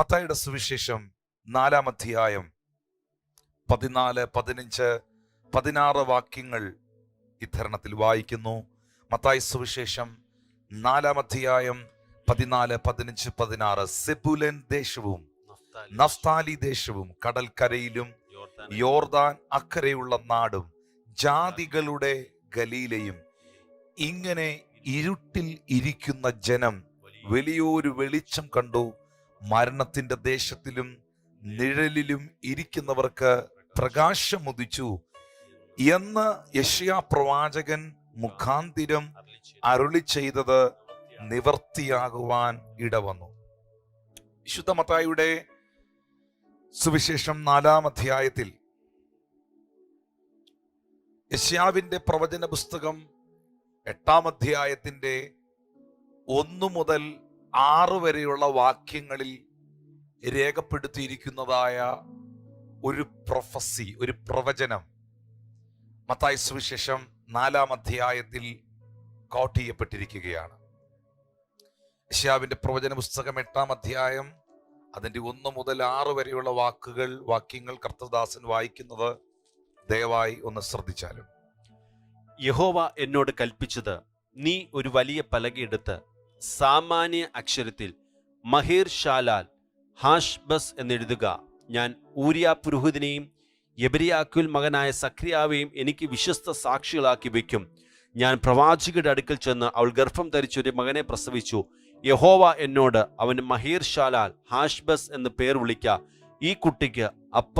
മത്തായിയുടെ സുവിശേഷം 4-ാം അധ്യായം 14, 15, 16 വാക്യങ്ങൾ ഇത്തരണത്തിൽ വായിക്കുന്നു. മത്തായി സുവിശേഷം 4-ാം അധ്യായം 14, 15, 16. സെബൂലൻ ദേശവും നഫ്താലി ദേശവും കടൽക്കരയിലും യോർദാൻ അക്കരെയുള്ള നാടും ജാതികളുടെ ഗലീലയും, ഇങ്ങനെ ഇരുട്ടിൽ ഇരിക്കുന്ന ജനം വലിയൊരു വെളിച്ചം കണ്ടു. മരണത്തിന്റെ ദേശത്തിലും നിഴലിലും ഇരിക്കുന്നവർക്ക് പ്രകാശം ഉദിച്ചു എന്ന് യെശയ്യാ പ്രവാചകൻ മുഖാന്തിരം അരുളി ചെയ്തത് നിവർത്തിയാകുവാൻ ഇടവന്നു. വിശുദ്ധ മത്തായിയുടെ സുവിശേഷം 4-ാം അധ്യായത്തിൽ യെശയ്യാവിന്റെ പ്രവചന പുസ്തകം 8-ാം അധ്യായത്തിന്റെ 1 മുതൽ 6 വരെയുള്ള വാക്യങ്ങളിൽ രേഖപ്പെടുത്തിയിരിക്കുന്നതായ ഒരു പ്രൊഫസി, ഒരു പ്രവചനം മത്തായി സുവിശേഷം 4-ാം അധ്യായത്തിൽ കോട്ട് ചെയ്യപ്പെട്ടിരിക്കുകയാണ്. യെശയ്യാവിന്റെ പ്രവചന പുസ്തകം 8-ാം അധ്യായം അതിന്റെ 1 മുതൽ 6 വരെയുള്ള വാക്യങ്ങൾ കർത്തൃദാസൻ വായിക്കുന്നത് ദയവായി ഒന്ന് ശ്രദ്ധിച്ചാലും. യഹോവ എന്നോട് കൽപ്പിച്ചത്, നീ ഒരു വലിയ പലകയെടുത്ത് സാമാന്യ അക്ഷരത്തിൽ മഹേർ ഷാലാൽ ഹാഷ്ബസ് എന്നെഴുതുക. ഞാൻ ഊരിയ പുരോഹിതനെയും യെബര്യാക്കുൽ മകനായ സക്രിയാവെയും എനിക്ക് വിശ്വസ്ത സാക്ഷികളാക്കി വയ്ക്കും. ഞാൻ പ്രവാചകരുടെ അടുക്കൽ ചെന്ന് അവൾ ഗർഭം ധരിച്ചൊരു മകനെ പ്രസവിച്ചു. യഹോവ എന്നോട്, അവന് മഹേർ ഷാലാൽ ഹാഷ്ബസ് എന്ന് പേർ വിളിക്ക. ഈ കുട്ടിക്ക് അപ്പ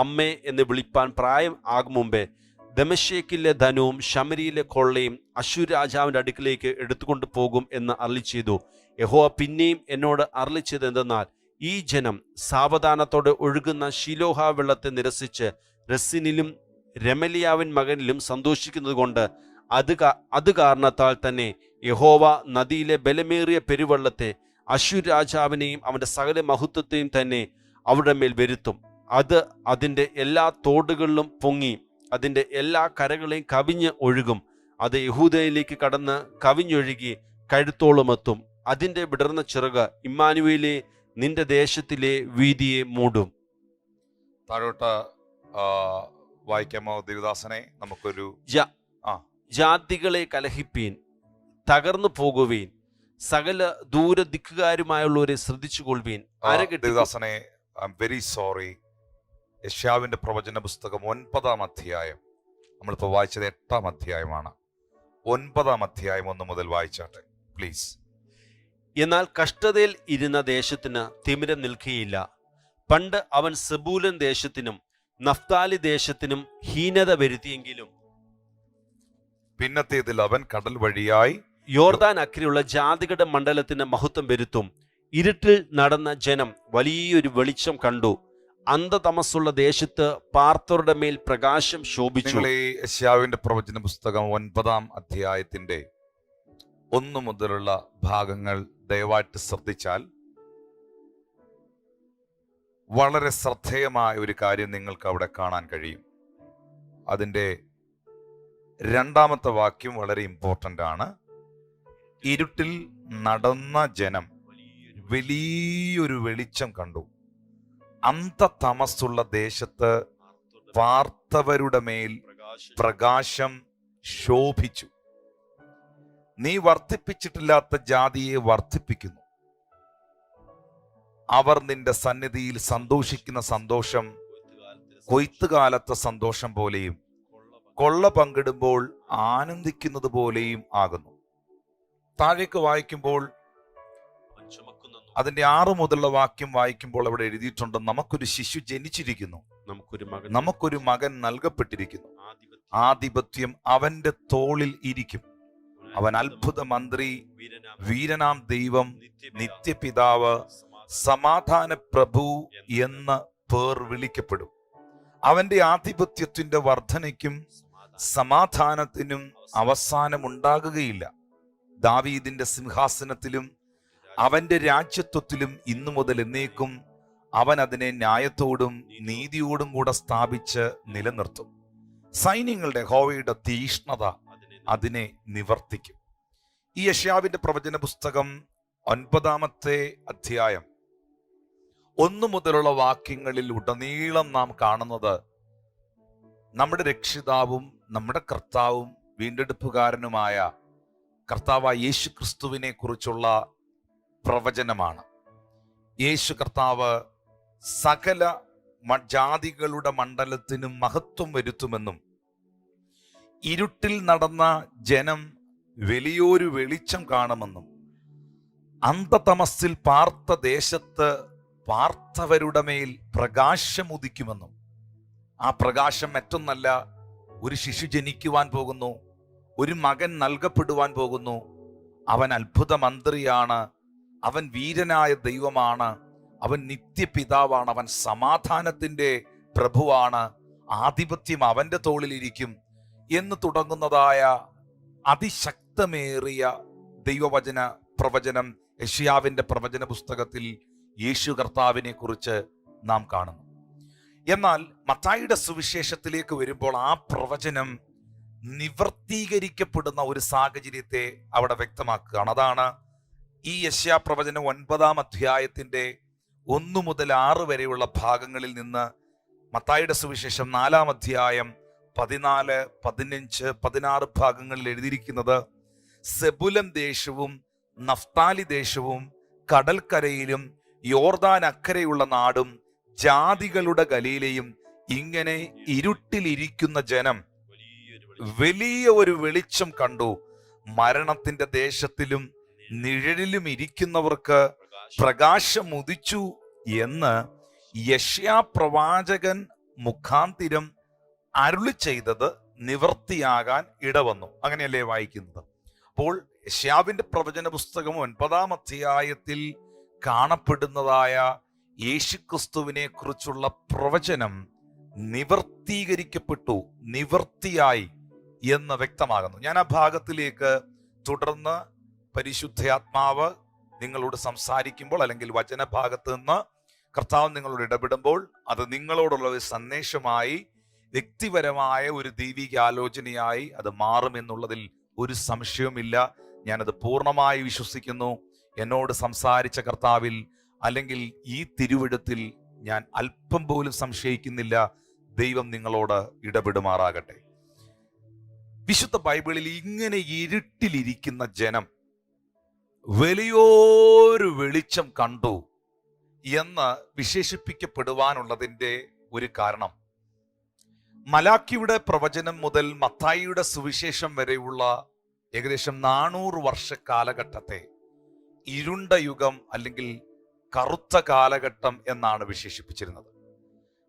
അമ്മേ എന്ന് വിളിപ്പാൻ പ്രായം ആകും മുമ്പേ ദമശ്ശേക്കിലെ ധനവും ശമരിയിലെ കൊള്ളയും അശ്ശൂർ രാജാവിന്റെ അടുക്കിലേക്ക് എടുത്തുകൊണ്ടു പോകും എന്ന് അരുളി ചെയ്തു. യഹോവ പിന്നെയും എന്നോട് അരുളി ചെയ്ത് എന്തെന്നാൽ, ഈ ജനം സാവധാനത്തോടെ ഒഴുകുന്ന ശിലോഹ വെള്ളത്തെ നിരസിച്ച് റസിനിലും രമലിയാവിൻ മകനിലും സന്തോഷിക്കുന്നത് കൊണ്ട് അത് കാരണത്താൽ തന്നെ യഹോവ നദിയിലെ ബലമേറിയ പെരുവെള്ളത്തെ അശ്ശൂർ രാജാവിനെയും അവന്റെ സകല മഹത്വത്തെയും തന്നെ അവരുടെ മേൽ വരുത്തും. അത് അതിൻ്റെ എല്ലാ തോടുകളിലും പൊങ്ങി അതിൻ്റെ എല്ലാ കരകളെയും കവിഞ്ഞ് ഒഴുകും. അത് യഹൂദയിലേക്ക് കടന്ന് കവിഞ്ഞൊഴുകി കഴുത്തോളം എത്തും. അതിൻ്റെ വിടർന്ന ചിറക് ഇമ്മാനുവേലെ നിന്റെ ദേശത്തിലെ വീതിയെ മൂടും. താഴോട്ട് വായിക്കാമോ ദേവദാസനെ? നമുക്കൊരു ജാതികളെ കലഹിപ്പീൻ, തകർന്നു പോകുവീൻ, സകല ദൂരദിക്കുകാരുമായുള്ളവരെ ശ്രദ്ധിച്ചുകൊള്ളുവീൻ. ദേവദാസനെ, ഐ എം വെരി സോറി. യെശയ്യാവിന്റെ പ്രവചന പുസ്തകം 9-ാം അധ്യായം, നമ്മളിപ്പോൾ വായിച്ചത് 8-ാം അധ്യായമാണ്. 9-ാം അധ്യായം 1 മുതൽ വായിച്ചാട്ടെ പ്ലീസ്. എന്നാൽ കഷ്ടതയിൽ ഇരുന്ന ദേശത്തിന് തിമിരം നിൽക്കുകയില്ല. പണ്ട് അവൻ സെബൂലൻ ദേശത്തിനും നഫ്താലി ദേശത്തിനും ഹീനത വരുത്തിയെങ്കിലും പിന്നത്തേതിൽ അവൻ കടൽ വഴിയായി യോർദാൻ അക്കരെയുള്ള ജാതികളുടെ മണ്ഡലത്തിന് മഹത്വം വരുത്തും. ഇരുട്ടിൽ നടന്ന ജനം വലിയൊരു വെളിച്ചം കണ്ടു. അന്ധതമസ്സുള്ള ദേശത്ത് പാർത്തവരുടെ മേൽ പ്രകാശം ശോഭിച്ചു. യെശയ്യാവിന്റെ പ്രവചന പുസ്തകം 9-ാം അധ്യായത്തിന്റെ 1 മുതലുള്ള ഭാഗങ്ങൾ ദയവായിട്ട് ശ്രദ്ധിച്ചാൽ വളരെ ശ്രദ്ധേയമായ ഒരു കാര്യം നിങ്ങൾക്ക് അവിടെ കാണാൻ കഴിയും. അതിൻ്റെ 2-ാമത്തെ വാക്യം വളരെ ഇമ്പോർട്ടൻ്റ് ആണ്. ഇരുട്ടിൽ നടന്ന ജനം വലിയൊരു വെളിച്ചം കണ്ടു. അന്ധതമസ്സുള്ള ദേശത്ത് പാർത്തവരുടെ മേൽ പ്രകാശം ശോഭിച്ചു. നീ വർദ്ധിപ്പിച്ചിട്ടില്ലാത്ത ജാതിയെ വർദ്ധിപ്പിക്കുന്നു. അവർ നിന്റെ സന്നിധിയിൽ സന്തോഷിക്കുന്ന സന്തോഷം കൊയ്ത്തുകാലത്തെ സന്തോഷം പോലെയും കൊള്ള പങ്കിടുമ്പോൾ ആനന്ദിക്കുന്നത് പോലെയും ആകുന്നു. താഴേക്ക് വായിക്കുമ്പോൾ അതിന്റെ 6 മുതലുള്ള വാക്യം വായിക്കുമ്പോൾ അവിടെ എഴുതിയിട്ടുണ്ട്, നമുക്കൊരു ശിശു ജനിച്ചിരിക്കുന്നു, നമുക്കൊരു മകൻ നൽകപ്പെട്ടിരിക്കുന്നു, ആധിപത്യം അവന്റെ തോളിൽ ഇരിക്കും. അവൻ അത്ഭുത മന്ത്രി, വീരനാം ദൈവം, നിത്യപിതാവ്, സമാധാന പ്രഭു എന്ന് പേർ വിളിക്കപ്പെടും. അവന്റെ ആധിപത്യത്തിന്റെ വർധനയ്ക്കും സമാധാനത്തിനും അവസാനമുണ്ടാകുകയില്ല. ദാവീദിന്റെ സിംഹാസനത്തിലും അവന്റെ രാജ്യത്വത്തിലും ഇന്നു മുതൽ എന്നേക്കും അവൻ അതിനെ ന്യായത്തോടും നീതിയോടും കൂടെ സ്ഥാപിച്ച് നിലനിർത്തും. സൈന്യങ്ങളുടെ യഹോവയുടെ തീഷ്ണത അതിനെ നിവർത്തിക്കും. ഈ യെശയ്യാവിന്റെ പ്രവചന പുസ്തകം 9-ാമത്തെ അധ്യായം 1 മുതലുള്ള വാക്യങ്ങളിൽ ഉടനീളം നാം കാണുന്നത് നമ്മുടെ രക്ഷിതാവും നമ്മുടെ കർത്താവും വീണ്ടെടുപ്പുകാരനുമായ കർത്താവായ യേശു ക്രിസ്തുവിനെ കുറിച്ചുള്ള പ്രവചനമാണ്. യേശു കർത്താവ് സകല ജാതികളുടെ മണ്ഡലത്തിനും മഹത്വം വരുത്തുമെന്നും ഇരുട്ടിൽ നടന്ന ജനം വലിയൊരു വെളിച്ചം കാണുമെന്നും അന്ധതമസ്സിൽ പാർത്ത ദേശത്ത് പാർത്തവരുടെ മേൽ പ്രകാശം ഉദിക്കുമെന്നും, ആ പ്രകാശം മറ്റൊന്നല്ല, ഒരു ശിശു ജനിക്കുവാൻ പോകുന്നു, ഒരു മകൻ നൽകപ്പെടുവാൻ പോകുന്നു, അവൻ അത്ഭുത മന്ത്രിയാണ്, അവൻ വീരനായ ദൈവമാണ്, അവൻ നിത്യപിതാവാണ്, അവൻ സമാധാനത്തിന്റെ പ്രഭുവാണ്, ആധിപത്യം അവന്റെ തോളിലിരിക്കും എന്ന് തുടങ്ങുന്നതായ അതിശക്തമേറിയ ദൈവവചന പ്രവചനം യെശയ്യാവിന്റെ പ്രവചന പുസ്തകത്തിൽ യേശു കർത്താവിനെ കുറിച്ച് നാം കാണുന്നു. എന്നാൽ മത്തായിയുടെ സുവിശേഷത്തിലേക്ക് വരുമ്പോൾ ആ പ്രവചനം നിവർത്തീകരിക്കപ്പെടുന്ന ഒരു സാഹചര്യത്തെ അവിടെ വ്യക്തമാക്കുകയാണ്. അതാണ് ഈ യെശയ്യാ പ്രവചനം 9-ാം അധ്യായത്തിന്റെ 1 മുതൽ 6 വരെയുള്ള ഭാഗങ്ങളിൽ നിന്ന് മത്തായിയുടെ സുവിശേഷം 4-ാം അധ്യായം 14, 15, 16 ഭാഗങ്ങളിൽ എഴുതിയിരിക്കുന്നത് സെബുലം ദേശവും നഫ്താലി ദേശവും കടൽക്കരയിലും യോർദാൻ അക്കരെയുള്ള നാടും ജാതികളുടെ ഗലീലയും ഇങ്ങനെ ഇരുട്ടിലിരിക്കുന്ന ജനം വലിയ ഒരു വെളിച്ചം കണ്ടു. മരണത്തിന്റെ ദേശത്തിലും നിഴലിലും ഇരിക്കുന്നവർക്ക് പ്രകാശം ഉദിച്ചു എന്ന് യെശയ്യാ പ്രവാചകൻ മുഖാന്തിരം അരുളി ചെയ്തത് നിവർത്തിയാകാൻ ഇടവന്നു. അങ്ങനെയല്ലേ വായിക്കുന്നത്? അപ്പോൾ യെശയ്യാവിന്റെ പ്രവചന പുസ്തകം 9-ാം അധ്യായത്തിൽ കാണപ്പെടുന്നതായ യേശുക്രിസ്തുവിനെ കുറിച്ചുള്ള പ്രവചനം നിവർത്തീകരിക്കപ്പെട്ടു, നിവർത്തിയായി എന്ന് വ്യക്തമാകുന്നു. ഞാൻ ആ ഭാഗത്തിലേക്ക് തുടർന്ന് പരിശുദ്ധാത്മാവ് നിങ്ങളോട് സംസാരിക്കുമ്പോൾ, അല്ലെങ്കിൽ വചനഭാഗത്ത് നിന്ന് കർത്താവ് നിങ്ങളോട് ഇടപെടുമ്പോൾ അത് നിങ്ങളോടുള്ള ഒരു സന്ദേശമായി, വ്യക്തിപരമായ ഒരു ദൈവിക ആലോചനയായി അത് മാറുമെന്നുള്ളതിൽ ഒരു സംശയവുമില്ല. ഞാനത് പൂർണ്ണമായി വിശ്വസിക്കുന്നു. എന്നോട് സംസാരിച്ച കർത്താവിൽ, അല്ലെങ്കിൽ ഈ തിരുവെഴുത്തിൽ ഞാൻ അല്പം പോലും സംശയിക്കുന്നില്ല. ദൈവം നിങ്ങളോട് ഇടപെടുമാറാകട്ടെ. വിശുദ്ധ ബൈബിളിൽ ഇങ്ങനെ ഇരുട്ടിലിരിക്കുന്ന ജനം വലിയൊരു വെളിച്ചം കണ്ടു എന്ന് വിശേഷിപ്പിക്കപ്പെടുവാനുള്ളതിന്റെ ഒരു കാരണം, മലാക്കിയുടെ പ്രവചനം മുതൽ മത്തായിയുടെ സുവിശേഷം വരെയുള്ള ഏകദേശം 400 വർഷ കാലഘട്ടത്തെ ഇരുണ്ട യുഗം അല്ലെങ്കിൽ കറുത്ത കാലഘട്ടം എന്നാണ് വിശേഷിപ്പിച്ചിരുന്നത്.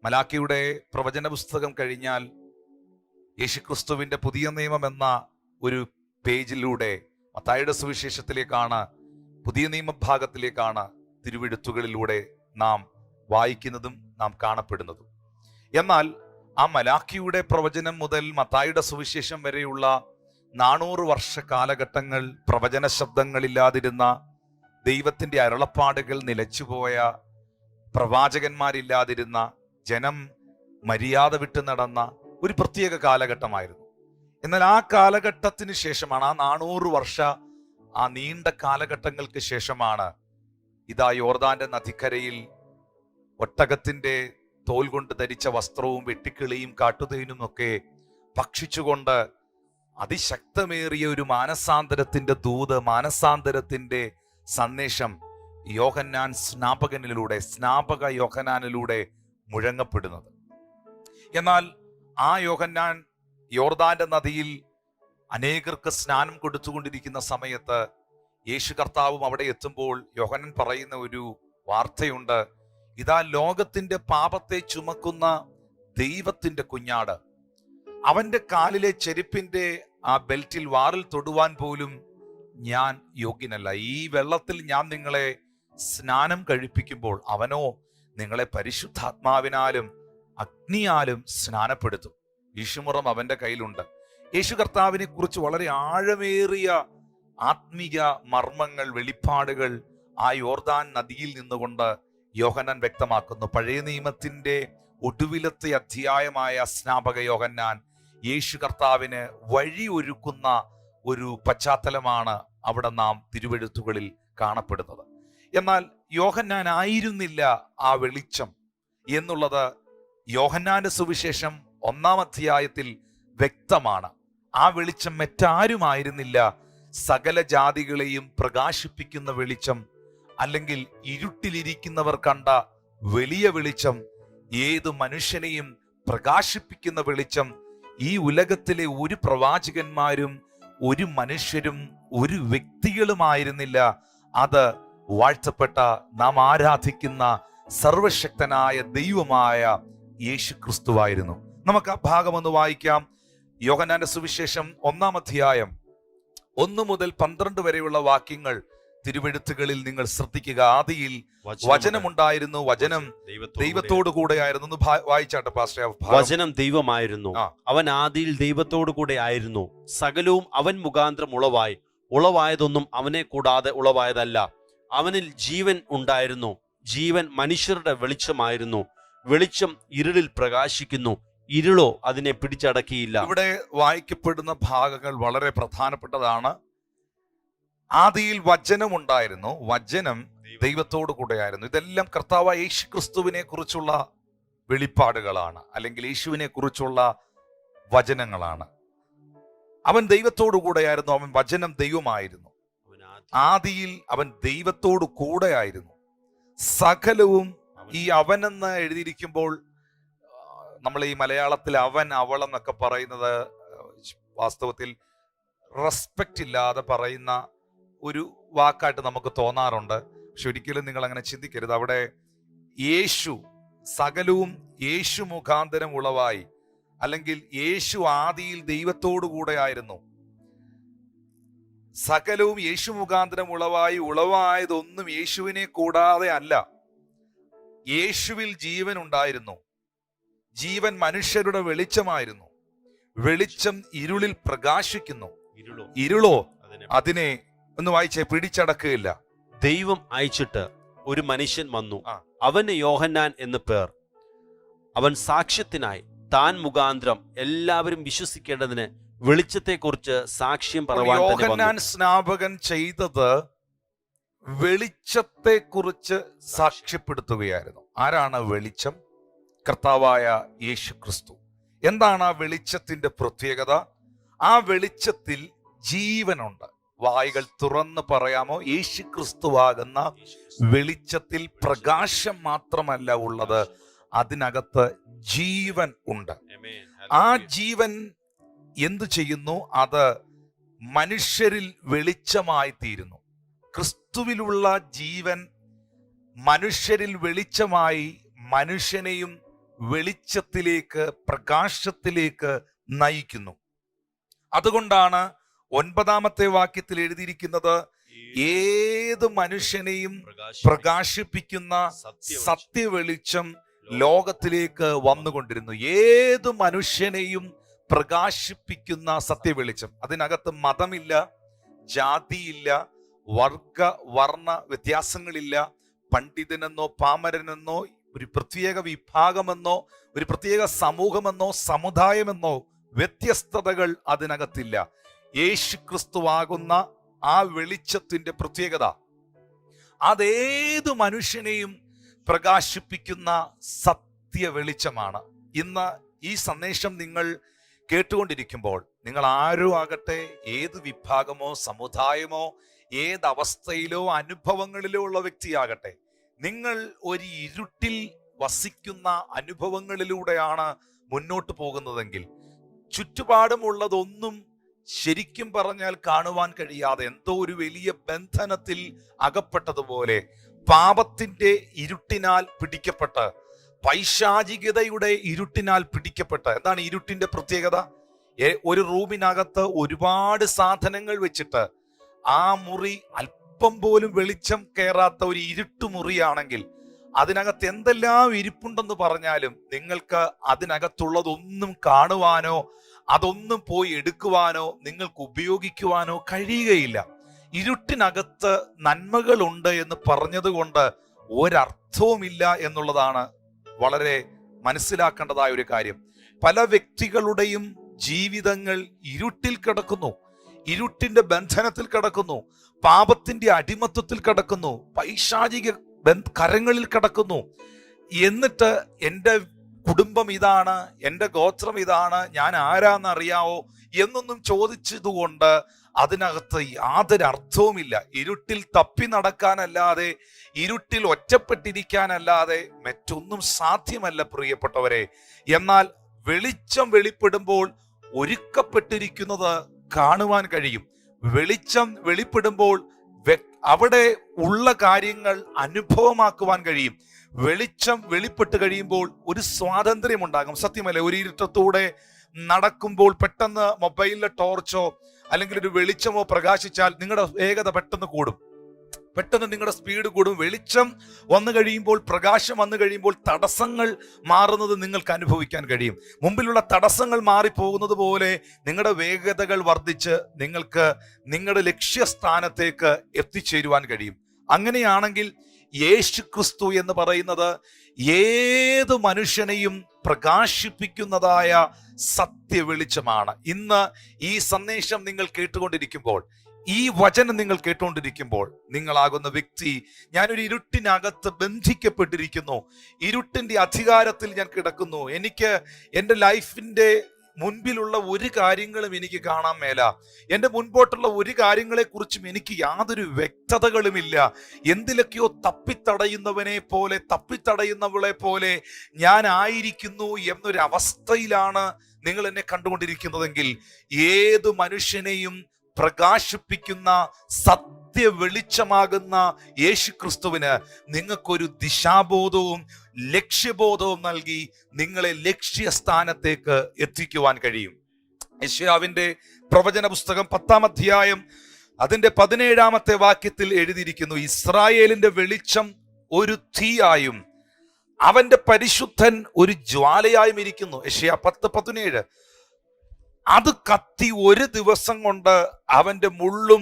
മലാക്കിയുടെ പ്രവചന പുസ്തകം കഴിഞ്ഞാൽ യേശുക്രിസ്തുവിന്റെ പുതിയ നിയമം എന്ന ഒരു പേജിലൂടെ മത്തായിയുടെ സുവിശേഷത്തിലേക്കാണ്, പുതിയ നിയമഭാഗത്തിലേക്കാണ് തിരുവെഴുത്തുകളിലൂടെ നാം വായിക്കുന്നതും നാം കാണപ്പെടുന്നതും. എന്നാൽ ആ മലാക്കിയുടെ പ്രവചനം മുതൽ മത്തായിയുടെ സുവിശേഷം വരെയുള്ള 400 വർഷ കാലഘട്ടങ്ങൾ പ്രവചന ശബ്ദങ്ങളില്ലാതിരുന്ന, ദൈവത്തിന്റെ അരുളപ്പാടുകൾ നിലച്ചുപോയ, പ്രവാചകന്മാരില്ലാതിരുന്ന, ജനം മര്യാദ വിട്ട് നടന്ന ഒരു പ്രത്യേക കാലഘട്ടമായിരുന്നു. എന്നാൽ ആ കാലഘട്ടത്തിന് ശേഷമാണ്, ആ 400 വർഷ ആ നീണ്ട കാലഘട്ടങ്ങൾക്ക് ശേഷമാണ്, ഇതാ യോർദാന്റെ നദിക്കരയിൽ ഒട്ടകത്തിന്റെ തോൽ കൊണ്ട് ധരിച്ച വസ്ത്രവും വെട്ടിക്കിളിയും കാട്ടുതേനും ഒക്കെ ഭക്ഷിച്ചുകൊണ്ട് അതിശക്തമേറിയ ഒരു മാനസാന്തരത്തിന്റെ ദൂത്, മാനസാന്തരത്തിന്റെ സന്ദേശം യോഹന്നാൻ സ്നാപക യോഹന്നാനിലൂടെ മുഴങ്ങപ്പെടുന്നത്. എന്നാൽ ആ യോഹന്നാൻ യോർദാന്റെ നദിയിൽ അനേകർക്ക് സ്നാനം കൊടുത്തുകൊണ്ടിരിക്കുന്ന സമയത്ത് യേശു കർത്താവും അവിടെ എത്തുമ്പോൾ യോഹന്നാൻ പറയുന്ന ഒരു വാർത്തയുണ്ട്. ഇതാ ലോകത്തിന്റെ പാപത്തെ ചുമക്കുന്ന ദൈവത്തിന്റെ കുഞ്ഞാട്, അവന്റെ കാലിലെ ചെരുപ്പിന്റെ ആ ബെൽറ്റിൽ വാറിൽ തൊടുവാൻ പോലും ഞാൻ യോഗ്യനല്ല. ഈ വെള്ളത്തിൽ ഞാൻ നിങ്ങളെ സ്നാനം കഴിപ്പിക്കുമ്പോൾ അവനോ നിങ്ങളെ പരിശുദ്ധാത്മാവിനാലും അഗ്നിയാലും സ്നാനപ്പെടുത്തും. യേശുമുറം അവന്റെ കയ്യിലുണ്ട്. യേശു കർത്താവിനെ കുറിച്ച് വളരെ ആഴമേറിയ ആത്മീയ മർമ്മങ്ങൾ, വെളിപ്പാടുകൾ ആ യോർദാൻ നദിയിൽ നിന്നുകൊണ്ട് യോഹന്നാൻ വ്യക്തമാക്കുന്നു. പഴയ നിയമത്തിന്റെ ഒടുവിലത്തെ അധ്യായമായ സ്നാപക യോഹന്നാൻ യേശു കർത്താവിന് വഴി ഒരുക്കുന്ന ഒരു പശ്ചാത്തലമാണ് അവിടെ നാം തിരുവെഴുത്തുകളിൽ കാണപ്പെടുന്നത്. എന്നാൽ യോഹന്നാൻ ആയിരുന്നില്ല ആ വെളിച്ചം എന്നുള്ളത് യോഹന്നാന്റെ സുവിശേഷം 1-ാം അധ്യായത്തിൽ വ്യക്തമാണ്. ആ വെളിച്ചം മറ്റാരുമായിരുന്നില്ല, സകല ജാതികളെയും പ്രകാശിപ്പിക്കുന്ന വെളിച്ചം, അല്ലെങ്കിൽ ഇരുട്ടിലിരിക്കുന്നവർ കണ്ട വലിയ വെളിച്ചം, ഏതു മനുഷ്യനെയും പ്രകാശിപ്പിക്കുന്ന വെളിച്ചം. ഈ ഉലകത്തിലെ ഒരു പ്രവാചകന്മാരും ഒരു മനുഷ്യരും ഒരു വ്യക്തികളുമായിരുന്നില്ല. അത് വാഴ്ത്തപ്പെട്ട നാം ആരാധിക്കുന്ന സർവശക്തനായ ദൈവമായ യേശു ക്രിസ്തുവായിരുന്നു. നമുക്ക് ആ ഭാഗം ഒന്ന് വായിക്കാം. യോഹന്നാന്റെ സുവിശേഷം 1-ാം അധ്യായം 1 മുതൽ 12 വരെയുള്ള വാക്യങ്ങൾ തിരുവെഴുത്തുകളിൽ നിങ്ങൾ ശ്രദ്ധിക്കുക. ആദിയിൽ വചനമുണ്ടായിരുന്നു, വചനം ദൈവത്തോടു കൂടെയായിരുന്നു. ഒന്ന് വായിച്ചാട്ടെ പാസ്റ്റർ. വചനം ദൈവമായിരുന്നു, അവൻ ആദിയിൽ ദൈവത്തോടു കൂടെ ആയിരുന്നു. സകലവും അവൻ മുഖാന്തരം ഉളവായി, ഉളവായതൊന്നും അവനെ കൂടാതെ ഉളവായതല്ല. അവനിൽ ജീവൻ ഉണ്ടായിരുന്നു, ജീവൻ മനുഷ്യരുടെ വെളിച്ചമായിരുന്നു. വെളിച്ചം ഇരുളിൽ പ്രകാശിക്കുന്നു, ഇരുളോ അതിനെ പിടിച്ചടക്കിയില്ല. ഇവിടെ വായിക്കപ്പെടുന്ന ഭാഗങ്ങൾ വളരെ പ്രധാനപ്പെട്ടതാണ്. ആദിയിൽ വചനമുണ്ടായിരുന്നു, വചനം ദൈവത്തോടു കൂടെയായിരുന്നു. ഇതെല്ലാം കർത്താവായ യേശു ക്രിസ്തുവിനെ കുറിച്ചുള്ള വെളിപ്പാടുകളാണ്, അല്ലെങ്കിൽ യേശുവിനെ കുറിച്ചുള്ള വചനങ്ങളാണ്. അവൻ ദൈവത്തോടു കൂടെയായിരുന്നു, അവൻ വചനം ദൈവമായിരുന്നു. ആദിയിൽ അവൻ ദൈവത്തോടു കൂടെയായിരുന്നു. സകലവും, ഈ അവനെന്ന് എഴുതിയിരിക്കുമ്പോൾ നമ്മൾ ഈ മലയാളത്തിൽ അവൻ അവൾ എന്നൊക്കെ പറയുന്നത് വാസ്തവത്തിൽ റെസ്പെക്റ്റ് ഇല്ലാതെ പറയുന്ന ഒരു വാക്കായിട്ട് നമുക്ക് തോന്നാറുണ്ട്. പക്ഷെ ഒരിക്കലും നിങ്ങൾ അങ്ങനെ ചിന്തിക്കരുത്. അവിടെ യേശു, സകലവും യേശു മുഖാന്തരം ഉളവായി, അല്ലെങ്കിൽ യേശു ആദിയിൽ ദൈവത്തോടു കൂടെ ആയിരുന്നു. സകലവും യേശു മുഖാന്തരം ഉളവായി, ഉളവായതൊന്നും യേശുവിനെ കൂടാതെ അല്ല. യേശുവിൽ ജീവൻ ഉണ്ടായിരുന്നു, ജീവൻ മനുഷ്യരുടെ വെളിച്ചമായിരുന്നു. വെളിച്ചം ഇരുളിൽ പ്രകാശിക്കുന്നു, ഇരുളോ അതിനെ ഒന്ന് വായിച്ചേ പിടിച്ചടക്കുകയില്ല. ദൈവം അയച്ചിട്ട് ഒരു മനുഷ്യൻ വന്നു, അവന് യോഹന്നാൻ എന്ന് പേർ. അവൻ സാക്ഷ്യത്തിനായി താൻ മുഖാന്തരം എല്ലാവരും വിശ്വസിക്കേണ്ടതിന് വെളിച്ചത്തെക്കുറിച്ച് സാക്ഷ്യം പറയുവാൻ തന്നെ വന്നു. യോഹന്നാൻ സ്നാപകൻ ചെയ്തത് വെളിച്ചത്തെക്കുറിച്ച് സാക്ഷ്യപ്പെടുത്തുകയായിരുന്നു. ആരാണ് വെളിച്ചം? കർത്താവായ യേശു ക്രിസ്തു. എന്താണ് ആ വെളിച്ചത്തിന്റെ പ്രത്യേകത? ആ വെളിച്ചത്തിൽ ജീവനുണ്ട്. വായികൾ തുറന്ന് പറയാമോ? യേശു ക്രിസ്തുവാകുന്ന വെളിച്ചത്തിൽ പ്രകാശം മാത്രമല്ല ഉള്ളത്, അതിനകത്ത് ജീവൻ ഉണ്ട്. ആ ജീവൻ എന്തു ചെയ്യുന്നു? അത് മനുഷ്യരിൽ വെളിച്ചമായി തീരുന്നു. ക്രിസ്തുവിലുള്ള ജീവൻ മനുഷ്യരിൽ വെളിച്ചമായി മനുഷ്യനെയും വെളിച്ചത്തിലേക്ക്, പ്രകാശത്തിലേക്ക് നയിക്കുന്നു. അതുകൊണ്ടാണ് 9-ാമത്തെ വാക്യത്തിൽ എഴുതിയിരിക്കുന്നത്, ഏത് മനുഷ്യനെയും പ്രകാശിപ്പിക്കുന്ന സത്യവെളിച്ചം ലോകത്തിലേക്ക് വന്നുകൊണ്ടിരുന്നു. ഏത് മനുഷ്യനെയും പ്രകാശിപ്പിക്കുന്ന സത്യവെളിച്ചം. അതിനകത്ത് മതമില്ല, ജാതിയില്ല, വർഗ വർണ്ണ വ്യത്യാസങ്ങളില്ല. പണ്ഡിതനെന്നോ പാമരനെന്നോ ഒരു പ്രത്യേക വിഭാഗമെന്നോ ഒരു പ്രത്യേക സമൂഹമെന്നോ സമുദായമെന്നോ വ്യത്യസ്തതകൾ അതിനകത്തില്ല. യേശു ക്രിസ്തുവാകുന്ന ആ വെളിച്ചത്തിന്റെ പ്രത്യേകത അതേതു മനുഷ്യനെയും പ്രകാശിപ്പിക്കുന്ന സത്യ വെളിച്ചമാണ്. ഇന്ന് ഈ സന്ദേശം നിങ്ങൾ കേട്ടുകൊണ്ടിരിക്കുമ്പോൾ, നിങ്ങൾ ആരും ആകട്ടെ, ഏത് വിഭാഗമോ സമുദായമോ ഏതവസ്ഥയിലോ അനുഭവങ്ങളിലോ ഉള്ള വ്യക്തിയാകട്ടെ, നിങ്ങൾ ഒരു ഇരുട്ടിൽ വസിക്കുന്ന അനുഭവങ്ങളിലൂടെയാണ് മുന്നോട്ട് പോകുന്നതെങ്കിൽ, ചുറ്റുപാടുമുള്ളതൊന്നും ശരിക്കും പറഞ്ഞാൽ കാണുവാൻ കഴിയാതെ എന്തോ ഒരു വലിയ ബന്ധനത്തിൽ അകപ്പെട്ടതുപോലെ, പാപത്തിന്റെ ഇരുട്ടിനാൽ പിടിക്കപ്പെട്ട്, പൈശാചികതയുടെ ഇരുട്ടിനാൽ പിടിക്കപ്പെട്ട്. എന്താണ് ഇരുട്ടിന്റെ പ്രത്യേകത? ഒരു റൂമിനകത്ത് ഒരുപാട് സാധനങ്ങൾ വെച്ചിട്ട് ആ മുറി അല്പം പോലും വെളിച്ചം കയറാത്ത ഒരു ഇരുട്ടുമുറിയാണെങ്കിൽ, അതിനകത്ത് എന്തെല്ലാം ഇരിപ്പുണ്ടെന്ന് പറഞ്ഞാലും നിങ്ങൾക്ക് അതിനകത്തുള്ളതൊന്നും കാണുവാനോ അതൊന്നും പോയി എടുക്കുവാനോ നിങ്ങൾക്ക് ഉപയോഗിക്കുവാനോ കഴിയുകയില്ല. ഇരുട്ടിനകത്ത് നന്മകളുണ്ട് എന്ന് പറഞ്ഞതുകൊണ്ട് ഒരർത്ഥവുമില്ല എന്നുള്ളതാണ് വളരെ മനസ്സിലാക്കേണ്ടതായ ഒരു കാര്യം. പല വ്യക്തികളുടെയും ജീവിതങ്ങൾ ഇരുട്ടിൽ കിടക്കുന്നു. ഇരുട്ടിന്റെ ബന്ധനത്തിൽ കിടക്കുന്നു, പാപത്തിന്റെ അടിമത്വത്തിൽ കിടക്കുന്നു, പൈശാചിക കരങ്ങളിൽ കിടക്കുന്നു. എന്നിട്ട് എൻ്റെ കുടുംബം ഇതാണ്, എൻ്റെ ഗോത്രം ഇതാണ്, ഞാൻ ആരാന്നറിയാവോ എന്നൊന്നും ചോദിച്ചതുകൊണ്ട് അതിനകത്ത് യാതൊരു അർത്ഥവുമില്ല. ഇരുട്ടിൽ തപ്പി നടക്കാനല്ലാതെ, ഇരുട്ടിൽ ഒറ്റപ്പെട്ടിരിക്കാനല്ലാതെ മറ്റൊന്നും സാധ്യമല്ല പ്രിയപ്പെട്ടവരെ. എന്നാൽ വെളിച്ചം വെളിപ്പെടുമ്പോൾ ഒരുക്കപ്പെട്ടിരിക്കുന്നത് കാണുവാൻ കഴിയും. വെളിച്ചം വെളിപ്പെടുമ്പോൾ അവിടെ ഉള്ള കാര്യങ്ങൾ അനുഭവമാക്കുവാൻ കഴിയും. വെളിച്ചം വെളിപ്പെട്ട് കഴിയുമ്പോൾ ഒരു സ്വാതന്ത്ര്യം ഉണ്ടാകും. സത്യമല്ലേ? ഒരു ഇരുട്ടത്തൂടെ നടക്കുമ്പോൾ പെട്ടെന്ന് മൊബൈലിലെ ടോർച്ചോ അല്ലെങ്കിൽ ഒരു വെളിച്ചമോ പ്രകാശിച്ചാൽ നിങ്ങളുടെ വേഗത പെട്ടെന്ന് കൂടും, പെട്ടെന്ന് നിങ്ങളുടെ സ്പീഡ് കൂടും. വെളിച്ചം വന്നു കഴിയുമ്പോൾ, പ്രകാശം വന്നു കഴിയുമ്പോൾ തടസ്സങ്ങൾ മാറുന്നത് നിങ്ങൾക്ക് അനുഭവിക്കാൻ കഴിയും. മുമ്പിലുള്ള തടസ്സങ്ങൾ മാറിപ്പോകുന്നത് പോലെ നിങ്ങളുടെ വേഗതകൾ വർദ്ധിച്ച് നിങ്ങൾക്ക് നിങ്ങളുടെ ലക്ഷ്യസ്ഥാനത്തേക്ക് എത്തിച്ചേരുവാൻ കഴിയും. അങ്ങനെയാണെങ്കിൽ യേശു ക്രിസ്തു എന്ന് പറയുന്നത് ഏത് മനുഷ്യനെയും പ്രകാശിപ്പിക്കുന്നതായ സത്യ വെളിച്ചമാണ്. ഇന്ന് ഈ സന്ദേശം നിങ്ങൾ കേട്ടുകൊണ്ടിരിക്കുമ്പോൾ, ഈ വചനം നിങ്ങൾ കേട്ടുകൊണ്ടിരിക്കുമ്പോൾ, നിങ്ങളാകുന്ന വ്യക്തി, ഞാനൊരു ഇരുട്ടിനകത്ത് ബന്ധിക്കപ്പെട്ടിരിക്കുന്നു, ഇരുട്ടിന്റെ അധികാരത്തിൽ ഞാൻ കിടക്കുന്നു, എനിക്ക് എൻ്റെ ലൈഫിന്റെ മുൻപിലുള്ള ഒരു കാര്യങ്ങളും എനിക്ക് കാണാൻ മേല, എൻ്റെ മുൻപോട്ടുള്ള ഒരു കാര്യങ്ങളെ കുറിച്ചും എനിക്ക് യാതൊരു വ്യക്തതകളുമില്ല, എന്തിലൊക്കെയോ തപ്പിത്തടയുന്നവളെ പോലെ ഞാൻ ആയിരിക്കുന്നു എന്നൊരവസ്ഥയിലാണ് നിങ്ങൾ എന്നെ കണ്ടുകൊണ്ടിരിക്കുന്നതെങ്കിൽ, ഏതു മനുഷ്യനെയും പ്രകാശിപ്പിക്കുന്ന സത്യ വെളിച്ചമാകുന്ന യേശു ക്രിസ്തുവിന് നിങ്ങൾക്കൊരു ദിശാബോധവും ലക്ഷ്യബോധവും നൽകി നിങ്ങളെ ലക്ഷ്യസ്ഥാനത്തേക്ക് എത്തിക്കുവാൻ കഴിയും. യെശയ്യാവിന്റെ പ്രവചന പുസ്തകം 10-ാം അധ്യായം അതിന്റെ 17-ാമത്തെ വാക്യത്തിൽ എഴുതിയിരിക്കുന്നു, ഇസ്രായേലിന്റെ വെളിച്ചം ഒരു തീയായും അവന്റെ പരിശുദ്ധൻ ഒരു ജ്വാലയായും ഇരിക്കുന്നു. യെശയ്യാ 10:17. അത് കത്തി ഒരു ദിവസം കൊണ്ട് അവന്റെ മുള്ളും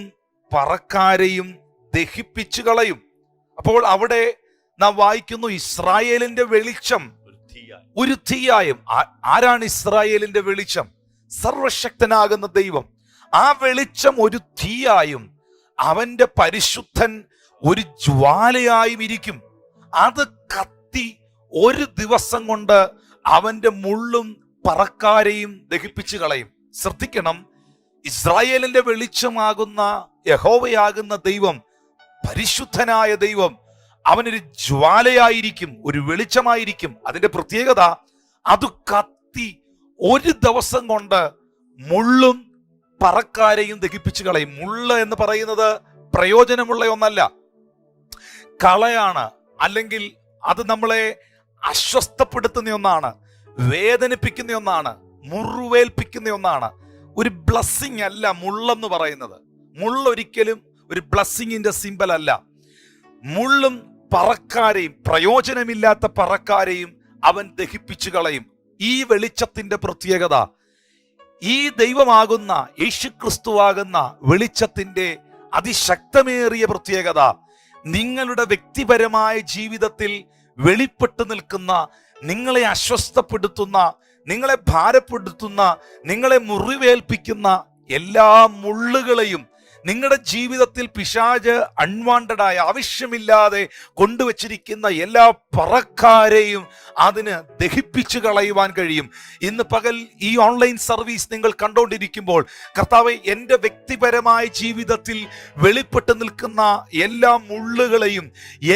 പറക്കാരെയും ദഹിപ്പിച്ചു കളയും. അപ്പോൾ അവിടെ നാം വായിക്കുന്നു, ഇസ്രായേലിന്റെ വെളിച്ചം ഒരു തീയായും. ആരാണ് ഇസ്രായേലിന്റെ വെളിച്ചം? സർവശക്തനാകുന്ന ദൈവം. ആ വെളിച്ചം ഒരു തീയായും അവന്റെ പരിശുദ്ധൻ ഒരു ജ്വാലയായും ഇരിക്കും. അത് കത്തി ഒരു ദിവസം കൊണ്ട് അവന്റെ മുള്ളും പറക്കാരെയും ദഹിപ്പിച്ചു കളയും. ശ്രദ്ധിക്കണം, ഇസ്രായേലിന്റെ വെളിച്ചമാകുന്ന യഹോവയാകുന്ന ദൈവം, പരിശുദ്ധനായ ദൈവം, അവനൊരു ജ്വാലയായിരിക്കും, ഒരു വെളിച്ചമായിരിക്കും. അതിന്റെ പ്രത്യേകത, അത് കത്തി ഒരു ദിവസം കൊണ്ട് മുള്ളും പറക്കാരെയും ദഹിപ്പിച്ചു കളയും. മുള്ള് എന്ന് പറയുന്നത് പ്രയോജനമുള്ള ഒന്നല്ല, കളയാണ്, അല്ലെങ്കിൽ അത് നമ്മളെ അസ്വസ്ഥപ്പെടുത്തുന്ന ഒന്നാണ്, വേദനിപ്പിക്കുന്ന ഒന്നാണ്, മുറിവേൽപ്പിക്കുന്ന ഒന്നാണ്. ഒരു ബ്ലസ്സിങ് അല്ല മുള്ളെന്ന് പറയുന്നത്. മുള്ളൊരിക്കലും ഒരു ബ്ലസ്സിങ്ങിന്റെ സിമ്പൽ അല്ല. മുള്ളും പറക്കാരെയും, പ്രയോജനമില്ലാത്ത പറക്കാരെയും അവൻ ദഹിപ്പിച്ചു കളയും. ഈ വെളിച്ചത്തിന്റെ പ്രത്യേകത, ഈ ദൈവമാകുന്ന യേശുക്രിസ്തുവാകുന്ന വെളിച്ചത്തിന്റെ അതിശക്തമേറിയ പ്രത്യേകത, നിങ്ങളുടെ വ്യക്തിപരമായ ജീവിതത്തിൽ വെളിപ്പെട്ടു നിൽക്കുന്ന, നിങ്ങളെ അസ്വസ്ഥപ്പെടുത്തുന്ന, നിങ്ങളെ ഭാരപ്പെടുത്തുന്ന, നിങ്ങളെ മുറിവേൽപ്പിക്കുന്ന എല്ലാ മുള്ളുകളെയും, നിങ്ങളുടെ ജീവിതത്തിൽ പിശാച് അൺവാണ്ടഡായ, ആവശ്യമില്ലാതെ കൊണ്ടുവച്ചിരിക്കുന്ന എല്ലാ പറക്കാരെയും അതിന് ദഹിപ്പിച്ചു കളയുവാൻ കഴിയും. ഇന്ന് പകൽ ഈ ഓൺലൈൻ സർവീസ് നിങ്ങൾ കണ്ടുകൊണ്ടിരിക്കുമ്പോൾ, കർത്താവേ, എൻ്റെ വ്യക്തിപരമായ ജീവിതത്തിൽ വെളിപ്പെട്ട് നിൽക്കുന്ന എല്ലാ മുള്ളുകളെയും,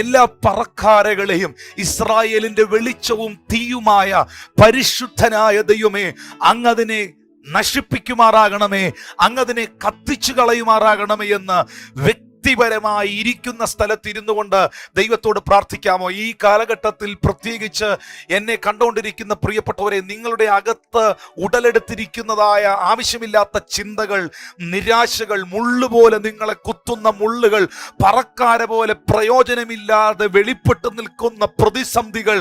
എല്ലാ പറക്കാരകളെയും ഇസ്രായേലിന്റെ വെളിച്ചവും തീയുമായ പരിശുദ്ധനായ ദൈവമേ, അങ്ങതിനെ നശിപ്പിക്കുമാറാകണമേ, അങ്ങതിനെ കത്തിച്ചു കളയുമാറാകണമേ എന്ന് വ്യക്തിപരമായി ഇരിക്കുന്ന സ്ഥലത്തിരുന്നു കൊണ്ട് ദൈവത്തോട് പ്രാർത്ഥിക്കാമോ? ഈ കാലഘട്ടത്തിൽ പ്രത്യേകിച്ച് എന്നെ കണ്ടുകൊണ്ടിരിക്കുന്ന പ്രിയപ്പെട്ടവരെ, നിങ്ങളുടെ അകത്ത് ഉടലെടുത്തിരിക്കുന്നതായ ആവശ്യമില്ലാത്ത ചിന്തകൾ, നിരാശകൾ, മുള്ളുപോലെ നിങ്ങളെ കുത്തുന്ന മുള്ളുകൾ, പറക്കാര പോലെ പ്രയോജനമില്ലാതെ വെളിപ്പെട്ടു നിൽക്കുന്ന പ്രതിസന്ധികൾ,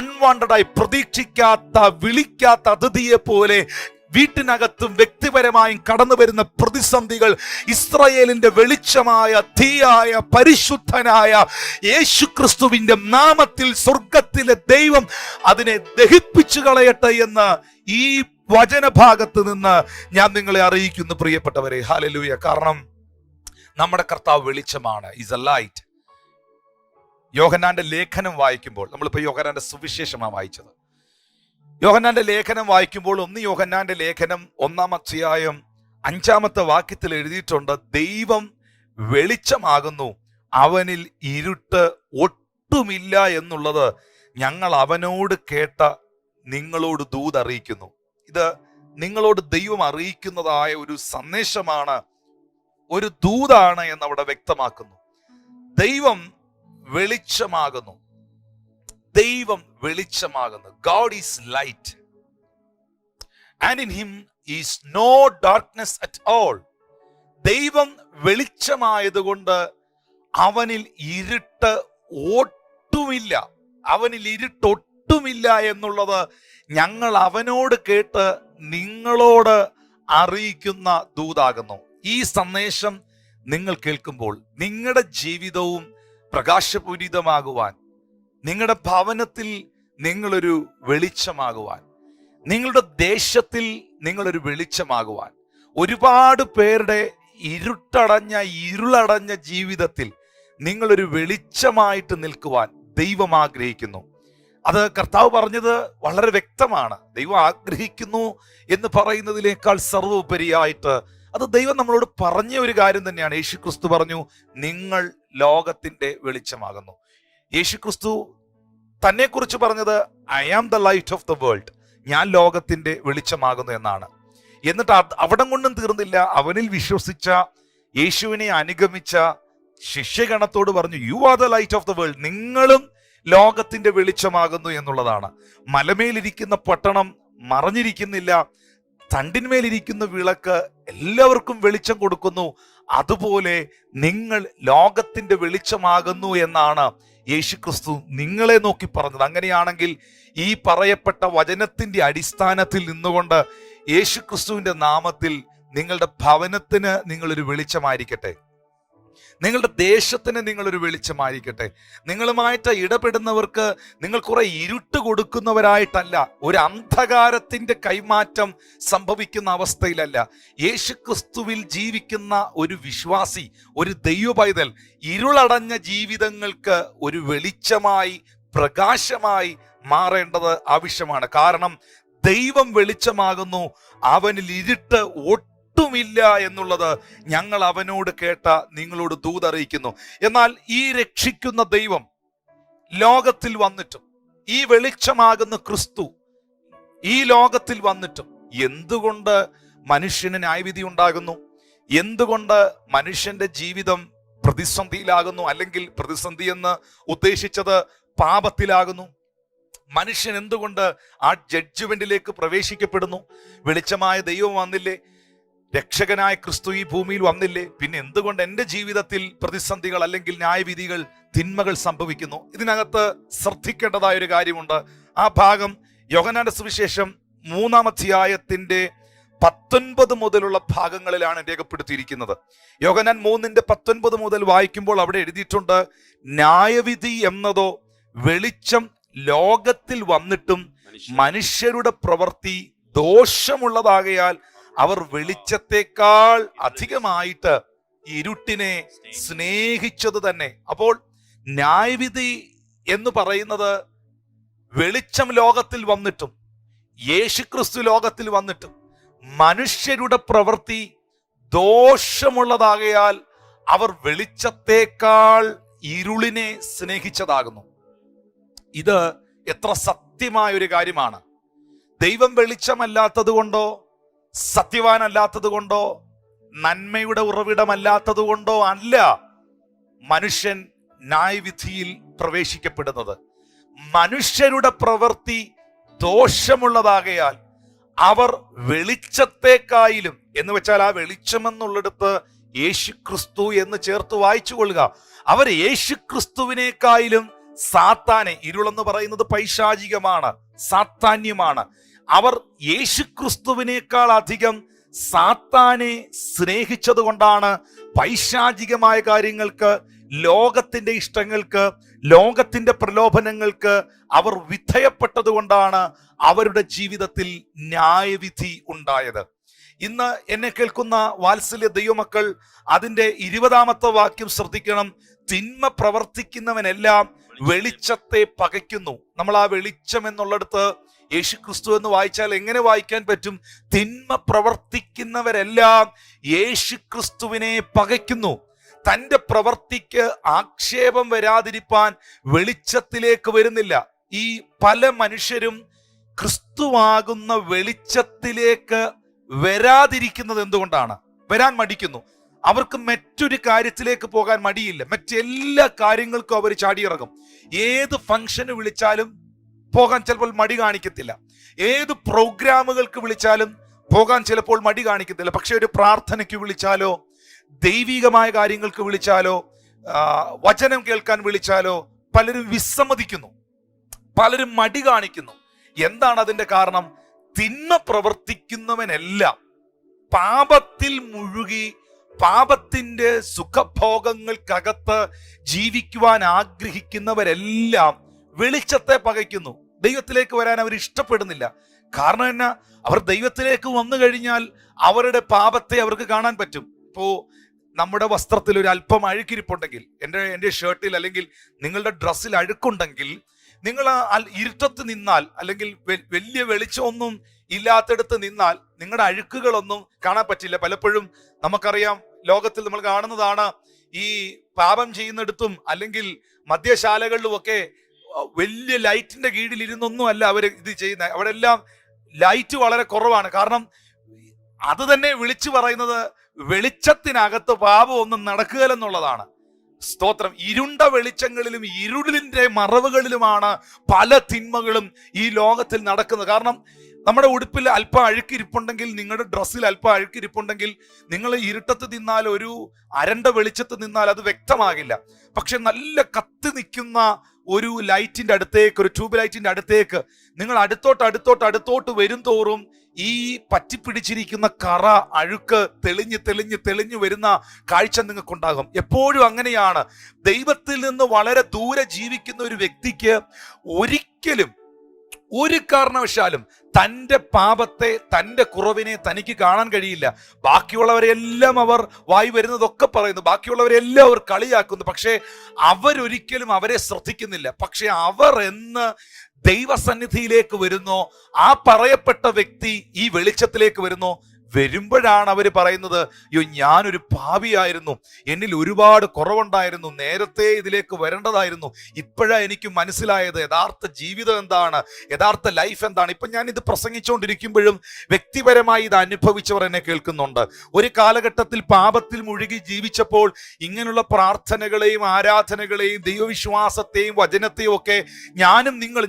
അൺവാണ്ടഡായി പ്രതീക്ഷിക്കാത്ത, വിളിക്കാത്ത അതിഥിയെ പോലെ വീട്ടിനകത്തും വ്യക്തിപരമായും കടന്നു വരുന്ന പ്രതിസന്ധികൾ, ഇസ്രായേലിന്റെ വെളിച്ചമായ തീയായ പരിശുദ്ധനായ യേശുക്രിസ്തുവിന്റെ നാമത്തിൽ സ്വർഗത്തിലെ ദൈവം അതിനെ ദഹിപ്പിച്ചു കളയട്ടെ എന്ന് ഈ വചനഭാഗത്ത് നിന്ന് ഞാൻ നിങ്ങളെ അറിയിക്കുന്നു പ്രിയപ്പെട്ടവരെ. ഹല്ലേലൂയ. കാരണം നമ്മുടെ കർത്താവ് വെളിച്ചമാണ്, ഈസ് എ ലൈറ്റ്. യോഹന്നാന്റെ ലേഖനം വായിക്കുമ്പോൾ, നമ്മളിപ്പോൾ യോഹന്നാന്റെ സുവിശേഷമാണ് വായിച്ചത്. യോഹന്നാന്റെ ലേഖനം വായിക്കുമ്പോൾ 1 യോഹന്നാന്റെ ലേഖനം 1-ാം അധ്യായം 5-ാമത്തെ വാക്യത്തിൽ എഴുതിയിട്ടുണ്ട്, ദൈവം വെളിച്ചമാകുന്നു, അവനിൽ ഇരുട്ട് ഒട്ടുമില്ല എന്നുള്ളത് ഞങ്ങൾ അവനോട് കേട്ട നിങ്ങളോട് ദൂത് അറിയിക്കുന്നു. ഇത് നിങ്ങളോട് ദൈവം അറിയിക്കുന്നതായ ഒരു സന്ദേശമാണ്, ഒരു ദൂതാണ് എന്നവിടെ വ്യക്തമാക്കുന്നു. ദൈവം വെളിച്ചമാകുന്നു. ദൈവം വെളിച്ചമാകുന്നു. God is light and in him is no darkness at all. ദൈവം വെളിച്ചമായതുകൊണ്ട് അവനിൽ ഇരുട്ട് ഒട്ടുമില്ല. അവനിൽ ഇരുട്ടൊട്ടുമില്ല എന്നുള്ളത് ഞങ്ങൾ അവനോട് കേട്ട് നിങ്ങളോട് അറിയിക്കുന്ന ദൂതാകുന്നു. ഈ സന്ദേശം നിങ്ങൾ കേൾക്കുമ്പോൾ നിങ്ങളുടെ ജീവിതവും പ്രകാശപൂരിതമാകുവാൻ, നിങ്ങളുടെ ഭവനത്തിൽ നിങ്ങളൊരു വെളിച്ചമാകുവാൻ, നിങ്ങളുടെ ദേശത്തിൽ നിങ്ങളൊരു വെളിച്ചമാകുവാൻ, ഒരുപാട് പേരുടെ ഇരുളടഞ്ഞ ജീവിതത്തിൽ നിങ്ങളൊരു വെളിച്ചമായിട്ട് നിൽക്കുവാൻ ദൈവം ആഗ്രഹിക്കുന്നു. അത് കർത്താവ് പറഞ്ഞത് വളരെ വ്യക്തമാണ്. ദൈവം ആഗ്രഹിക്കുന്നു എന്ന് പറയുന്നതിനേക്കാൾ സർവോപരിയായിട്ട് അത് ദൈവം നമ്മളോട് പറഞ്ഞ ഒരു കാര്യം തന്നെയാണ്. യേശുക്രിസ്തു പറഞ്ഞു, നിങ്ങൾ ലോകത്തിന്റെ വെളിച്ചമാകുന്നു. യേശുക്രിസ്തു തന്നെ കുറിച്ച് പറഞ്ഞത്, I am the light of the world, ഞാൻ ലോകത്തിന്റെ വെളിച്ചമാകുന്നു എന്നാണ്. എന്നിട്ട് അവിടം കൊണ്ടും തീർന്നില്ല. അവനിൽ വിശ്വസിച്ച, യേശുവിനെ അനുഗമിച്ച ശിഷ്യഗണത്തോട് പറഞ്ഞു, you are the light of the world, നിങ്ങളും ലോകത്തിന്റെ വെളിച്ചമാകുന്നു എന്നുള്ളതാണ്. മലമേലിരിക്കുന്ന പട്ടണം മറഞ്ഞിരിക്കുന്നില്ല, തണ്ടിന്മേലിരിക്കുന്ന വിളക്ക് എല്ലാവർക്കും വെളിച്ചം കൊടുക്കുന്നു. അതുപോലെ നിങ്ങൾ ലോകത്തിന്റെ വെളിച്ചമാകുന്നു എന്നാണ് യേശുക്രിസ്തു നിങ്ങളെ നോക്കി പറഞ്ഞത്. അങ്ങനെയാണെങ്കിൽ ഈ പറയപ്പെട്ട വചനത്തിന്റെ അടിസ്ഥാനത്തിൽ നിന്നുകൊണ്ട് യേശുക്രിസ്തുവിന്റെ നാമത്തിൽ നിങ്ങളുടെ ഭവനത്തിന് നിങ്ങളൊരു വെളിച്ചമായിരിക്കട്ടെ, നിങ്ങളുടെ ദേശത്തിന് നിങ്ങളൊരു വെളിച്ചമായിരിക്കട്ടെ. നിങ്ങളുമായിട്ട് ഇടപെടുന്നവർക്ക് നിങ്ങൾ കുറെ ഇരുട്ട് കൊടുക്കുന്നവരായിട്ടല്ല, ഒരു അന്ധകാരത്തിന്റെ കൈമാറ്റം സംഭവിക്കുന്ന അവസ്ഥയിലല്ല. യേശുക്രിസ്തുവിൽ ജീവിക്കുന്ന ഒരു വിശ്വാസി, ഒരു ദൈവ പൈതൽ ഇരുളടഞ്ഞ ജീവിതങ്ങൾക്ക് ഒരു വെളിച്ചമായി, പ്രകാശമായി മാറേണ്ടത് ആവശ്യമാണ്. കാരണം ദൈവം വെളിച്ചമാകുന്നു, അവനിൽ ഇരുട്ട് ഒട്ടുമില്ല എന്നുള്ളത് ഞങ്ങൾ അവനോട് കേട്ട നിങ്ങളോട് ദൂതറിയിക്കുന്നു. എന്നാൽ ഈ രക്ഷിക്കുന്ന ദൈവം ലോകത്തിൽ വന്നിട്ടും, ഈ വെളിച്ചമാകുന്ന ക്രിസ്തു ഈ ലോകത്തിൽ വന്നിട്ടും എന്തുകൊണ്ട് മനുഷ്യന് ന്യായവിധി ഉണ്ടാകുന്നു? എന്തുകൊണ്ട് മനുഷ്യന്റെ ജീവിതം പ്രതിസന്ധിയിലാകുന്നു? അല്ലെങ്കിൽ പ്രതിസന്ധി എന്ന് ഉദ്ദേശിച്ചത് പാപത്തിലാകുന്നു? മനുഷ്യൻ എന്തുകൊണ്ട് ആ ജഡ്ജ്മെന്റിലേക്ക് പ്രവേശിക്കപ്പെടുന്നു? വെളിച്ചമായ ദൈവം വന്നില്ലേ? രക്ഷകനായ ക്രിസ്തു ഈ ഭൂമിയിൽ വന്നില്ലേ? പിന്നെ എന്തുകൊണ്ട് എൻ്റെ ജീവിതത്തിൽ പ്രതിസന്ധികൾ അല്ലെങ്കിൽ ന്യായവിധികൾ, തിന്മകൾ സംഭവിക്കുന്നു? ഇതിനകത്ത് ശ്രദ്ധിക്കേണ്ടതായ ഒരു കാര്യമുണ്ട്. ആ ഭാഗം യോഹന്നാന്റെ സുവിശേഷം 3-ാം അധ്യായത്തിന്റെ 19 മുതലുള്ള ഭാഗങ്ങളിലാണ് രേഖപ്പെടുത്തിയിരിക്കുന്നത്. യോഹന്നാൻ 3:19 മുതൽ വായിക്കുമ്പോൾ അവിടെ എഴുതിയിട്ടുണ്ട്, ന്യായവിധി എന്നതോ വെളിച്ചം ലോകത്തിൽ വന്നിട്ടും മനുഷ്യരുടെ പ്രവൃത്തി ദോഷമുള്ളതാകയാൽ അവർ വെളിച്ചത്തെക്കാൾ അധികമായിട്ട് ഇരുട്ടിനെ സ്നേഹിച്ചത് തന്നെ. അപ്പോൾ ന്യായവിധി എന്ന് പറയുന്നത് വെളിച്ചം ലോകത്തിൽ വന്നിട്ടും, യേശുക്രിസ്തു ലോകത്തിൽ വന്നിട്ടും മനുഷ്യരുടെ പ്രവൃത്തി ദോഷമുള്ളതാകയാൽ അവർ വെളിച്ചത്തെക്കാൾ ഇരുളിനെ സ്നേഹിച്ചതാകുന്നു. ഇത് എത്ര സത്യമായ ഒരു കാര്യമാണ്. ദൈവം വെളിച്ചമല്ലാത്തത് കൊണ്ടോ, സത്യവാനല്ലാത്തത് കൊണ്ടോ, നന്മയുടെ ഉറവിടമല്ലാത്തത് കൊണ്ടോ അല്ല മനുഷ്യൻ ന്യായവിധിയിൽ പ്രവേശിക്കപ്പെടുന്നത്. മനുഷ്യരുടെ പ്രവൃത്തി ദോഷമുള്ളതാകയാൽ അവർ വെളിച്ചത്തെക്കായിലും, എന്ന് വെച്ചാൽ ആ വെളിച്ചമെന്നുള്ളിടത്ത് യേശുക്രിസ്തു എന്ന് ചേർത്ത് വായിച്ചു കൊള്ളുക. അവർ യേശുക്രിസ്തുവിനേക്കായിലും സാത്താനെ, ഇരുളെന്ന് പറയുന്നത് പൈശാചികമാണ്, സാത്താന്യമാണ്, അവർ യേശുക്രിസ്തുവിനേക്കാൾ അധികം സാത്താനെ സ്നേഹിച്ചത് കൊണ്ടാണ് പൈശാചികമായ കാര്യങ്ങൾക്ക്, ലോകത്തിന്റെ ഇഷ്ടങ്ങൾക്ക്, ലോകത്തിന്റെ പ്രലോഭനങ്ങൾക്ക് അവർ വിധേയപ്പെട്ടത് കൊണ്ടാണ് അവരുടെ ജീവിതത്തിൽ ന്യായവിധി ഉണ്ടായത്. ഇന്ന് എന്നെ കേൾക്കുന്ന വാത്സല്യ ദൈവമക്കൾ, അതിന്റെ 20-ാമത്തെ വാക്യം ശ്രദ്ധിക്കണം. തിന്മ പ്രവർത്തിക്കുന്നവനെല്ലാം വെളിച്ചത്തെ പകയ്ക്കുന്നു. നമ്മൾ ആ വെളിച്ചം എന്നുള്ളിടത്ത് യേശുക്രിസ്തു എന്ന് വായിച്ചാൽ എങ്ങനെ വായിക്കാൻ പറ്റും? തിന്മ പ്രവർത്തിക്കുന്നവരെല്ലാം യേശുക്രിസ്തുവിനെ പകയ്ക്കുന്നു. തൻ്റെ പ്രവർത്തിക്ക് ആക്ഷേപം വരാതിരിപ്പാൻ വെളിച്ചത്തിലേക്ക് വരുന്നില്ല. ഈ പല മനുഷ്യരും ക്രിസ്തുവാകുന്ന വെളിച്ചത്തിലേക്ക് വരാതിരിക്കുന്നത് എന്തുകൊണ്ടാണ്? വരാൻ മടിക്കുന്നു. അവർക്ക് മറ്റൊരു കാര്യത്തിലേക്ക് പോകാൻ മടിയില്ല. മറ്റെല്ലാ കാര്യങ്ങൾക്കും അവർ ചാടിയിറങ്ങും. ഏത് ഫംഗ്ഷന് വിളിച്ചാലും പോകാൻ ചിലപ്പോൾ മടി കാണിക്കത്തില്ല. ഏത് പ്രോഗ്രാമുകൾക്ക് വിളിച്ചാലും പോകാൻ ചിലപ്പോൾ മടി കാണിക്കത്തില്ല. പക്ഷെ ഒരു പ്രാർത്ഥനയ്ക്ക് വിളിച്ചാലോ, ദൈവികമായ കാര്യങ്ങൾക്ക് വിളിച്ചാലോ, വചനം കേൾക്കാൻ വിളിച്ചാലോ പലരും വിസമ്മതിക്കുന്നു, പലരും മടി കാണിക്കുന്നു. എന്താണ് അതിന്റെ കാരണം? തിന്മ പ്രവർത്തിക്കുന്നവനെല്ലാം പാപത്തിൽ മുഴുകി പാപത്തിന്റെ സുഖഭോഗങ്ങൾക്കകത്ത് ജീവിക്കുവാൻ ആഗ്രഹിക്കുന്നവരെല്ലാം വെളിച്ചത്തെ പകയ്ക്കുന്നു. ദൈവത്തിലേക്ക് വരാൻ അവർ ഇഷ്ടപ്പെടുന്നില്ല. കാരണം എന്നാ? അവർ ദൈവത്തിലേക്ക് വന്നു കഴിഞ്ഞാൽ അവരുടെ പാപത്തെ അവർക്ക് കാണാൻ പറ്റും. ഇപ്പോ നമ്മുടെ വസ്ത്രത്തിൽ ഒരു അല്പം അഴുക്കിരിപ്പുണ്ടെങ്കിൽ, എൻ്റെ ഷർട്ടിൽ അല്ലെങ്കിൽ നിങ്ങളുടെ ഡ്രസ്സിൽ അഴുക്കുണ്ടെങ്കിൽ, നിങ്ങൾ ഇരുട്ടത്ത് നിന്നാൽ അല്ലെങ്കിൽ വലിയ വെളിച്ചമൊന്നും ഇല്ലാത്തടത്ത് നിന്നാൽ നിങ്ങളുടെ അഴുക്കുകളൊന്നും കാണാൻ പറ്റില്ല. പലപ്പോഴും നമുക്കറിയാം, ലോകത്തിൽ നമ്മൾ കാണുന്നതാണ്, ഈ പാപം ചെയ്യുന്നിടത്തും അല്ലെങ്കിൽ മദ്യശാലകളിലുമൊക്കെ വലിയ ലൈറ്റിന്റെ കീഴിൽ ഇരുന്നൊന്നും അല്ല അവർ ഇത് ചെയ്യുന്നത്. അവിടെ എല്ലാം ലൈറ്റ് വളരെ കുറവാണ്. കാരണം അത് തന്നെ വിളിച്ചു പറയുന്നത് വെളിച്ചത്തിനകത്ത് പാപം ഒന്നും നടക്കുകയില്ലെന്നുള്ളതാണ്. സ്തോത്രം. ഇരുണ്ട വെളിച്ചങ്ങളിലും ഇരുളിന്റെ മറവുകളിലുമാണ് പല തിന്മകളും ഈ ലോകത്തിൽ നടക്കുന്നത്. കാരണം നമ്മുടെ ഉടുപ്പിൽ അല്പം അഴുക്കിരിപ്പുണ്ടെങ്കിൽ, നിങ്ങളുടെ ഡ്രസ്സിൽ അല്പം അഴുക്കിരിപ്പുണ്ടെങ്കിൽ, നിങ്ങൾ ഇരുട്ടത്ത് നിന്നാൽ, ഒരു അരണ്ട വെളിച്ചത്ത് നിന്നാൽ അത് വ്യക്തമാകില്ല. പക്ഷെ നല്ല കത്തി നിൽക്കുന്ന ഒരു ലൈറ്റിന്റെ അടുത്തേക്ക്, ഒരു ട്യൂബ് ലൈറ്റിന്റെ അടുത്തേക്ക് നിങ്ങൾ അടുത്തോട്ട് വരും തോറും ഈ പറ്റിപ്പിടിച്ചിരിക്കുന്ന കറ, അഴുക്ക് തെളിഞ്ഞു വരുന്ന കാഴ്ച നിങ്ങൾക്കുണ്ടാകും. എപ്പോഴും അങ്ങനെയാണ്. ദൈവത്തിൽ നിന്ന് വളരെ ദൂരെ ജീവിക്കുന്ന ഒരു വ്യക്തിക്ക് ഒരിക്കലും ഒരു കാരണവശാലും തൻ്റെ പാപത്തെ, തൻ്റെ കുറവിനെ തനിക്ക് കാണാൻ കഴിയില്ല. ബാക്കിയുള്ളവരെല്ലാം അവർ വായി വരുന്നതൊക്കെ പറയുന്നു, ബാക്കിയുള്ളവരെല്ലാം അവർ കളിയാക്കുന്നു. പക്ഷേ അവരൊരിക്കലും അവരെ ശ്രദ്ധിക്കുന്നില്ല. പക്ഷെ അവർ എന്ന് ദൈവസന്നിധിയിലേക്ക് വരുന്നോ, ആ പറയപ്പെട്ട വ്യക്തി ഈ വെളിച്ചത്തിലേക്ക് വരുന്നോ, വരുമ്പോഴാണ് അവർ പറയുന്നത്, അയ്യോ ഞാനൊരു പാപിയായിരുന്നു, എന്നിൽ ഒരുപാട് കുറവുണ്ടായിരുന്നു, നേരത്തെ ഇതിലേക്ക് വരേണ്ടതായിരുന്നു, ഇപ്പോഴാണ് എനിക്ക് മനസ്സിലായത് യഥാർത്ഥ ജീവിതം എന്താണ്, യഥാർത്ഥ ലൈഫ് എന്താണ്. ഇപ്പം ഞാൻ ഇത് പ്രസംഗിച്ചുകൊണ്ടിരിക്കുമ്പോഴും വ്യക്തിപരമായി ഇത് അനുഭവിച്ചവർ എന്നെ കേൾക്കുന്നുണ്ട്. ഒരു കാലഘട്ടത്തിൽ പാപത്തിൽ മുഴുകി ജീവിച്ചപ്പോൾ ഇങ്ങനെയുള്ള പ്രാർത്ഥനകളെയും ആരാധനകളെയും ദൈവവിശ്വാസത്തെയും വചനത്തെയും ഒക്കെ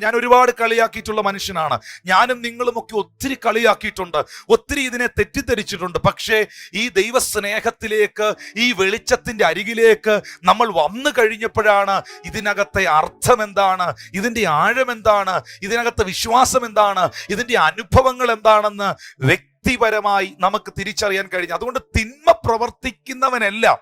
ഞാൻ ഒരുപാട് കളിയാക്കിയിട്ടുള്ള മനുഷ്യനാണ്. ഞാനും നിങ്ങളും ഒക്കെ ഒത്തിരി കളിയാക്കിയിട്ടുണ്ട്, ഒത്തിരി ഇതിനെ തെറ്റിദ്ധരിച്ചിട്ടുണ്ട്. പക്ഷേ ഈ ദൈവസ്നേഹത്തിലേക്ക്, ഈ വെളിച്ചത്തിന്റെ അരികിലേക്ക് നമ്മൾ വന്നു കഴിഞ്ഞപ്പോഴാണ് ഇതിനകത്തെ അർത്ഥം എന്താണ്, ഇതിന്റെ ആഴം എന്താണ്, ഇതിനകത്തെ വിശ്വാസം എന്താണ്, ഇതിന്റെ അനുഭവങ്ങൾ എന്താണെന്ന് വ്യക്തിപരമായി നമുക്ക് തിരിച്ചറിയാൻ കഴിഞ്ഞു. അതുകൊണ്ട് തിന്മ പ്രവർത്തിക്കുന്നവനെല്ലാം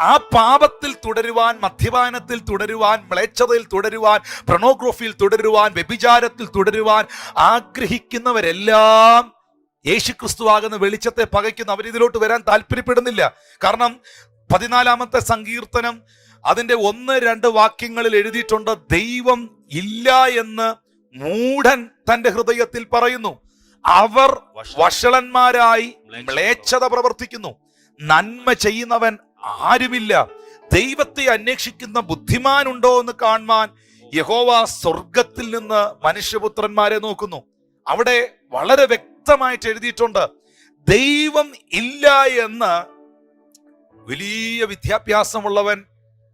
ആ പാപത്തിൽ തുടരുവാൻ, മദ്യപാനത്തിൽ തുടരുവാൻ, മ്ലേച്ഛതയിൽ തുടരുവാൻ, pornographyയിൽ തുടരുവാൻ, വ്യഭിചാരത്തിൽ തുടരുവാൻ ആഗ്രഹിക്കുന്നവരെല്ലാം യേശുക്രിസ്തുവാകുന്ന വെളിച്ചത്തെ പകയ്ക്കുന്നു. അവരിതിലോട്ട് വരാൻ താല്പര്യപ്പെടുന്നില്ല. കാരണം 14-ാമത്തെ സങ്കീർത്തനം അതിന്റെ 1-2 വാക്യങ്ങളിൽ എഴുതിയിട്ടുണ്ട്, ദൈവം ഇല്ല എന്ന് മൂഢൻ തന്റെ ഹൃദയത്തിൽ പറയുന്നു, അവർ വഷളന്മാരായി മ്ലേച്ഛത പ്രവർത്തിക്കുന്നു, നന്മ ചെയ്യുന്നവൻ ആരുമില്ല, ദൈവത്തെ അന്വേഷിക്കുന്ന ബുദ്ധിമാനുണ്ടോ എന്ന് കാണുവാൻ യഹോവ സ്വർഗത്തിൽ നിന്ന് മനുഷ്യപുത്രന്മാരെ നോക്കുന്നു. അവിടെ വളരെ വ്യക്തമായിട്ട് എഴുതിയിട്ടുണ്ട്, ദൈവം ഇല്ല എന്ന് വലിയ വിദ്യാഭ്യാസമുള്ളവൻ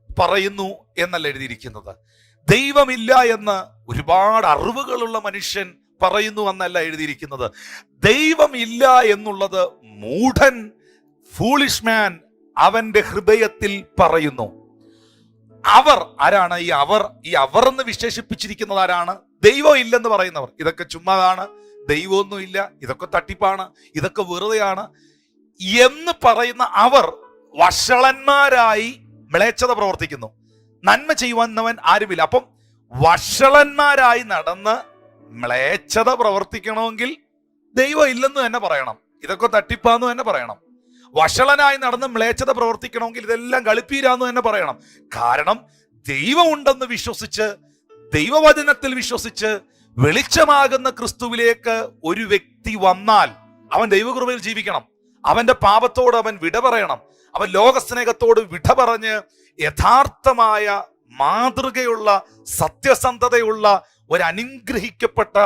പറയുന്നു എന്നല്ല എഴുതിയിരിക്കുന്നത്. ദൈവമില്ല എന്ന് ഒരുപാട് അറിവുകളുള്ള മനുഷ്യൻ പറയുന്നു എന്നല്ല എഴുതിയിരിക്കുന്നത്. ദൈവം ഇല്ല എന്നുള്ളത് മൂഢൻ, ഫൂളിഷ് മാൻ അവന്റെ ഹൃദയത്തിൽ പറയുന്നു. അവർ ആരാണ്? ഈ അവർ എന്ന് വിശേഷിപ്പിച്ചിരിക്കുന്നത് ആരാണ്? ദൈവം ഇല്ലെന്ന് പറയുന്നവർ. ഇതൊക്കെ ചുമ്മാതാണ്, ദൈവമൊന്നുമില്ല, ഇതൊക്കെ തട്ടിപ്പാണ്, ഇതൊക്കെ വെറുതെയാണ് എന്ന് പറയുന്ന അവർ വഷളന്മാരായി മ്ലേച്ഛത പ്രവർത്തിക്കുന്നു. നന്മ ചെയ്യുന്നവൻ ആരുമില്ല. അപ്പം വഷളന്മാരായി നടന്ന് മ്ലേച്ഛത പ്രവർത്തിക്കണമെങ്കിൽ ദൈവം ഇല്ലെന്ന് തന്നെ പറയണം. ഇതൊക്കെ തട്ടിപ്പാന്ന് തന്നെ പറയണം. വഷളനായി നടന്ന് മ്ലേച്ഛത പ്രവർത്തിക്കണമെങ്കിൽ ഇതെല്ലാം കളിപ്പീരാന്ന് തന്നെ പറയണം. കാരണം ദൈവം ഉണ്ടെന്ന് വിശ്വസിച്ച്, ദൈവവചനത്തിൽ വിശ്വസിച്ച്, വെളിച്ചമാകുന്ന ക്രിസ്തുവിലേക്ക് ഒരു വ്യക്തി വന്നാൽ അവൻ ദൈവകൃപയിൽ ജീവിക്കണം. അവന്റെ പാപത്തോട് അവൻ വിട പറയണം. അവൻ ലോകസ്നേഹത്തോട് വിട പറഞ്ഞ് യഥാർത്ഥമായ മാതൃകയുള്ള സത്യസന്ധതയുള്ള ഒരു അനുഗ്രഹിക്കപ്പെട്ട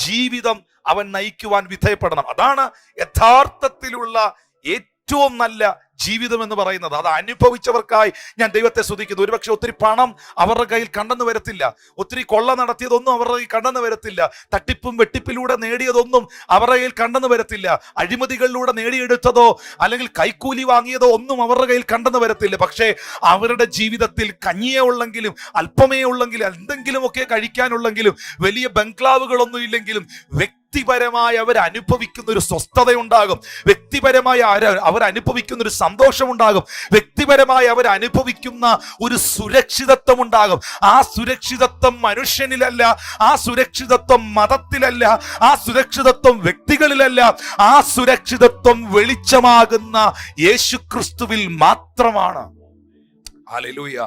ജീവിതം അവൻ നയിക്കുവാൻ വിധേയപ്പെടണം. അതാണ് യഥാർത്ഥത്തിലുള്ള ഏറ്റവും നല്ല ജീവിതം എന്ന് പറയുന്നത്. അത് അനുഭവിച്ചവർക്കായി ഞാൻ ദൈവത്തെ സ്തുതിക്കുന്നു. ഒരുപക്ഷെ ഒത്തിരി പണം അവരുടെ കയ്യിൽ കണ്ടെന്ന് വരത്തില്ല, ഒത്തിരി കൊള്ള നടത്തിയതൊന്നും അവരുടെ കയ്യിൽ കണ്ടെന്ന് വരത്തില്ല, തട്ടിപ്പും വെട്ടിപ്പിലൂടെ നേടിയതൊന്നും അവരുടെ കയ്യിൽ കണ്ടെന്ന് വരത്തില്ല, അഴിമതികളിലൂടെ നേടിയെടുത്തതോ അല്ലെങ്കിൽ കൈക്കൂലി വാങ്ങിയതോ ഒന്നും അവരുടെ കയ്യിൽ കണ്ടെന്ന് വരത്തില്ല. പക്ഷേ അവരുടെ ജീവിതത്തിൽ കഞ്ഞിയേ ഉള്ളെങ്കിലും, അല്പമേ ഉള്ളെങ്കിലും, എന്തെങ്കിലുമൊക്കെ കഴിക്കാനുള്ളെങ്കിലും, വലിയ ബംഗ്ലാവുകളൊന്നും ഇല്ലെങ്കിലും വ്യക്തിപരമായി അവർ അനുഭവിക്കുന്ന ഒരു സ്വസ്ഥതയുണ്ടാകും. വ്യക്തിപരമായി അവർ അനുഭവിക്കുന്ന ഒരു സന്തോഷമുണ്ടാകും. വ്യക്തിപരമായി അവർ അനുഭവിക്കുന്ന ഒരു സുരക്ഷിതത്വം ഉണ്ടാകും. ആ സുരക്ഷിതത്വം മനുഷ്യനിലല്ല, ആ സുരക്ഷിതത്വം മതത്തിലല്ല, ആ സുരക്ഷിതത്വം വ്യക്തികളിലല്ല, ആ സുരക്ഷിതത്വം വെളിച്ചമാകുന്ന യേശുക്രിസ്തുവിൽ മാത്രമാണ്. ഹല്ലേലൂയ.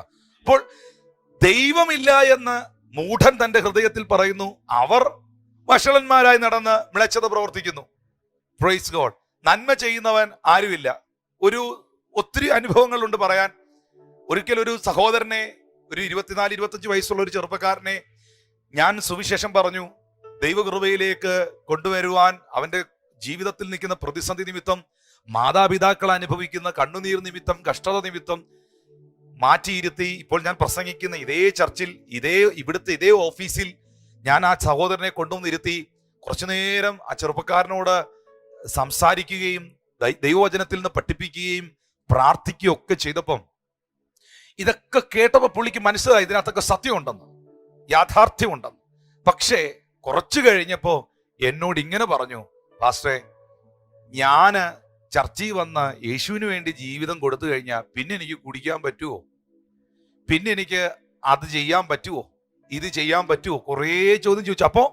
അപ്പോൾ ദൈവമില്ല എന്ന് മൂഢൻ തന്റെ ഹൃദയത്തിൽ പറയുന്നു. അവർ വഷളന്മാരായി നടന്ന് മ്ലേച്ഛത പ്രവർത്തിക്കുന്നു. Praise God. നന്മ ചെയ്യുന്നവൻ ആരുമില്ല. ഒത്തിരി അനുഭവങ്ങളുണ്ട് പറയാൻ. ഒരിക്കൽ ഒരു സഹോദരനെ, ഒരു 24-25 വയസ്സുള്ള ഒരു ചെറുപ്പക്കാരനെ ഞാൻ സുവിശേഷം പറഞ്ഞു ദൈവകൃപയിലേക്ക് കൊണ്ടുവരുവാൻ, അവന്റെ ജീവിതത്തിൽ നിൽക്കുന്ന പ്രതിസന്ധി നിമിത്തം, മാതാപിതാക്കൾ അനുഭവിക്കുന്ന കണ്ണുനീർ നിമിത്തം, കഷ്ടത നിമിത്തം മാറ്റിയിരുത്തി ഇപ്പോൾ ഞാൻ പ്രസംഗിക്കുന്ന ഇതേ ചർച്ചിൽ, ഇവിടുത്തെ ഇതേ ഓഫീസിൽ ഞാൻ ആ സഹോദരനെ കൊണ്ടുവന്നിരുത്തി കുറച്ചു നേരം ആ ചെറുപ്പക്കാരനോട് സംസാരിക്കുകയും ദൈവവചനത്തിൽ നിന്ന് പഠിപ്പിക്കുകയും പ്രാർത്ഥിക്കുകയും ഒക്കെ ചെയ്തപ്പം ഇതൊക്കെ കേട്ടപ്പോൾ പുള്ളിക്ക് മനസ്സിലായി ഇതിനകത്തൊക്കെ സത്യമുണ്ടെന്ന്, യാഥാർത്ഥ്യമുണ്ടെന്ന്. പക്ഷേ കുറച്ചു കഴിഞ്ഞപ്പോൾ എന്നോട് ഇങ്ങനെ പറഞ്ഞു, പാസ്റ്ററെ, ഞാന് ചർച്ചയിൽ വന്ന് യേശുവിന് വേണ്ടി ജീവിതം കൊടുത്തു കഴിഞ്ഞാൽ പിന്നെ എനിക്ക് കുടിക്കാൻ പറ്റുമോ? പിന്നെ എനിക്ക് അത് ചെയ്യാൻ പറ്റുമോ? ഇത് ചെയ്യാൻ പറ്റുമോ? കുറേ ചോദ്യം ചോദിച്ചു. അപ്പോ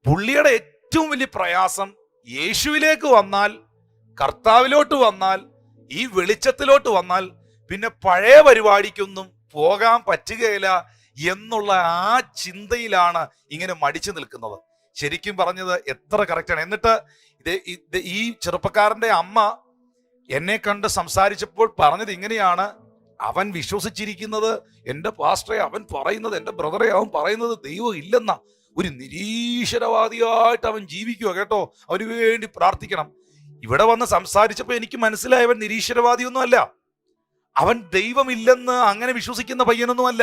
പുള്ളിയുടെ ഏറ്റവും വലിയ പ്രയാസം യേശുവിലേക്ക് വന്നാൽ, കർത്താവിലോട്ട് വന്നാൽ, ഈ വെളിച്ചത്തിലോട്ട് വന്നാൽ പിന്നെ പഴയ പരിപാടിക്കൊന്നും പോകാൻ പറ്റുകയില്ല എന്നുള്ള ആ ചിന്തയിലാണ് ഇങ്ങനെ മടിച്ചു നിൽക്കുന്നത്. ശരിക്കും പറഞ്ഞത് എത്ര കറക്റ്റാണ്. എന്നിട്ട് ഈ ചെറുപ്പക്കാരന്റെ അമ്മ എന്നെ കണ്ട് സംസാരിച്ചപ്പോൾ പറഞ്ഞത് ഇങ്ങനെയാണ്, അവൻ വിശ്വസിച്ചിരിക്കുന്നത്, എൻ്റെ പാസ്റ്ററെ അവൻ പറയുന്നത്, എൻ്റെ ബ്രദറെ അവൻ പറയുന്നത് ദൈവം ഇല്ലെന്ന ഒരു നിരീശ്വരവാദിയായിട്ട് അവൻ ജീവിക്കുക കേട്ടോ, അവന് വേണ്ടി പ്രാർത്ഥിക്കണം. ഇവിടെ വന്ന് സംസാരിച്ചപ്പോൾ എനിക്ക് മനസ്സിലായി അവൻ നിരീശ്വരവാദിയൊന്നും അല്ല, അവൻ ദൈവമില്ലെന്ന് അങ്ങനെ വിശ്വസിക്കുന്ന പയ്യനൊന്നും അല്ല.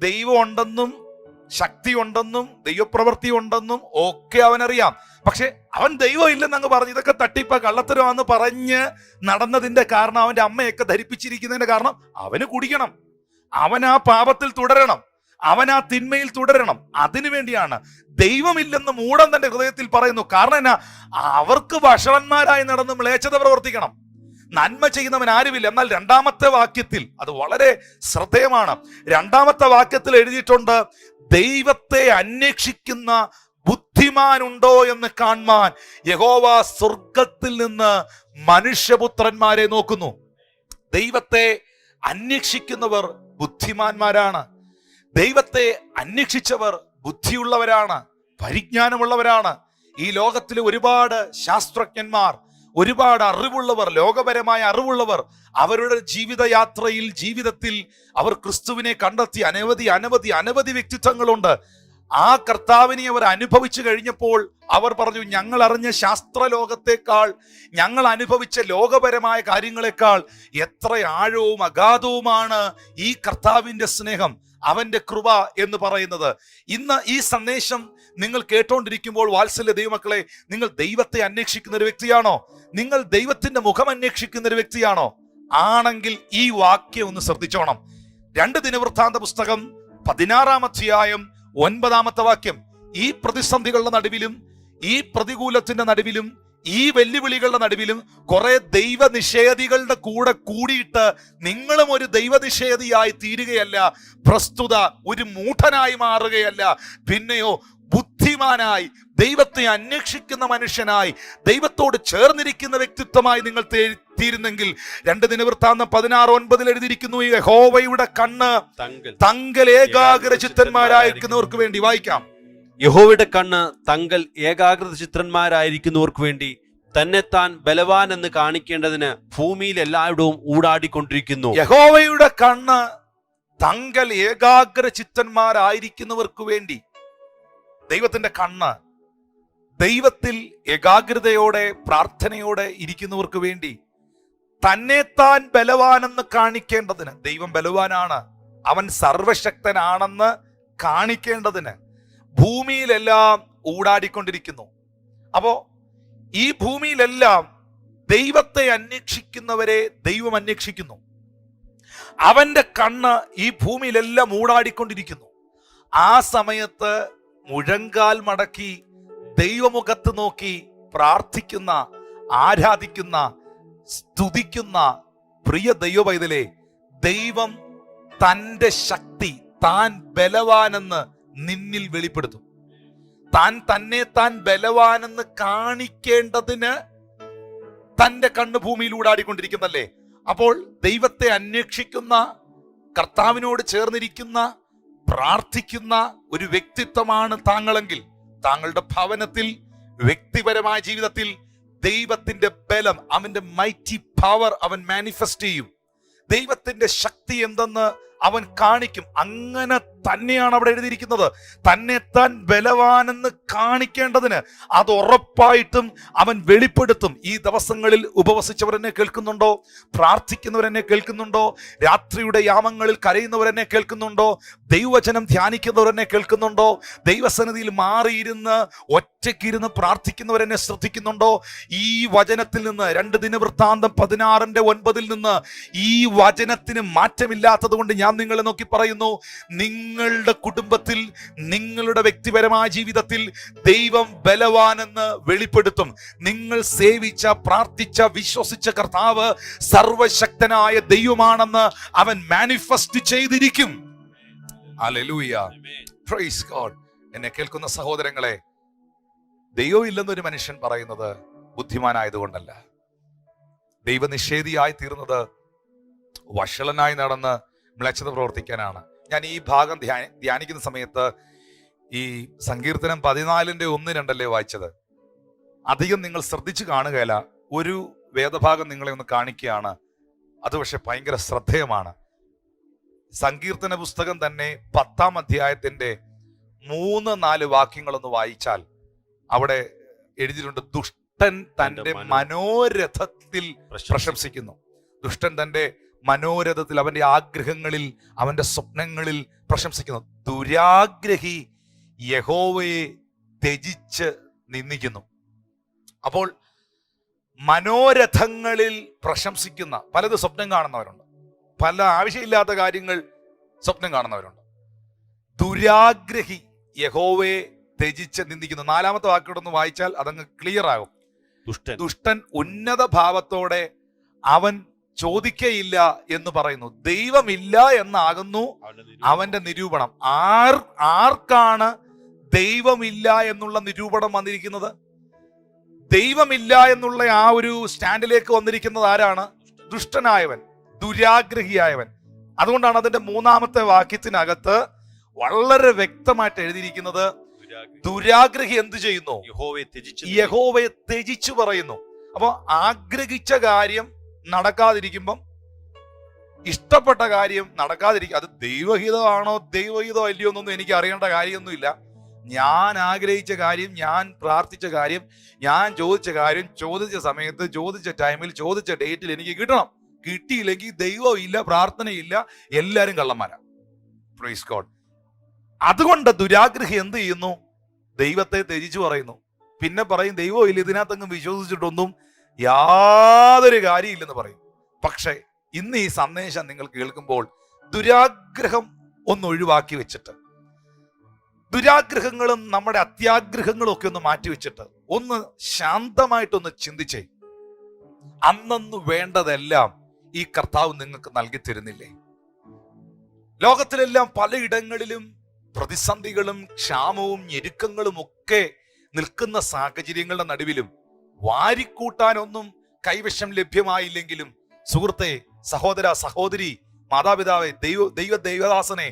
ദൈവം ഉണ്ടെന്നും ശക്തി ഉണ്ടെന്നും ദൈവപ്രവൃത്തി ഉണ്ടെന്നും ഒക്കെ അവനറിയാം. പക്ഷെ അവൻ ദൈവം ഇല്ലെന്ന് അങ്ങ് പറഞ്ഞു ഇതൊക്കെ തട്ടിപ്പ കള്ളത്തരമാണെന്ന് പറഞ്ഞ് നടന്നതിന്റെ കാരണം, അവന്റെ അമ്മയൊക്കെ ധരിപ്പിച്ചിരിക്കുന്നതിന്റെ കാരണം, അവന് കുടിക്കണം, അവൻ ആ പാപത്തിൽ തുടരണം, അവൻ ആ തിന്മയിൽ തുടരണം. അതിനു വേണ്ടിയാണ്. ദൈവമില്ലെന്ന് മൂഢൻ തന്റെ ഹൃദയത്തിൽ പറയുന്നു. കാരണം എന്നാ? അവർക്ക് വഷളന്മാരായി നടന്ന് മ്ലേച്ഛത പ്രവർത്തിക്കണം. നന്മ ചെയ്യുന്നവൻ ആരുമില്ല. എന്നാൽ രണ്ടാമത്തെ വാക്യത്തിൽ അത് വളരെ ശ്രദ്ധേയമാണ്. രണ്ടാമത്തെ വാക്യത്തിൽ എഴുതിയിട്ടുണ്ട്, ദൈവത്തെ അന്വേഷിക്കുന്ന ബുദ്ധിമാനുണ്ടോ എന്ന് കാണുവാൻ യഹോവ സ്വർഗത്തിൽ നിന്ന് മനുഷ്യപുത്രന്മാരെ നോക്കുന്നു. ദൈവത്തെ അന്വേഷിക്കുന്നവർ ബുദ്ധിമാന്മാരാണ്. ദൈവത്തെ അന്വേഷിച്ചവർ ബുദ്ധിയുള്ളവരാണ്, പരിജ്ഞാനമുള്ളവരാണ്. ഈ ലോകത്തിലെ ഒരുപാട് ശാസ്ത്രജ്ഞന്മാർ, ഒരുപാട് അറിവുള്ളവർ, ലോകപരമായ അറിവുള്ളവർ, അവരുടെ ജീവിതത്തിൽ അവർ ക്രിസ്തുവിനെ കണ്ടെത്തി അനവധി വ്യക്തിത്വങ്ങളുണ്ട്. ആ കർത്താവിനെ അവർ അനുഭവിച്ചു കഴിഞ്ഞപ്പോൾ അവർ പറഞ്ഞു, ഞങ്ങൾ അറിഞ്ഞ ശാസ്ത്രലോകത്തെക്കാൾ, ഞങ്ങൾ അനുഭവിച്ച ലോകപരമായ കാര്യങ്ങളെക്കാൾ എത്ര ആഴവും അഗാധവുമാണ് ഈ കർത്താവിന്റെ സ്നേഹം, അവന്റെ കൃപ എന്ന് പറയുന്നത്. ഇന്ന് ഈ സന്ദേശം നിങ്ങൾ കേട്ടോണ്ടിരിക്കുമ്പോൾ വാത്സല്യ ദൈവമക്കളെ, നിങ്ങൾ ദൈവത്തെ അന്വേഷിക്കുന്ന ഒരു വ്യക്തിയാണോ? നിങ്ങൾ ദൈവത്തിന്റെ മുഖം അന്വേഷിക്കുന്ന ഒരു വ്യക്തിയാണോ? ആണെങ്കിൽ ഈ വാക്യം ഒന്ന് ശ്രദ്ധിച്ചോണം. 2 ദിനവൃത്താന്ത പുസ്തകം 16-ാം അധ്യായം 9-ാമത്തെ വാക്യം. ഈ പ്രതിസന്ധികളുടെ നടുവിലും, ഈ പ്രതികൂലത്തിന്റെ നടുവിലും, ഈ വെല്ലുവിളികളുടെ നടുവിലും കുറെ ദൈവനിഷേധികളുടെ കൂടെ കൂടിയിട്ട് നിങ്ങളും ഒരു ദൈവനിഷേധിയായി തീരുകയല്ല, പ്രസ്തുത ഒരു മൂഢനായി മാറുകയല്ല, പിന്നെയോ ബുദ്ധിമാനായി ദൈവത്തെ അന്വേഷിക്കുന്ന മനുഷ്യനായി ദൈവത്തോട് ചേർന്നിരിക്കുന്ന വ്യക്തിത്വമായി നിങ്ങൾ തീരുന്നെങ്കിൽ 2 ദിനവൃത്താന്തം 16:9 എഴുതിയിരിക്കുന്നു, യഹോവയുടെ കണ്ണ് തങ്കൽ ഏകാഗ്രചിത്തന്മാരായിരിക്കുന്നവർക്ക് വേണ്ടി. വായിക്കാം. യഹോവയുടെ കണ്ണ് തങ്കൽ ഏകാഗ്രത ചിത്രന്മാരായിരിക്കുന്നവർക്ക് വേണ്ടി തന്നെത്താൻ ബലവാൻ എന്ന് കാണിക്കേണ്ടതിന് ഭൂമിയിൽ എല്ലായിടവും ഊടാടിക്കൊണ്ടിരിക്കുന്നു. യഹോവയുടെ കണ്ണ് തങ്കൽ ഏകാഗ്ര ചിത്തന്മാരായിരിക്കുന്നവർക്ക് വേണ്ടി. ദൈവത്തിന്റെ കണ്ണ് ദൈവത്തിൽ ഏകാഗ്രതയോടെ പ്രാർത്ഥനയോടെ ഇരിക്കുന്നവർക്ക് വേണ്ടി തന്നെത്താൻ ബലവാനെന്ന് കാണിക്കേണ്ടതിന്. ദൈവം ബലവാനാണ്, അവൻ സർവശക്തനാണെന്ന് കാണിക്കേണ്ടതിന് ഭൂമിയിലെല്ലാം ഊടാടിക്കൊണ്ടിരിക്കുന്നു. അപ്പോ ഈ ഭൂമിയിലെല്ലാം ദൈവത്തെ അന്വേഷിക്കുന്നവരെ ദൈവം അന്വേഷിക്കുന്നു. അവന്റെ കണ്ണ് ഈ ഭൂമിയിലെല്ലാം ഊടാടിക്കൊണ്ടിരിക്കുന്നു. ആ സമയത്ത് മുഴങ്കാൽ മടക്കി ദൈവമുഖത്ത് നോക്കി പ്രാർത്ഥിക്കുന്ന, ആരാധിക്കുന്ന, സ്തുതിക്കുന്ന പ്രിയ ദൈവപൈതലേ, ദൈവം തന്റെ ശക്തി, താൻ ബലവാനെന്ന് നിന്നിൽ വെളിപ്പെടുത്തും. താൻ ബലവാനെന്ന് കാണിക്കേണ്ടതിന് തന്റെ കണ്ണ് ഭൂമിയിൽ ഊടാടിക്കൊണ്ടിരിക്കുന്നല്ലേ. അപ്പോൾ ദൈവത്തെ അന്വേഷിക്കുന്ന, കർത്താവിനോട് ചേർന്നിരിക്കുന്ന, പ്രാർത്ഥിക്കുന്ന ഒരു വ്യക്തിത്വമാണ് താങ്കളെങ്കിൽ താങ്കളുടെ ഭവനത്തിൽ, വ്യക്തിപരമായ ജീവിതത്തിൽ ദൈവത്തിന്റെ ബലം, അവന്റെ മൈറ്റി പവർ അവൻ മാനിഫെസ്റ്റ് ചെയ്യും. ദൈവത്തിന്റെ ശക്തി എന്തെന്ന് അവൻ കാണിക്കും. അങ്ങനെ തന്നെയാണ് അവിടെ എഴുതിയിരിക്കുന്നത്. തന്നെത്താൻ ബലവാനെന്ന് കാണിക്കേണ്ടതിന് അത് ഉറപ്പായിട്ടും അവൻ വെളിപ്പെടുത്തും. ഈ ദിവസങ്ങളിൽ ഉപവസിച്ചവരെന്നെ കേൾക്കുന്നുണ്ടോ? പ്രാർത്ഥിക്കുന്നവരെന്നെ കേൾക്കുന്നുണ്ടോ? രാത്രിയുടെ യാമങ്ങളിൽ കരയുന്നവരെന്നെ കേൾക്കുന്നുണ്ടോ? ദൈവവചനം ധ്യാനിക്കുന്നവരെന്നെ കേൾക്കുന്നുണ്ടോ? ദൈവസന്നിധിയിൽ മാറിയിരുന്ന് ഒറ്റയ്ക്കിരുന്ന് പ്രാർത്ഥിക്കുന്നവരെന്നെ ശ്രദ്ധിക്കുന്നുണ്ടോ? ഈ വചനത്തിൽ നിന്ന് 2 ദിനവൃത്താന്തം 16:9 നിന്ന് ഈ വചനത്തിന് മാറ്റമില്ലാത്തത് കൊണ്ട് ഞാൻ നിങ്ങളെ നോക്കി പറയുന്നു, നിങ്ങളുടെ കുടുംബത്തിൽ, നിങ്ങളുടെ വ്യക്തിപരമായ ജീവിതത്തിൽ ദൈവം ബലവാനെന്ന് വെളിപ്പെടുത്തും. നിങ്ങൾ സേവിച്ച, പ്രാർത്ഥിച്ച, വിശ്വസിച്ച കർത്താവ് സർവശക്തനായ ദൈവമാണെന്ന് അവൻ മാനിഫെസ്റ്റ് ചെയ്തിരിക്കും. Hallelujah, praise God. എന്നെ കേൾക്കുന്ന സഹോദരങ്ങളെ, ദൈവം ഇല്ലെന്നൊരു മനുഷ്യൻ പറയുന്നത് ബുദ്ധിമാനായതുകൊണ്ടല്ല. ദൈവനിഷേധിയായി തീർന്നത് വഷളനായി നടന്ന് മ്ലേച്ഛത പ്രവർത്തിക്കാനാണ്. ഞാൻ ഈ ഭാഗം ധ്യാനിക്കുന്ന സമയത്ത് ഈ സങ്കീർത്തനം 14:1-2 വായിച്ചത്. അധികം നിങ്ങൾ ശ്രദ്ധിച്ചു കാണുകയില്ല. ഒരു വേദഭാഗം നിങ്ങളെ ഒന്ന് കാണിക്കുകയാണ്. അത് പക്ഷെ ഭയങ്കര ശ്രദ്ധേയമാണ്. സങ്കീർത്തന പുസ്തകം തന്നെ 10-ാം അധ്യായത്തിന്റെ 3-4 വാക്യങ്ങളൊന്ന് വായിച്ചാൽ അവിടെ എഴുതിയിട്ടുണ്ട്, ദുഷ്ടൻ തന്റെ മനോരഥത്തിൽ പ്രശംസിക്കുന്നു. ദുഷ്ടൻ തന്റെ മനോരഥത്തിൽ, അവന്റെ ആഗ്രഹങ്ങളിൽ, അവന്റെ സ്വപ്നങ്ങളിൽ പ്രശംസിക്കുന്നു. ദുരാഗ്രഹി യഹോവയെ ത്യജിച്ച് നിന്ദിക്കുന്നു. അപ്പോൾ മനോരഥങ്ങളിൽ പ്രശംസിക്കുന്ന, പലത് സ്വപ്നം കാണുന്നവരുണ്ട്, പല ആവശ്യമില്ലാത്ത കാര്യങ്ങൾ സ്വപ്നം കാണുന്നവരുണ്ട്. ദുരാഗ്രഹി യഹോവയെ ത്യജിച്ച് നിന്ദിക്കുന്നു. 4-ാമത്തെ വാക്യോടൊന്ന് വായിച്ചാൽ അതങ്ങ് ക്ലിയർ ആകും. ദുഷ്ടൻ ഉന്നത ഭാവത്തോടെ അവൻ ചോദിക്കയില്ല എന്ന് പറയുന്നു. ദൈവമില്ല എന്നാകുന്നു അവന്റെ നിരൂപണം. ആർക്കാണ് ദൈവമില്ല എന്നുള്ള നിരൂപണം വന്നിരിക്കുന്നത്? ദൈവമില്ല എന്നുള്ള ആ ഒരു സ്റ്റാൻഡിലേക്ക് വന്നിരിക്കുന്നത് ആരാണ്? ദുഷ്ടനായവൻ, ദുരാഗ്രഹിയായവൻ. അതുകൊണ്ടാണ് അതിന്റെ 3-ാമത്തെ വാക്യത്തിനകത്ത് വളരെ വ്യക്തമായിട്ട് എഴുതിയിരിക്കുന്നത്, ദുരാഗ്രഹി എന്ത് ചെയ്യുന്നു? യഹോവയെ ത്യജിച്ചു പറയുന്നു. അപ്പൊ ആഗ്രഹിച്ച കാര്യം നടക്കാതിരിക്കുമ്പം, ഇഷ്ടപ്പെട്ട കാര്യം നടക്കാതിരിക്കും, അത് ദൈവഹിതമാണോ ദൈവഹിതമോ അല്ലയോ എന്നൊന്നും എനിക്ക് അറിയേണ്ട കാര്യമൊന്നുമില്ല. ഞാൻ ആഗ്രഹിച്ച കാര്യം, ഞാൻ പ്രാർത്ഥിച്ച കാര്യം, ഞാൻ ചോദിച്ച കാര്യം, ചോദിച്ച സമയത്ത്, ചോദിച്ച ടൈമിൽ, ചോദിച്ച ഡേറ്റിൽ എനിക്ക് കിട്ടണം. കിട്ടിയില്ലെങ്കിൽ ദൈവം ഇല്ല, പ്രാർത്ഥനയില്ല, എല്ലാവരും കള്ളന്മാരാ. Praise God. അതുകൊണ്ട് ദുരാഗ്രഹി എന്ത് ചെയ്യുന്നു? ദൈവത്തെ ത്യജിച്ചു പറയുന്നു. പിന്നെ പറയും ദൈവം ഇല്ല, ഇതിനകത്തങ്ങ് വിശ്വസിച്ചിട്ടൊന്നും യാതൊരു കാര്യമില്ലെന്ന് പറയും. പക്ഷെ ഇന്ന് ഈ സന്ദേശം നിങ്ങൾ കേൾക്കുമ്പോൾ ദുരാഗ്രഹം ഒന്ന് ഒഴിവാക്കി വെച്ചിട്ട്, ദുരാഗ്രഹങ്ങളും നമ്മുടെ അത്യാഗ്രഹങ്ങളും ഒക്കെ ഒന്ന് മാറ്റി വെച്ചിട്ട് ഒന്ന് ശാന്തമായിട്ടൊന്ന് ചിന്തിച്ചേ. അന്നു വേണ്ടതെല്ലാം ഈ കർത്താവ് നിങ്ങൾക്ക് നൽകി തരുന്നില്ലേ? ലോകത്തിലെല്ലാം പലയിടങ്ങളിലും പ്രതിസന്ധികളും ക്ഷാമവും ഞെരുക്കങ്ങളും ഒക്കെ നിൽക്കുന്ന സാഹചര്യങ്ങളുടെ നടുവിലും വാരിക്കൂട്ടാനൊന്നും കൈവശം ലഭ്യമായില്ലെങ്കിലും, സുഹൃത്തെ, സഹോദര, സഹോദരി, മാതാപിതാവെ, ദൈവദാസനെ,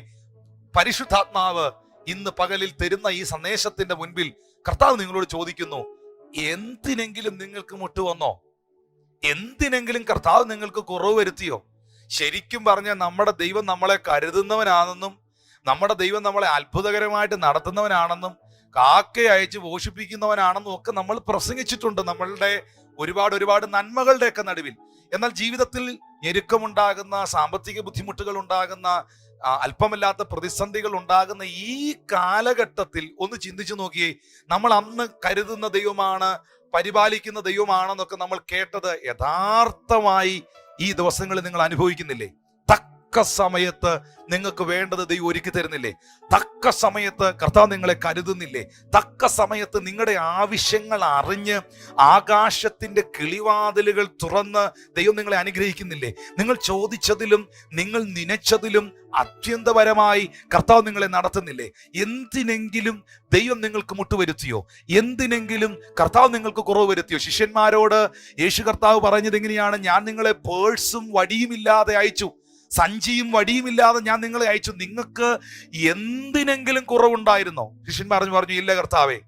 പരിശുദ്ധാത്മാവ് ഇന്ന് പകലിൽ തരുന്ന ഈ സന്ദേശത്തിന്റെ മുൻപിൽ കർത്താവ് നിങ്ങളോട് ചോദിക്കുന്നു, എന്തിനെങ്കിലും നിങ്ങൾക്ക് മുട്ടുവന്നോ? എന്തിനെങ്കിലും കർത്താവ് നിങ്ങൾക്ക് കുറവ് വരുത്തിയോ? ശരിക്കും പറഞ്ഞാൽ നമ്മുടെ ദൈവം നമ്മളെ കരുതുന്നവനാണെന്നും നമ്മുടെ ദൈവം നമ്മളെ അത്ഭുതകരമായിട്ട് നടത്തുന്നവനാണെന്നും കാക്ക അയച്ച് പോഷിപ്പിക്കുന്നവനാണെന്നും ഒക്കെ നമ്മൾ പ്രസംഗിച്ചിട്ടുണ്ട് നമ്മളുടെ ഒരുപാട് നന്മകളുടെയൊക്കെ നടുവിൽ. എന്നാൽ ജീവിതത്തിൽ ഞെരുക്കമുണ്ടാകുന്ന, സാമ്പത്തിക ബുദ്ധിമുട്ടുകൾ ഉണ്ടാകുന്ന, അല്പമല്ലാത്ത പ്രതിസന്ധികൾ ഉണ്ടാകുന്ന ഈ കാലഘട്ടത്തിൽ ഒന്ന് ചിന്തിച്ചു നോക്കിയേ. നമ്മൾ അന്ന് കരുതുന്ന ദൈവമാണ്, പരിപാലിക്കുന്ന ദൈവമാണെന്നൊക്കെ നമ്മൾ കേട്ടത് യഥാർത്ഥമായി ഈ ദിവസങ്ങളിൽ നിങ്ങൾ അനുഭവിക്കുന്നില്ലേ? തക്ക സമയത്ത് നിങ്ങൾക്ക് വേണ്ടത് ദൈവം ഒരുക്കി തരുന്നില്ലേ? തക്ക സമയത്ത് കർത്താവ് നിങ്ങളെ കരുതുന്നില്ലേ? തക്ക സമയത്ത് നിങ്ങളുടെ ആവശ്യങ്ങൾ അറിഞ്ഞ് ആകാശത്തിന്റെ കിളിവാതിലുകൾ തുറന്ന് ദൈവം നിങ്ങളെ അനുഗ്രഹിക്കുന്നില്ലേ? നിങ്ങൾ ചോദിച്ചതിലും നിങ്ങൾ നനച്ചതിലും അത്യന്തപരമായി കർത്താവ് നിങ്ങളെ നടത്തുന്നില്ലേ? എന്തിനെങ്കിലും ദൈവം നിങ്ങൾക്ക് മുട്ടുവരുത്തിയോ? എന്തിനെങ്കിലും കർത്താവ് നിങ്ങൾക്ക് കുറവ് വരുത്തിയോ? ശിഷ്യന്മാരോട് യേശു കർത്താവ് പറഞ്ഞത് എങ്ങനെയാണ്? ഞാൻ നിങ്ങളെ പേഴ്സും വടിയും ഇല്ലാതെ അയച്ചു, സഞ്ചിയും വടിയുമില്ലാതെ ഞാൻ നിങ്ങളെ അയച്ചു. നിങ്ങൾക്ക് എന്തിനെങ്കിലും കുറവുണ്ടായിരുന്നോ? ശിഷ്യന്മാർ പറഞ്ഞു, ഇല്ല കർത്താവേ,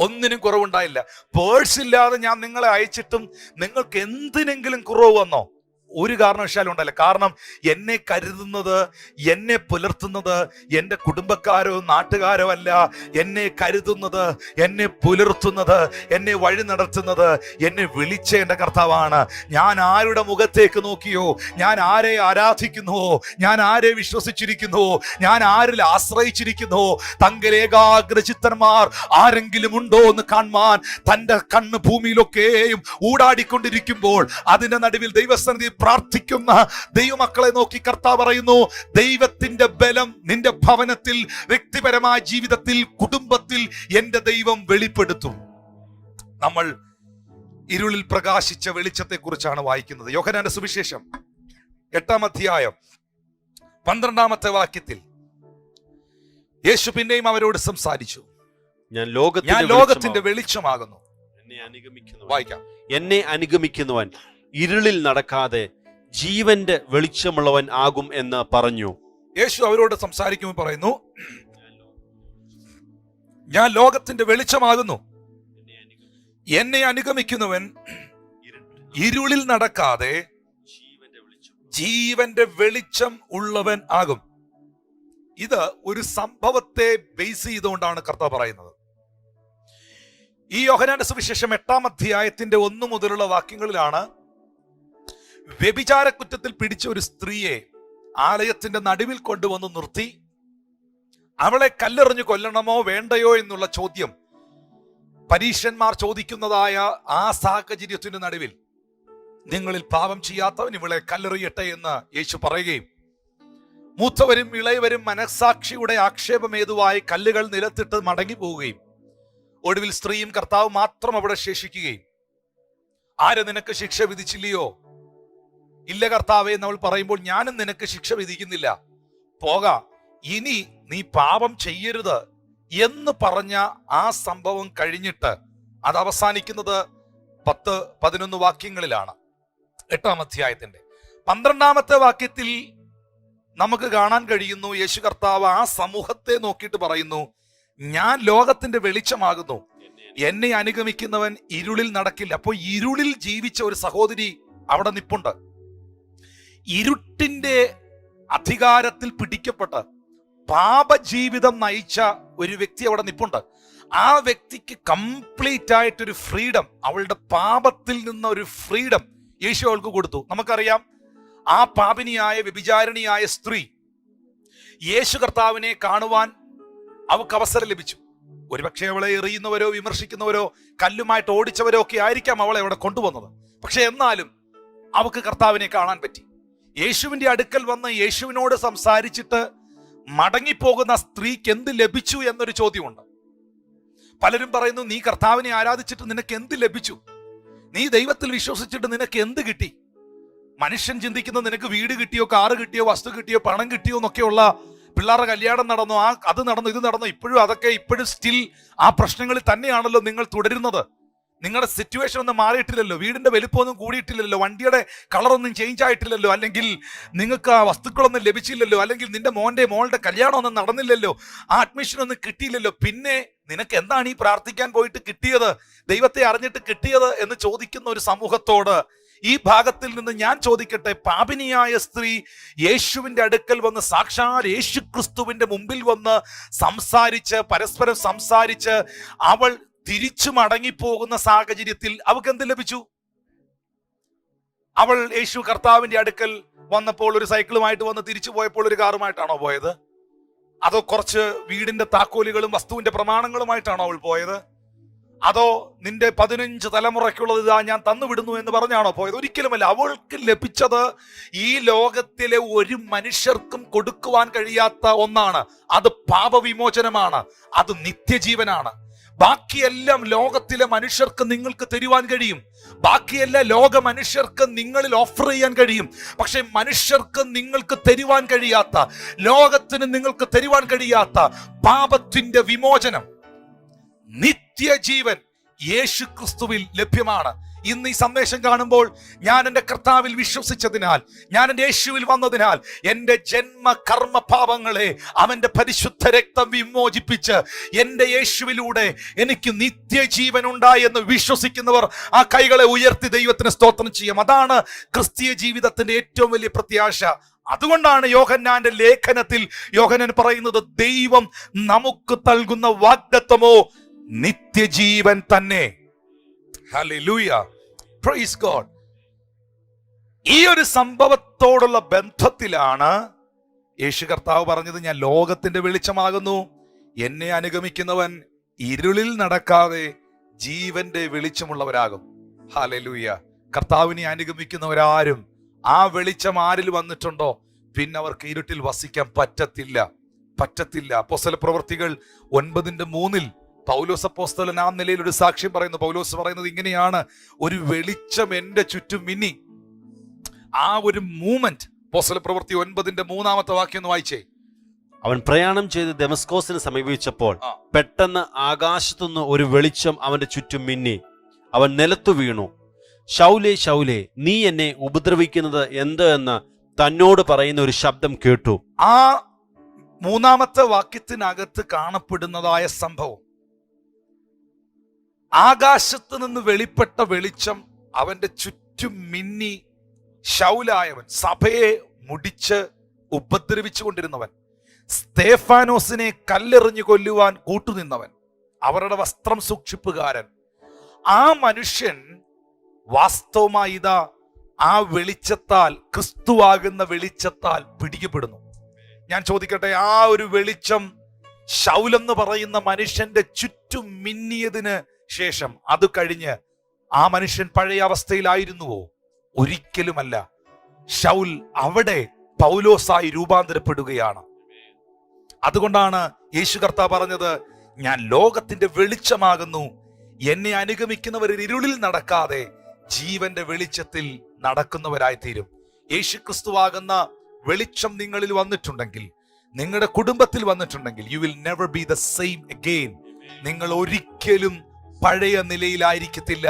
ഒന്നിനും കുറവുണ്ടായില്ല. പേഴ്സ് ഇല്ലാതെ ഞാൻ നിങ്ങളെ അയച്ചിട്ടും നിങ്ങൾക്ക് എന്തിനെങ്കിലും കുറവ് വന്നോ? ഒരു കാരണവശാലും ഉണ്ടല്ല. കാരണം എന്നെ കരുതുന്നത്, എന്നെ പുലർത്തുന്നത് എൻ്റെ കുടുംബക്കാരോ നാട്ടുകാരോ അല്ല. എന്നെ കരുതുന്നത്, എന്നെ പുലർത്തുന്നത്, എന്നെ വഴി നടത്തുന്നത് എന്നെ വിളിച്ച എൻ്റെ കർത്താവാണ്. ഞാൻ ആരുടെ മുഖത്തേക്ക് നോക്കിയോ, ഞാൻ ആരെ ആരാധിക്കുന്നുവോ, ഞാൻ ആരെ വിശ്വസിച്ചിരിക്കുന്നുവോ, ഞാൻ ആരിൽ ആശ്രയിച്ചിരിക്കുന്നുവോ, തങ്കലേകാഗ്രചിത്തന്മാർ ആരെങ്കിലും ഉണ്ടോ എന്ന് കാണുവാൻ തൻ്റെ കണ്ണ് ഭൂമിയിലൊക്കെയും ഊടാടിക്കൊണ്ടിരിക്കുമ്പോൾ അതിന്റെ നടുവിൽ ദൈവസന്നിധി പ്രാർത്ഥിക്കുന്ന ദൈവമക്കളെ നോക്കി കർത്താവ് പറയുന്നു, ദൈവത്തിന്റെ ബലം നിന്റെ ഭവനത്തിൽ, വ്യക്തിപരമായ ജീവിതത്തിൽ, കുടുംബത്തിൽ എൻ്റെ ദൈവം വെളിപ്പെടുത്തും. നമ്മൾ ഇരുളിൽ പ്രകാശിച്ച വെളിച്ചത്തെ കുറിച്ചാണ് വായിക്കുന്നത്. യോഹന്നാന്റെ സുവിശേഷം 8-ാം അധ്യായം 12-ാമത്തെ വാക്യത്തിൽ യേശു പിന്നെയും അവരോട് സംസാരിച്ചു, ഞാൻ ലോകത്തിന്റെ വെളിച്ചമാകുന്നു. വായിക്കാം. എന്നെ അനുഗമിക്കുന്നവൻ ഇരുളിൽ നടക്കാതെ ജീവന്റെ വെളിച്ചമുള്ളവൻ ആകും എന്ന് പറഞ്ഞു. യേശു അവരോട് സംസാരിക്കുമ്പോൾ പറയുന്നു, ഞാൻ ലോകത്തിന്റെ വെളിച്ചമാകുന്നു. എന്നെ അനുഗമിക്കുന്നവൻ ഇരുളിൽ നടക്കാതെ ജീവന്റെ വെളിച്ചം ഉള്ളവൻ ആകും. ഇത് ഒരു സംഭവത്തെ ബേസ് ചെയ്തുകൊണ്ടാണ് കർത്താവ് പറയുന്നത്. ഈ യോഹന്നാന്റെ സുവിശേഷം 8-ാം അധ്യായത്തിന്റെ 1 മുതലുള്ള വാക്യങ്ങളിലാണ് വ്യഭിചാര കുറ്റത്തിൽ പിടിച്ച ഒരു സ്ത്രീയെ ആലയത്തിന്റെ നടുവിൽ കൊണ്ടുവന്ന് നിർത്തി അവളെ കല്ലെറിഞ്ഞു കൊല്ലണമോ വേണ്ടയോ എന്നുള്ള ചോദ്യം പരീശന്മാർ ചോദിക്കുന്നതായ ആ സാഹചര്യത്തിന്റെ നടുവിൽ നിങ്ങളിൽ പാപം ചെയ്യാത്തവൻ ഇവളെ കല്ലെറിയട്ടെ എന്ന് യേശു പറയുകയും മൂത്തവരും ഇളയവരും മനസ്സാക്ഷിയുടെ ആക്ഷേപമേതുവായി കല്ലുകൾ നിലത്തിട്ട് മടങ്ങി പോവുകയും ഒടുവിൽ സ്ത്രീയും കർത്താവ് മാത്രം അവിടെ ശേഷിക്കുകയും, ആര് നിനക്ക് ശിക്ഷ വിധിച്ചില്ലയോ? ഇല്ല കർത്താവേ എന്നവൾ പറയുമ്പോൾ, ഞാനും നിനക്ക് ശിക്ഷ വിധിക്കുന്നില്ല, പോകാം, ഇനി നീ പാപം ചെയ്യരുത് എന്ന് പറഞ്ഞ ആ സംഭവം കഴിഞ്ഞിട്ട് അത് അവസാനിക്കുന്നത് 10-11 വാക്യങ്ങളിലാണ്. 8-ാം അധ്യായത്തിന്റെ 12-ാമത്തെ വാക്യത്തിൽ നമുക്ക് കാണാൻ കഴിയുന്നു, യേശു കർത്താവ് ആ സമൂഹത്തെ നോക്കിയിട്ട് പറയുന്നു, ഞാൻ ലോകത്തിന്റെ വെളിച്ചമാകുന്നു, എന്നെ അനുഗമിക്കുന്നവൻ ഇരുളിൽ നടക്കില്ല. അപ്പോൾ ഇരുളിൽ ജീവിച്ച ഒരു സഹോദരി അവിടെ നിപ്പുണ്ട്. ഇരുട്ടിന്റെ അധികാരത്തിൽ പിടിക്കപ്പെട്ട് പാപജീവിതം നയിച്ച ഒരു വ്യക്തി അവിടെ നിപ്പുണ്ട്. ആ വ്യക്തിക്ക് കംപ്ലീറ്റ് ആയിട്ടൊരു ഫ്രീഡം, അവളുടെ പാപത്തിൽ നിന്ന് ഒരു ഫ്രീഡം യേശു അവൾക്ക് കൊടുത്തു. നമുക്കറിയാം, ആ പാപിനിയായ വ്യഭിചാരിണിയായ സ്ത്രീ യേശു കർത്താവിനെ കാണുവാൻ അവൾക്ക് അവസരം ലഭിച്ചു. ഒരുപക്ഷെ അവളെ എറിയുന്നവരോ വിമർശിക്കുന്നവരോ കല്ലുമായിട്ട് ഓടിച്ചവരോ ഒക്കെ ആയിരിക്കാം അവളെ അവിടെ കൊണ്ടുവന്നത്. പക്ഷെ എന്നാലും അവൾക്ക് കർത്താവിനെ കാണാൻ പറ്റി. യേശുവിന്റെ അടുക്കൽ വന്ന് യേശുവിനോട് സംസാരിച്ചിട്ട് മടങ്ങിപ്പോകുന്ന സ്ത്രീക്ക് എന്ത് ലഭിച്ചു എന്നൊരു ചോദ്യമുണ്ട്. പലരും പറയുന്നു, നീ കർത്താവിനെ ആരാധിച്ചിട്ട് നിനക്ക് എന്ത് ലഭിച്ചു? നീ ദൈവത്തിൽ വിശ്വസിച്ചിട്ട് നിനക്ക് എന്ത് കിട്ടി? മനുഷ്യൻ ചിന്തിക്കുന്നത് നിനക്ക് വീട് കിട്ടിയോ, കാറ് കിട്ടിയോ, വസ്തു കിട്ടിയോ, പണം കിട്ടിയോ എന്നൊക്കെയുള്ള, പിള്ളേരുടെ കല്യാണം നടന്നു, അത് നടന്നു, ഇത് നടന്നു. ഇപ്പോഴും സ്റ്റിൽ ആ പ്രശ്നങ്ങളിൽ തന്നെയാണല്ലോ നിങ്ങൾ തുടരുന്നത്. നിങ്ങളുടെ സിറ്റുവേഷൻ ഒന്നും മാറിയിട്ടില്ലല്ലോ, വീടിന്റെ വലിപ്പമൊന്നും കൂടിയിട്ടില്ലല്ലോ, വണ്ടിയുടെ കളറൊന്നും ചേഞ്ച് ആയിട്ടില്ലല്ലോ, അല്ലെങ്കിൽ നിങ്ങൾക്ക് ആ വസ്തുക്കളൊന്നും ലഭിച്ചില്ലല്ലോ, അല്ലെങ്കിൽ നിന്റെ മോളുടെ കല്യാണം ഒന്നും നടന്നില്ലല്ലോ, ആ അഡ്മിഷൻ ഒന്നും കിട്ടിയില്ലല്ലോ. പിന്നെ നിനക്ക് എന്താണ് ഈ പ്രാർത്ഥിക്കാൻ പോയിട്ട് കിട്ടിയത്, ദൈവത്തെ അറിഞ്ഞിട്ട് കിട്ടിയത് എന്ന് ചോദിക്കുന്ന ഒരു സമൂഹത്തോട് ഈ ഭാഗത്തിൽ നിന്ന് ഞാൻ ചോദിക്കട്ടെ, പാപിനിയായ സ്ത്രീ യേശുവിന്റെ അടുക്കൽ വന്ന് സാക്ഷാൽ യേശു ക്രിസ്തുവിന്റെ മുമ്പിൽ വന്ന് പരസ്പരം സംസാരിച്ച് അവൾ തിരിച്ചു മടങ്ങിപ്പോകുന്ന സാഹചര്യത്തിൽ അവൾക്ക് എന്ത് ലഭിച്ചു? അവൾ യേശു കർത്താവിന്റെ അടുക്കൽ വന്നപ്പോൾ ഒരു സൈക്കിളുമായിട്ട് വന്ന് തിരിച്ചു പോയപ്പോൾ ഒരു കാറുമായിട്ടാണോ പോയത്? അതോ കുറച്ച് വീടിന്റെ താക്കോലുകളും വസ്തുവിന്റെ പ്രമാണങ്ങളുമായിട്ടാണോ അവൾ പോയത്? അതോ നിന്റെ 15 തലമുറയ്ക്കുള്ളത് ഇതാ ഞാൻ തന്നുവിടുന്നു എന്ന് പറഞ്ഞാണോ പോയത്? ഒരിക്കലുമല്ല. അവൾക്ക് ലഭിച്ചത് ഈ ലോകത്തിലെ ഒരു മനുഷ്യർക്കും കൊടുക്കുവാൻ കഴിയാത്ത ഒന്നാണ്. അത് പാപവിമോചനമാണ്, അത് നിത്യജീവനാണ്. ബാക്കിയെല്ലാം ലോകത്തിലെ മനുഷ്യർക്ക് നിങ്ങൾക്ക് തരുവാൻ കഴിയും, ബാക്കിയെല്ലാം ലോക മനുഷ്യർക്ക് നിങ്ങളിൽ ഓഫർ ചെയ്യാൻ കഴിയും. പക്ഷെ മനുഷ്യർക്ക് നിങ്ങൾക്ക് തരുവാൻ കഴിയാത്ത, ലോകത്തിന് നിങ്ങൾക്ക് തരുവാൻ കഴിയാത്ത പാപത്തിന്റെ വിമോചനം, നിത്യജീവൻ യേശു ക്രിസ്തുവിൽ ലഭ്യമാണ്. ഇന്ന് ഈ സന്ദേശം കാണുമ്പോൾ ഞാൻ എൻ്റെ കർത്താവിൽ വിശ്വസിച്ചതിനാൽ, ഞാൻ എൻ്റെ യേശുവിൽ വന്നതിനാൽ എൻ്റെ ജന്മ കർമ്മ പാപങ്ങളെ അവൻ്റെ പരിശുദ്ധ രക്തം വിമോചിപ്പിച്ച് എൻ്റെ യേശുവിലൂടെ എനിക്ക് നിത്യജീവൻ ഉണ്ടായി എന്ന് വിശ്വസിക്കുന്നവർ ആ കൈകളെ ഉയർത്തി ദൈവത്തിന് സ്തോത്രം ചെയ്യും. അതാണ് ക്രിസ്തീയ ജീവിതത്തിന്റെ ഏറ്റവും വലിയ പ്രത്യാശ. അതുകൊണ്ടാണ് യോഹന്നാന്റെ ലേഖനത്തിൽ യോഹന്നാൻ പറയുന്നത്, ദൈവം നമുക്ക് നൽകുന്ന വാഗ്ദത്തമോ നിത്യജീവൻ തന്നെ. Hallelujah, praise God. ഈ ഒരു സംഭവത്തോടുള്ള ബന്ധത്തിലാണ് യേശു കർത്താവ് പറഞ്ഞത്, ഞാൻ ലോകത്തിന്റെ വെളിച്ചമാകുന്നു, എന്നെ അനുഗമിക്കുന്നവൻ ഇരുളിൽ നടക്കാതെ ജീവന്റെ വെളിച്ചമുള്ളവരാകും. ഹല്ലേലൂയ. കർത്താവിനെ അനുഗമിക്കുന്നവരാരും ആ വെളിച്ചം ആരിൽ വന്നിട്ടുണ്ടോ പിന്നെ അവർക്ക് ഇരുട്ടിൽ വസിക്കാൻ പറ്റത്തില്ല. അപ്പോസ്തലപ്രവൃത്തികൾ 9:3 പൗലോസ് അപ്പോസ്തലൻ ആ നിലയിൽ ഒരു സാക്ഷ്യം പറയുന്നു. പൗലോസ് പറയുന്നത് ഇങ്ങനെയാണ്, ഒരു വെളിച്ചം എന്റെ ചുറ്റും മിന്നി. ആ ഒരു മൂവ്മെന്റ് അപ്പോസ്തലപ്രവൃത്തി 9:3 വാക്യം ഒന്ന് വായിച്ചേ. അവൻ പ്രയാണം ചെയ്ത് ദമസ്കോസിനെ സമീപിച്ചപ്പോൾ പെട്ടെന്ന് ആകാശത്തുനിന്ന് ഒരു വെളിച്ചം അവന്റെ ചുറ്റും മിന്നി. അവൻ നിലത്തു വീണു. ശൗലേ ശൗലേ, നീ എന്നെ ഉപദ്രവിക്കുന്നത് എന്ത് എന്ന് തന്നോട് പറയുന്ന ഒരു ശബ്ദം കേട്ടു. ആ 3 വാക്യത്തിനകത്ത് കാണപ്പെടുന്നതായ സംഭവം, ആകാശത്ത് നിന്ന് വെളിപ്പെട്ട വെളിച്ചം അവന്റെ ചുറ്റും മിന്നി. ശൗലായവൻ, സഭയെ മുടിച്ച് ഉപദ്രവിച്ചു കൊണ്ടിരുന്നവൻ, സ്തേഫാനോസിനെ കല്ലെറിഞ്ഞു കൊല്ലുവാൻ കൂട്ടുനിന്നവൻ, അവരുടെ വസ്ത്രം സൂക്ഷിപ്പുകാരൻ, ആ മനുഷ്യൻ വാസ്തവമായി ഇതാ ആ വെളിച്ചത്താൽ, ക്രിസ്തുവാകുന്ന വെളിച്ചത്താൽ പിടിക്കപ്പെടുന്നു. ഞാൻ ചോദിക്കട്ടെ, ആ ഒരു വെളിച്ചം ശൗലെന്ന് പറയുന്ന മനുഷ്യന്റെ ചുറ്റും മിന്നിയതിന് ശേഷം അത് കഴിഞ്ഞ് ആ മനുഷ്യൻ പഴയ അവസ്ഥയിലായിരുന്നുവോ? ഒരിക്കലുമല്ല. ശൗൽ അവിടെ പൗലോസായി രൂപാന്തരപ്പെടുകയാണ്. അതുകൊണ്ടാണ് യേശു കർത്താവ് പറഞ്ഞത്, ഞാൻ ലോകത്തിന്റെ വെളിച്ചമാകുന്നു, എന്നെ അനുഗമിക്കുന്നവർ ഇരുളിൽ നടക്കാതെ ജീവന്റെ വെളിച്ചത്തിൽ നടക്കുന്നവരായി തീരും. യേശു ക്രിസ്തുവാകുന്ന വെളിച്ചം നിങ്ങളിൽ വന്നിട്ടുണ്ടെങ്കിൽ, നിങ്ങളുടെ കുടുംബത്തിൽ വന്നിട്ടുണ്ടെങ്കിൽ, you will never be the same again. നിങ്ങൾ ഒരിക്കലും പഴയ നിലയിലായിരിക്കത്തില്ല,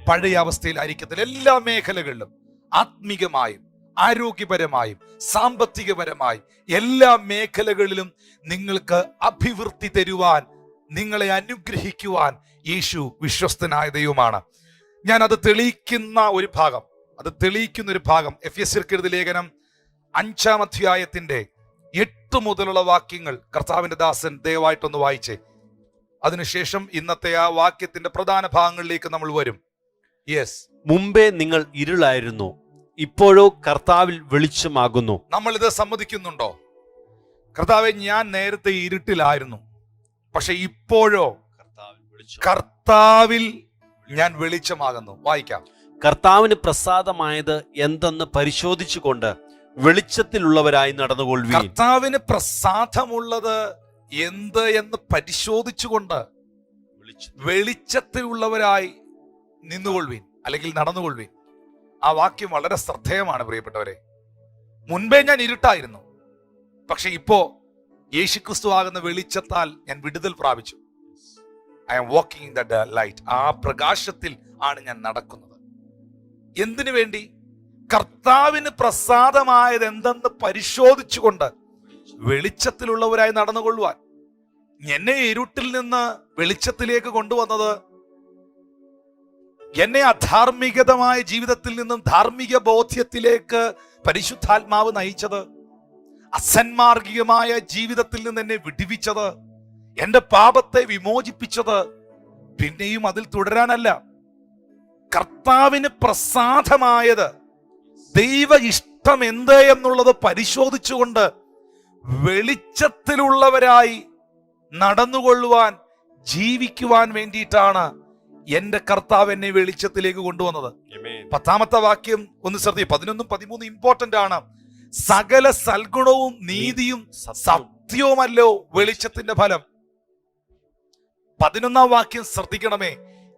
പഴയ അവസ്ഥയിലായിരിക്കത്തില്ല. എല്ലാ മേഖലകളിലും, ആത്മീകമായും ആരോഗ്യപരമായും സാമ്പത്തികപരമായും എല്ലാ മേഖലകളിലും നിങ്ങൾക്ക് അഭിവൃദ്ധി തരുവാൻ, നിങ്ങളെ അനുഗ്രഹിക്കുവാൻ യേശു വിശ്വസ്തനായ ദൈവമാണ്. ഞാൻ അത് തെളിയിക്കുന്ന ഒരു ഭാഗം എഫെസ്യർക്ക് എഴുതിയ ലേഖനം 5-ാം അധ്യായത്തിന്റെ 8 മുതലുള്ള വാക്യങ്ങൾ കർത്താവിന്റെ ദാസൻ ദയവായിട്ടൊന്ന് വായിച്ചേ. അതിനുശേഷം ഇന്നത്തെ ആ വാക്യത്തിന്റെ പ്രധാന ഭാഗങ്ങളിലേക്ക് നമ്മൾ വരും. യെസ്. മുമ്പേ നിങ്ങൾ ഇരുളായിരുന്നു, ഇപ്പോഴോ കർത്താവിൽ വെളിച്ചമാകുന്നു. നമ്മൾ ഇത് സമ്മതിക്കുന്നുണ്ടോ? കർത്താവെ, ഞാൻ നേരത്തെ ഇരുട്ടിലായിരുന്നു, പക്ഷെ ഇപ്പോഴോ കർത്താവിൽ ഞാൻ വെളിച്ചമാകുന്നു. വായിക്കാം. കർത്താവിന് പ്രസാദമായത് എന്തെന്ന് പരിശോധിച്ചുകൊണ്ട് വെളിച്ചത്തിലുള്ളവരായി നടന്നുകൊള്ളുവീൻ. കർത്താവിന് പ്രസാദമുള്ളത് എന്ത് എന്ന് പരിശോധിച്ചുകൊണ്ട് വെളിച്ചത്തിലുള്ളവരായി നിന്നുകൊള്ളുവിൻ അല്ലെങ്കിൽ നടന്നുകൊള്ളുവിൻ. ആ വാക്യം വളരെ ശ്രദ്ധേയമാണ് പ്രിയപ്പെട്ടവരെ. മുൻപേ ഞാൻ ഇരുട്ടായിരുന്നു, പക്ഷെ ഇപ്പോ യേശുക്രിസ്തു ആകുന്ന വെളിച്ചത്താൽ ഞാൻ വിടുതൽ പ്രാപിച്ചു. I am walking in the light. ആ പ്രകാശത്തിൽ ആണ് ഞാൻ നടക്കുന്നത്. എന്തിനു വേണ്ടി? കർത്താവിന് പ്രസാദമായത് എന്തെന്ന് പരിശോധിച്ചുകൊണ്ട് വെളിച്ചത്തിലുള്ളവരായി നടന്നുകൊള്ളുവാൻ. എന്നെ ഇരുട്ടിൽ നിന്ന് വെളിച്ചത്തിലേക്ക് കൊണ്ടുവന്നത്, എന്നെ അധാർമികതമായ ജീവിതത്തിൽ നിന്നും ധാർമ്മിക ബോധ്യത്തിലേക്ക് പരിശുദ്ധാത്മാവ് നയിച്ചത്, അസന്മാർഗികമായ ജീവിതത്തിൽ നിന്ന് എന്നെ വിടുവിച്ചത്, എന്റെ പാപത്തെ വിമോചിപ്പിച്ചത് പിന്നെയും അതിൽ തുടരാനല്ല. കർത്താവിന് പ്രസാദമായത്, ദൈവ ഇഷ്ടം എന്ത് എന്നുള്ളത് പരിശോധിച്ചുകൊണ്ട് വെളിച്ചത്തിലുള്ളവരായി നടന്നുകൊള്ളുവാൻ, ജീവിക്കുവാൻ വേണ്ടിയിട്ടാണ് എന്റെ കർത്താവ് എന്നെ വെളിച്ചത്തിലേക്ക് കൊണ്ടുവന്നത്. 10ാമത്തെ വാക്യം ഒന്ന് ശ്രദ്ധിക്കുക. 11, 13 ഇമ്പോർട്ടന്റ് ആണ്. സകല സൽഗുണവും നീതിയും സത്യവുമല്ലോ വെളിച്ചത്തിന്റെ ഫലം. 11ാം വാക്യം ശ്രദ്ധിക്കണമേ.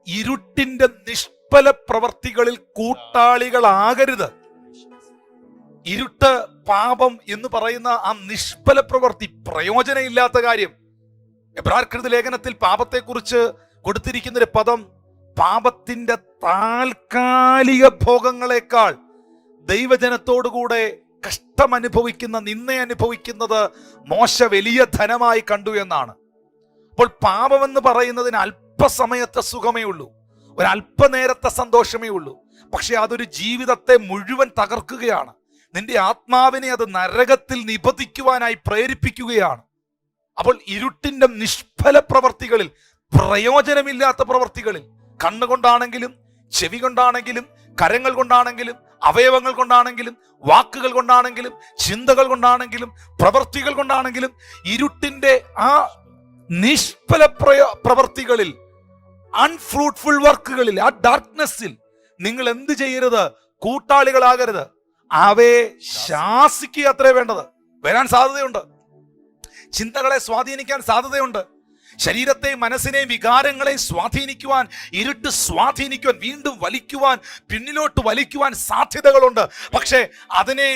ഇരുട്ടിന്റെ നിഷ്ഫല പ്രവർത്തികളിൽ കൂട്ടാളികളാകരുത്. ഇരുട്ട്, പാപം എന്ന് പറയുന്ന ആ നിഷ്ഫല പ്രവൃത്തി, പ്രയോജനമില്ലാത്ത കാര്യം. എബ്രായർക്കെഴുതിയ ലേഖനത്തിൽ പാപത്തെക്കുറിച്ച് കൊടുത്തിരിക്കുന്ന ഒരു പദം, പാപത്തിന്റെ താൽക്കാലിക ഭോഗങ്ങളെക്കാൾ ദൈവജനത്തോടുകൂടെ കഷ്ടമനുഭവിക്കുന്ന, നിന്ന അനുഭവിക്കുന്നത് മോശ വലിയ ധനമായി കണ്ടു എന്നാണ്. അപ്പോൾ പാപമെന്ന് പറയുന്നതിന് അല്പസമയത്തെ സുഖമേ ഉള്ളൂ, ഒരല്പനേരത്തെ സന്തോഷമേ ഉള്ളൂ. പക്ഷെ അതൊരു ജീവിതത്തെ മുഴുവൻ തകർക്കുകയാണ്. നിന്റെ ആത്മാവിനെ അത് നരകത്തിൽ നിബന്ധിക്കുവാനായി പ്രേരിപ്പിക്കുകയാണ്. അപ്പോൾ ഇരുട്ടിന്റെ നിഷ്ഫല പ്രവർത്തികളിൽ, പ്രയോജനമില്ലാത്ത പ്രവർത്തികളിൽ, കണ്ണുകൊണ്ടാണെങ്കിലും ചെവി കൊണ്ടാണെങ്കിലും കരങ്ങൾ കൊണ്ടാണെങ്കിലും അവയവങ്ങൾ കൊണ്ടാണെങ്കിലും വാക്കുകൾ കൊണ്ടാണെങ്കിലും ചിന്തകൾ കൊണ്ടാണെങ്കിലും പ്രവർത്തികൾ കൊണ്ടാണെങ്കിലും ഇരുട്ടിന്റെ ആ നിഷ്ഫല പ്രവർത്തികളിൽ, അൺഫ്രൂട്ട്ഫുൾ വർക്കുകളിൽ, ആ ഡാർക്ക്നെസ്സിൽ നിങ്ങൾ എന്ത് ചെയ്യരുത്? കൂട്ടാളികളാകരുത്. അവയെ ശാസിക്കുക അത്രേ വേണ്ടത്. വരാൻ സാധ്യതയുണ്ട്, ചിന്തകളെ സ്വാധീനിക്കാൻ സാധ്യതയുണ്ട്, ശരീരത്തെയും മനസ്സിനെയും വികാരങ്ങളെയും സ്വാധീനിക്കുവാൻ, ഇരുട്ട് സ്വാധീനിക്കുവാൻ, വീണ്ടും വലിക്കുവാൻ, പിന്നിലോട്ട് വലിക്കുവാൻ സാധ്യതകളുണ്ട്. പക്ഷെ അതിനെ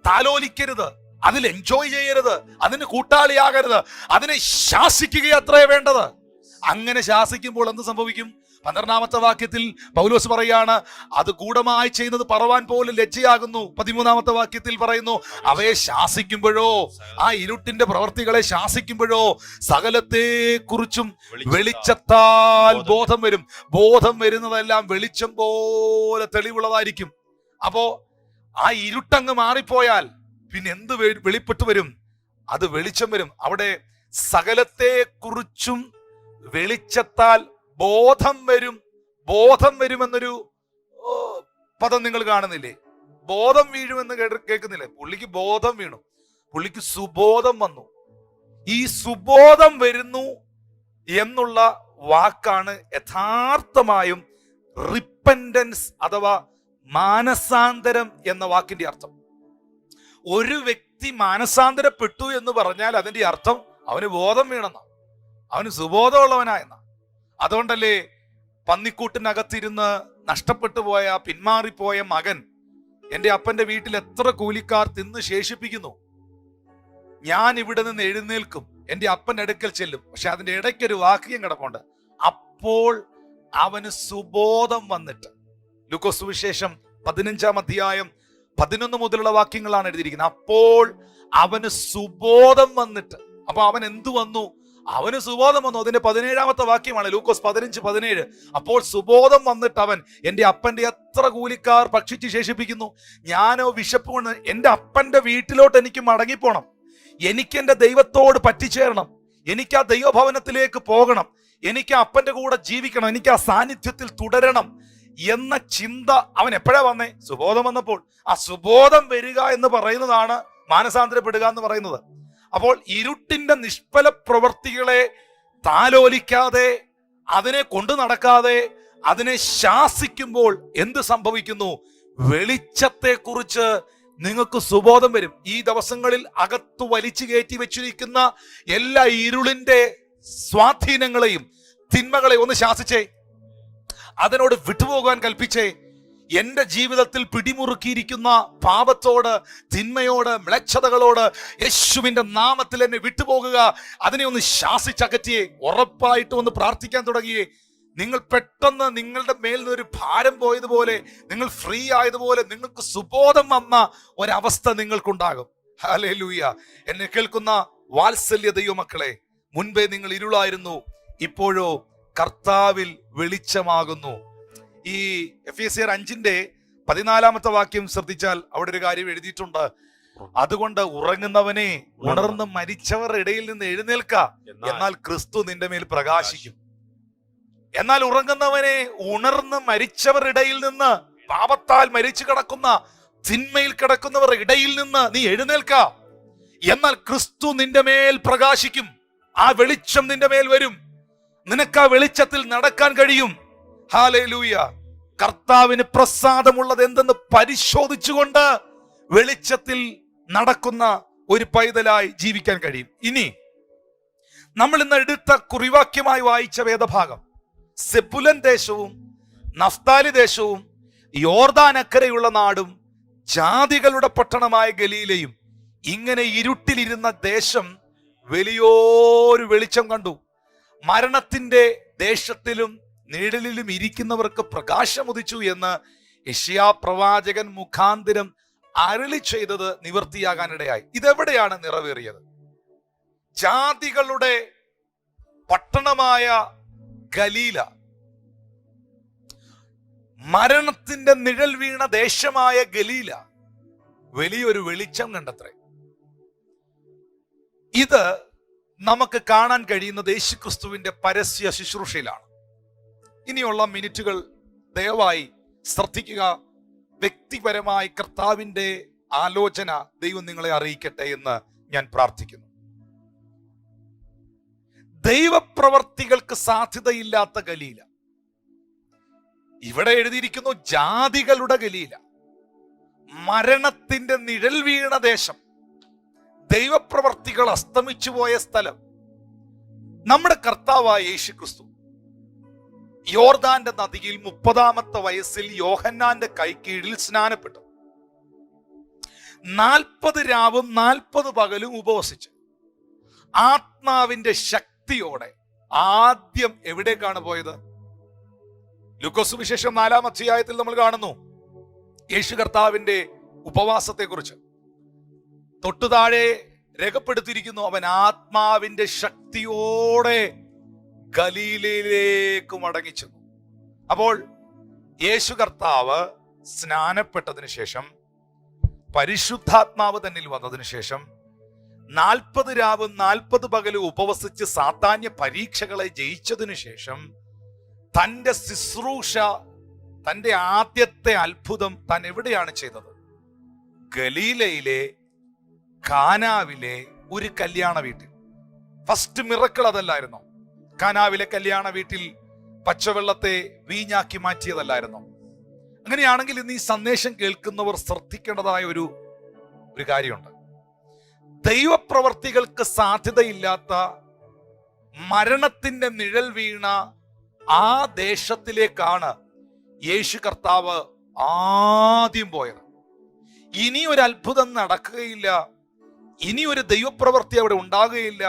താലോലിക്കരുത്, അതിൽ എൻജോയ് ചെയ്യരുത്, അതിന് കൂട്ടാളിയാകരുത്. അതിനെ ശാസിക്കുക അത്രേ വേണ്ടത്. അങ്ങനെ ശാസിക്കുമ്പോൾ എന്ത് സംഭവിക്കും? 12ാമത്തെ വാക്യത്തിൽ പൗലോസ് പറയാണ്, അത് ഗൂഢമായി ചെയ്യുന്നത് പറവാൻ പോലും ലജ്ജയാകുന്നു. 13ാമത്തെ വാക്യത്തിൽ പറയുന്നു, അവയെ ശാസിക്കുമ്പോഴോ, ആ ഇരുട്ടിന്റെ പ്രവർത്തികളെ ശാസിക്കുമ്പോഴോ സകലത്തെ കുറിച്ചും വെളിച്ചത്താൽ ബോധം വരും. ബോധം വരുന്നതെല്ലാം വെളിച്ചം പോലെ തെളിവുള്ളതായിരിക്കും. അപ്പോ ആ ഇരുട്ടങ്ങ് മാറിപ്പോയാൽ പിന്നെ എന്ത് വെളിപ്പെട്ടു വരും? അത് വെളിച്ചം വരും. അവിടെ സകലത്തെ കുറിച്ചും വെളിച്ചത്താൽ ബോധം വരും. ബോധം വരുമെന്നൊരു പദം നിങ്ങൾ കാണുന്നില്ലേ? ബോധം വീഴുമെന്ന് കേൾക്കുന്നില്ലേ? പുള്ളിക്ക് ബോധം വീണു, പുള്ളിക്ക് സുബോധം വന്നു. ഈ സുബോധം വരുന്നു എന്നുള്ള വാക്കാണ് യഥാർത്ഥമായും റിപ്പൻഡൻസ് അഥവാ മാനസാന്തരം എന്ന വാക്കിന്റെ അർത്ഥം. ഒരു വ്യക്തി മാനസാന്തരപ്പെട്ടു എന്ന് പറഞ്ഞാൽ അതിന്റെ അർത്ഥം അവന് ബോധം വീണെന്ന, അവന് സുബോധമുള്ളവനായെന്ന. അതുകൊണ്ടല്ലേ പന്നിക്കൂട്ടിനകത്തിരുന്ന് നഷ്ടപ്പെട്ടു പോയ, പിന്മാറിപ്പോയ മകൻ എൻ്റെ അപ്പന്റെ വീട്ടിൽ എത്ര കൂലിക്കാർ തിന്ന് ശേഷിപ്പിക്കുന്നു, ഞാൻ ഇവിടെ നിന്ന് എഴുന്നേൽക്കും, എൻ്റെ അപ്പൻ്റെ അടുക്കൽ ചെല്ലും. പക്ഷെ അതിന്റെ ഇടയ്ക്കൊരു വാക്യം കിടപ്പുണ്ട്, അപ്പോൾ അവന് സുബോധം വന്നിട്ട്. ലൂക്കോസ് സുവിശേഷം 15-ാം അധ്യായം 11 മുതലുള്ള വാക്യങ്ങളാണ് എഴുതിയിരിക്കുന്നത്. അപ്പോൾ അവന് സുബോധം വന്നിട്ട്. അപ്പൊ അവൻ എന്തു വന്നു? അവന് സുബോധം വന്നു. അതിന്റെ 17-ാമത്തെ വാക്യമാണ് ലൂക്കോസ് 15:17. അപ്പോൾ സുബോധം വന്നിട്ട് അവൻ, എൻ്റെ അപ്പന്റെ എത്ര കൂലിക്കാർ ഭക്ഷിച്ച് ശേഷിപ്പിക്കുന്നു, ഞാനോ വിശപ്പ് കൊണ്ട് എൻ്റെ അപ്പന്റെ വീട്ടിലോട്ട് എനിക്ക് മടങ്ങിപ്പോണം, എനിക്ക് എൻ്റെ ദൈവത്തോട് പറ്റിച്ചേരണം, എനിക്ക് ആ ദൈവഭവനത്തിലേക്ക് പോകണം, എനിക്ക് അപ്പന്റെ കൂടെ ജീവിക്കണം, എനിക്ക് ആ സാന്നിധ്യത്തിൽ തുടരണം എന്ന ചിന്ത അവൻ എപ്പോഴാ വന്നേ? സുബോധം വന്നപ്പോൾ. ആ സുബോധം വരിക എന്ന് പറയുന്നതാണ് മാനസാന്തരപ്പെടുക എന്ന് പറയുന്നത്. അപ്പോൾ ഇരുട്ടിന്റെ നിഷ്ഫല പ്രവൃത്തികളെ താലോലിക്കാതെ, അതിനെ കൊണ്ടു നടക്കാതെ, അതിനെ ശാസിക്കുമ്പോൾ എന്ത് സംഭവിക്കുന്നു? വെളിച്ചത്തെ കുറിച്ച് നിങ്ങൾക്ക് സുബോധം വരും. ഈ ദിവസങ്ങളിൽ അകത്ത് വലിച്ചു കയറ്റി വെച്ചിരിക്കുന്ന എല്ലാ ഇരുളിന്റെ സ്വാധീനങ്ങളെയും തിന്മകളെ ഒന്ന് ശാസിച്ചേ, അതിനോട് വിട്ടുപോകാൻ കൽപ്പിച്ചേ. എന്റെ ജീവിതത്തിൽ പിടിമുറുക്കിയിരിക്കുന്ന പാപത്തോട്, തിന്മയോട്, മ്ലേച്ഛതകളോട് യേശുവിന്റെ നാമത്തിൽ എന്നെ വിട്ടുപോകുക. അതിനെ ഒന്ന് ശാസിച്ചകറ്റിയേ. ഉറപ്പായിട്ടും ഒന്ന് പ്രാർത്ഥിക്കാൻ തുടങ്ങിയേ. നിങ്ങൾ പെട്ടെന്ന് നിങ്ങളുടെ മേൽ നിന്നൊരു ഭാരം പോയതുപോലെ, നിങ്ങൾ ഫ്രീ ആയതുപോലെ, നിങ്ങൾക്ക് സുബോധം വന്ന ഒരവസ്ഥ നിങ്ങൾക്കുണ്ടാകും. ഹല്ലേലൂയ. എന്നെ കേൾക്കുന്ന വാത്സല്യ ദൈവമക്കളെ, മുൻപേ നിങ്ങൾ ഇരുളായിരുന്നു, ഇപ്പോഴോ കർത്താവിൽ വെളിച്ചമാകുന്നു. ഈ എഫേസ്യർ 5:14 വാക്യം ശ്രദ്ധിച്ചാൽ അവിടെ ഒരു കാര്യം എഴുതിയിട്ടുണ്ട്. അതുകൊണ്ട് ഉറങ്ങുന്നവനെ ഉണർന്ന് മരിച്ചവരുടെ ഇടയിൽ നിന്ന് എഴുന്നേൽക്ക, എന്നാൽ ക്രിസ്തു നിന്റെ മേൽ പ്രകാശിക്കും. എന്നാൽ ഉറങ്ങുന്നവനെ ഉണർന്ന് മരിച്ചവരുടെ ഇടയിൽ നിന്ന്, പാപത്താൽ മരിച്ചു കിടക്കുന്ന, തിന്മയിൽ കിടക്കുന്നവരുടെ ഇടയിൽ നിന്ന് നീ എഴുന്നേൽക്ക, എന്നാൽ ക്രിസ്തു നിന്റെ മേൽ പ്രകാശിക്കും. ആ വെളിച്ചം നിന്റെ മേൽ വരും. നിനക്ക് ആ വെളിച്ചത്തിൽ നടക്കാൻ കഴിയും. ഹല്ലേലൂയ. കർത്താവിന് പ്രസാദമുള്ളത് എന്തെന്ന് പരിശോധിച്ചുകൊണ്ട് വെളിച്ചത്തിൽ നടക്കുന്ന ഒരു പൈതലായി ജീവിക്കാൻ കഴിയും. ഇനി നമ്മൾ ഇന്ന് എടുത്ത കുറിവാക്യമായി വായിച്ച വേദഭാഗം സെബുലൻ ദേശവും നഫ്താലി ദേശവും യോർദാനക്കരയുള്ള നാടും ജാതികളുടെ പട്ടണമായ ഗലീലയും ഇങ്ങനെ ഇരുട്ടിലിരുന്ന ദേശം വലിയൊരു വെളിച്ചം കണ്ടു. മരണത്തിന്റെ ദേശത്തിലും നിഴലിലും ഇരിക്കുന്നവർക്ക് പ്രകാശമുദിച്ചു എന്ന് യെശയ്യാ പ്രവാചകൻ മുഖാന്തിരം അരുളി ചെയ്തത് നിവൃത്തിയാകാനിടയായി. ഇതെവിടെയാണ് നിറവേറിയത്? ജാതികളുടെ പട്ടണമായ ഗലീല, മരണത്തിന്റെ നിഴൽ വീണ ദേശമായ ഗലീല വലിയൊരു വെളിച്ചം കണ്ടത്രേ. ഇത് നമുക്ക് കാണാൻ കഴിയുന്നത് യേശുക്രിസ്തുവിന്റെ പരസ്യ ശുശ്രൂഷയിലാണ്. ഇനിയുള്ള മിനിറ്റുകൾ ദയവായി ശ്രദ്ധിക്കുക. വ്യക്തിപരമായി കർത്താവിന്റെ ആലോചന ദൈവം നിങ്ങളെ അറിയിക്കട്ടെ എന്ന് ഞാൻ പ്രാർത്ഥിക്കുന്നു. ദൈവപ്രവർത്തികൾക്ക് സാധ്യതയില്ലാത്ത ഗലീല, ഇവിടെ എഴുതിയിരിക്കുന്നു ജാതികളുടെ ഗലീല, മരണത്തിന്റെ നിഴൽ വീണ ദേശം, ദൈവപ്രവർത്തികൾ അസ്തമിച്ചു പോയ സ്ഥലം. നമ്മുടെ കർത്താവായ യേശുക്രിസ്തു യോർദാന്റെ നദിയിൽ 30-ാമത്തെ വയസ്സിൽ യോഹന്നാന്റെ കൈക്കീഴിൽ സ്നാനപ്പെട്ടു. 40 രാവും 40 പകലും ഉപവസിച്ച് ആത്മാവിന്റെ ശക്തിയോടെ ആദ്യം എവിടേക്കാണ് പോയത്? ലൂക്കോസ് സുവിശേഷം 4-ാം അധ്യായത്തിൽ നമ്മൾ കാണുന്നു യേശു കർത്താവിന്റെ ഉപവാസത്തെ കുറിച്ച്. തൊട്ടു താഴെ രേഖപ്പെടുത്തിയിരിക്കുന്നു, അവൻ ആത്മാവിന്റെ ശക്തിയോടെ ഗലീലയിലേക്ക് മടങ്ങിച്ചെന്നു. അപ്പോൾ യേശു കർത്താവ് സ്നാനപ്പെട്ടതിന് ശേഷം, പരിശുദ്ധാത്മാവ് തന്നിൽ വന്നതിന് ശേഷം 40 രാവും 40 പകലും ഉപവസിച്ച് സാത്താന്യ പരീക്ഷകളെ ജയിച്ചതിനു ശേഷം തന്റെ ശുശ്രൂഷ, തന്റെ ആദ്യത്തെ അത്ഭുതം താൻ എവിടെയാണ് ചെയ്തത്? ഗലീലയിലെ കാനാവിലെ ഒരു കല്യാണ വീട്ടിൽ. First miracle അതല്ലായിരുന്നോ? കാനാവിലെ കല്യാണ വീട്ടിൽ പച്ചവെള്ളത്തെ വീഞ്ഞാക്കി മാറ്റിയതല്ലായിരുന്നോ? അങ്ങനെയാണെങ്കിൽ ഇന്ന് ഈ സന്ദേശം കേൾക്കുന്നവർ ശ്രദ്ധിക്കേണ്ടതായ ഒരു കാര്യമുണ്ട്. ദൈവപ്രവർത്തികൾക്ക് സാധ്യതയില്ലാത്ത, മരണത്തിന്റെ നിഴൽ വീണ ആ ദേശത്തിലേക്കാണ് യേശു കർത്താവ് ആദ്യം പോയത്. ഇനി ഒരു അത്ഭുതം നടക്കുകയില്ല, ഇനി ഒരു ദൈവപ്രവൃത്തി അവിടെ ഉണ്ടാകുകയില്ല.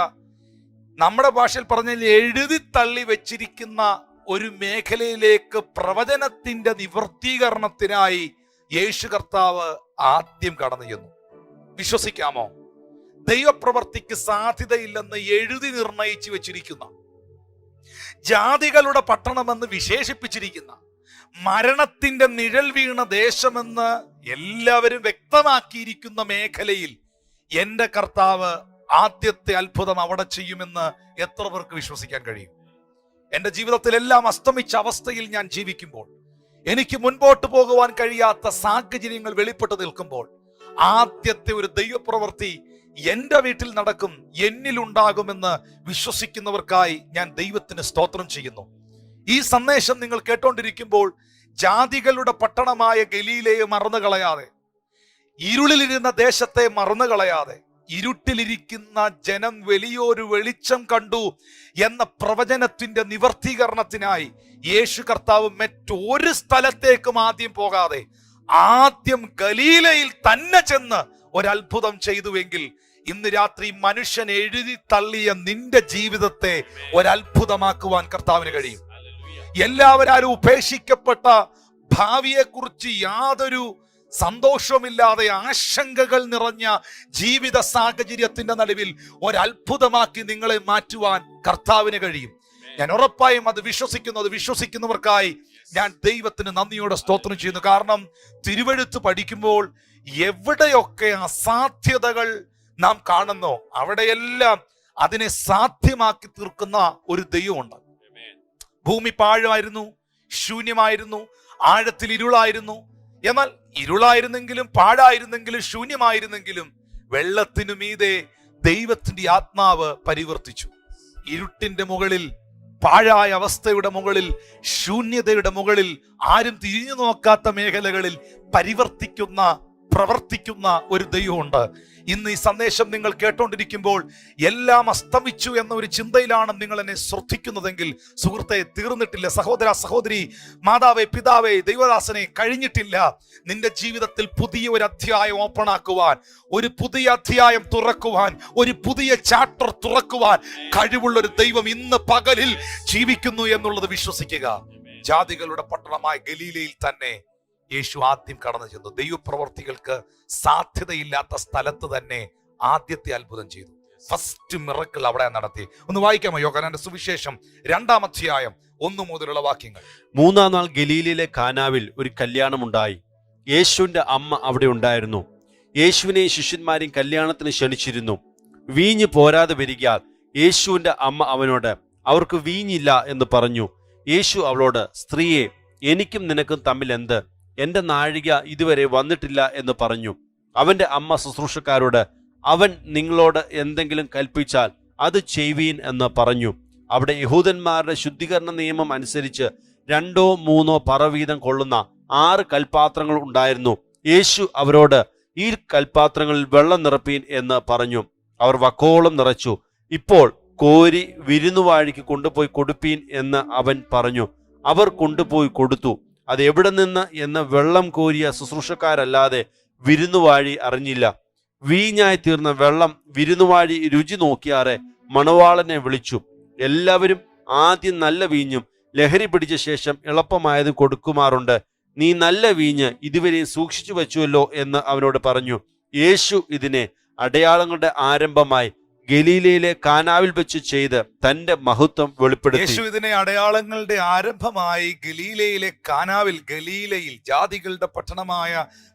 നമ്മുടെ ഭാഷയിൽ പറഞ്ഞാൽ എഴുതി തള്ളി വെച്ചിരിക്കുന്ന ഒരു മേഖലയിലേക്ക് പ്രവചനത്തിന്റെ നിവർത്തീകരണത്തിനായി യേശു കർത്താവ് ആദ്യം കടന്നു ചെന്നു. വിശ്വസിക്കാമോ? ദൈവപ്രവർത്തിക്ക് സാധ്യതയില്ലെന്ന് എഴുതി നിർണയിച്ചു വെച്ചിരിക്കുന്ന, ജാതികളുടെ പട്ടണമെന്ന് വിശേഷിപ്പിച്ചിരിക്കുന്ന, മരണത്തിന്റെ നിഴൽ വീണ ദേശമെന്ന് എല്ലാവരും വ്യക്തമാക്കിയിരിക്കുന്ന മേഖലയിൽ എന്റെ കർത്താവ് ആദ്യത്തെ അത്ഭുതം അവിടെ ചെയ്യുമെന്ന് എത്ര പേർക്ക് വിശ്വസിക്കാൻ കഴിയും? എന്റെ ജീവിതത്തിലെല്ലാം അസ്തമിച്ച അവസ്ഥയിൽ ഞാൻ ജീവിക്കുമ്പോൾ, എനിക്ക് മുൻപോട്ട് പോകുവാൻ കഴിയാത്ത സാഹചര്യങ്ങൾ വെളിപ്പെട്ട് നിൽക്കുമ്പോൾ, ആദ്യത്തെ ഒരു ദൈവപ്രവൃത്തി എന്റെ വീട്ടിൽ നടക്കും, എന്നിലുണ്ടാകുമെന്ന് വിശ്വസിക്കുന്നവർക്കായി ഞാൻ ദൈവത്തിന് സ്തോത്രം ചെയ്യുന്നു. ഈ സന്ദേശം നിങ്ങൾ കേട്ടോണ്ടിരിക്കുമ്പോൾ ജാതികളുടെ പട്ടണമായ ഗലീലയെ മറന്നു കളയാതെ, ഇരുളിലിരുന്ന ദേശത്തെ മറന്നു കളയാതെ, ഇരുട്ടിലിരിക്കുന്ന ജനം വലിയൊരു വെളിച്ചം കണ്ടു എന്ന പ്രവചനത്തിന്റെ നിവർത്തീകരണത്തിനായി യേശു കർത്താവ് മറ്റൊരു സ്ഥലത്തേക്കും ആദ്യം പോകാതെ ആദ്യം ഗലീലയിൽ തന്നെ ചെന്ന് ഒരത്ഭുതം ചെയ്തുവെങ്കിൽ ഇന്ന് രാത്രി മനുഷ്യൻ എഴുതി തള്ളിയ നിന്റെ ജീവിതത്തെ ഒരത്ഭുതമാക്കുവാൻ കർത്താവിന് കഴിയും. എല്ലാവരും ഉപേക്ഷിക്കപ്പെട്ട ഭാവിയെക്കുറിച്ച് യാതൊരു സന്തോഷമില്ലാതെ ആശങ്കകൾ നിറഞ്ഞ ജീവിത സാഹചര്യത്തിന്റെ നടുവിൽ ഒരത്ഭുതമാക്കി നിങ്ങളെ മാറ്റുവാൻ കർത്താവിന് കഴിയും. ഞാൻ ഉറപ്പായും അത് വിശ്വസിക്കുന്നവർക്കായി ഞാൻ ദൈവത്തിന് നന്ദിയോടെ സ്തോത്രം ചെയ്യുന്നു. കാരണം തിരുവെഴുത്ത് പഠിക്കുമ്പോൾ എവിടെയൊക്കെ അസാധ്യതകൾ നാം കാണുന്നോ അവിടെയെല്ലാം അതിനെ സാധ്യമാക്കി തീർക്കുന്ന ഒരു ദൈവമുണ്ട്. ഭൂമി പാഴമായിരുന്നു, ശൂന്യമായിരുന്നു, ആഴത്തിൽ ഇരുളായിരുന്നു. എന്നാൽ ഇരുളായിരുന്നെങ്കിലും പാഴായിരുന്നെങ്കിലും ശൂന്യമായിരുന്നെങ്കിലും വെള്ളത്തിനു മീതെ ദൈവത്തിന്റെ ആത്മാവ് പരിവർത്തിച്ചു. ഇരുട്ടിന്റെ മുകളിൽ, പാഴായ അവസ്ഥയുടെ മുകളിൽ, ശൂന്യതയുടെ മുകളിൽ, ആരും തിരിഞ്ഞു നോക്കാത്ത മേഖലകളിൽ പ്രവർത്തിക്കുന്ന ഒരു ദൈവമുണ്ട്. ഇന്ന് ഈ സന്ദേശം നിങ്ങൾ കേട്ടോണ്ടിരിക്കുമ്പോൾ എല്ലാം അസ്തമിച്ചു എന്ന ഒരു ചിന്തയിലാണ് നിങ്ങൾ എന്നെ ശ്രദ്ധിക്കുന്നതെങ്കിൽ സുഹൃത്തെ, തീർന്നിട്ടില്ല. സഹോദര, സഹോദരി, മാതാവേ, പിതാവേ, ദൈവദാസനെ, കഴിഞ്ഞിട്ടില്ല. നിന്റെ ജീവിതത്തിൽ പുതിയ ഒരു അധ്യായം ഓപ്പൺ ആക്കുവാൻ, ഒരു പുതിയ അധ്യായം തുറക്കുവാൻ, ഒരു പുതിയ ചാപ്റ്റർ തുറക്കുവാൻ കഴിവുള്ള ഒരു ദൈവം ഇന്ന് പകലിൽ ജീവിക്കുന്നു എന്നുള്ളത് വിശ്വസിക്കുക. ജാതികളുടെ പട്ടണമായ ഗലീലയിൽ തന്നെ യേശു ആദ്യം കടന്നു ചെന്നു. ദൈവപ്രവർത്തികൾക്ക് സാധ്യതയില്ലാത്ത സ്ഥലത്ത് തന്നെ ആദ്യത്തെ അത്ഭുതം ചെയ്തു. ഫസ്റ്റ് മിറക്കിൾ അവിടെ നടത്തി. ഒന്ന് വായിക്കാമോ യോഹന്നാന്റെ സുവിശേഷം 2-ാം അധ്യായം 1 മുതലുള്ള വാക്യങ്ങൾ. 3-ാം നാൾ ഗലീലയിലെ കാനാവിൽ ഒരു കല്യാണമുണ്ടായി. യേശുവിന്റെ അമ്മ അവിടെ ഉണ്ടായിരുന്നു. യേശുവിനെയും ശിഷ്യന്മാരെയും കല്യാണത്തിന് ക്ഷണിച്ചിരുന്നു. വീഞ്ഞ് പോരാതെ വരികയാൽ യേശുവിന്റെ അമ്മ അവനോട്, അവർക്ക് വീഞ്ഞില്ല എന്ന് പറഞ്ഞു. യേശു അവളോട്, സ്ത്രീയെ, എനിക്കും നിനക്കും തമ്മിൽ എന്ത്? എന്റെ നാഴിക ഇതുവരെ വന്നിട്ടില്ല എന്ന് പറഞ്ഞു. അവന്റെ അമ്മ ശുശ്രൂഷക്കാരോട്, അവൻ നിങ്ങളോട് എന്തെങ്കിലും കൽപ്പിച്ചാൽ അത് ചെയ്യുവീൻ എന്ന് പറഞ്ഞു. അവിടെ യഹൂദന്മാരുടെ ശുദ്ധീകരണ നിയമം അനുസരിച്ച് 2-3 പറ വീതം കൊള്ളുന്ന 6 കൽപാത്രങ്ങൾ ഉണ്ടായിരുന്നു. യേശു അവരോട്, ഈ കൽപാത്രങ്ങളിൽ വെള്ളം നിറപ്പീൻ എന്ന് പറഞ്ഞു. അവർ വക്കോളം നിറച്ചു. ഇപ്പോൾ കോരി വിരുന്നുവാഴിക്ക് കൊണ്ടുപോയി കൊടുപ്പീൻ എന്ന് അവൻ പറഞ്ഞു. അവർ കൊണ്ടുപോയി കൊടുത്തു. അത് എവിടെ നിന്ന് എന്ന് വെള്ളം കോരിയ ശുശ്രൂഷക്കാരല്ലാതെ വിരുന്നുവാഴി അറിഞ്ഞില്ല. വീഞ്ഞായി തീർന്ന വെള്ളം വിരുന്നുവാഴി രുചി നോക്കിയാറെ മണവാളനെ വിളിച്ചു. എല്ലാവരും ആദ്യം നല്ല വീഞ്ഞും ലഹരി പിടിച്ച ശേഷം എളുപ്പമായത് കൊടുക്കുമാറുണ്ട്. നീ നല്ല വീഞ്ഞ് ഇതുവരെ സൂക്ഷിച്ചു വെച്ചുവല്ലോ എന്ന് അവനോട് പറഞ്ഞു. യേശു ഇതിനെ അടയാളങ്ങളുടെ ആരംഭമായി ഗലീലയിലെ കാനാവിൽ വെച്ച് ചെയ്ത് തന്റെ മഹത്വം വെളിപ്പെടുത്തി. യേശു ഇതിനെ അടയാളങ്ങളുടെ ആരംഭമായി ഗലീലയിലെ കാനാവിൽ, ഗലീലയിൽ ജാതികളുടെ പട്ടണമായ,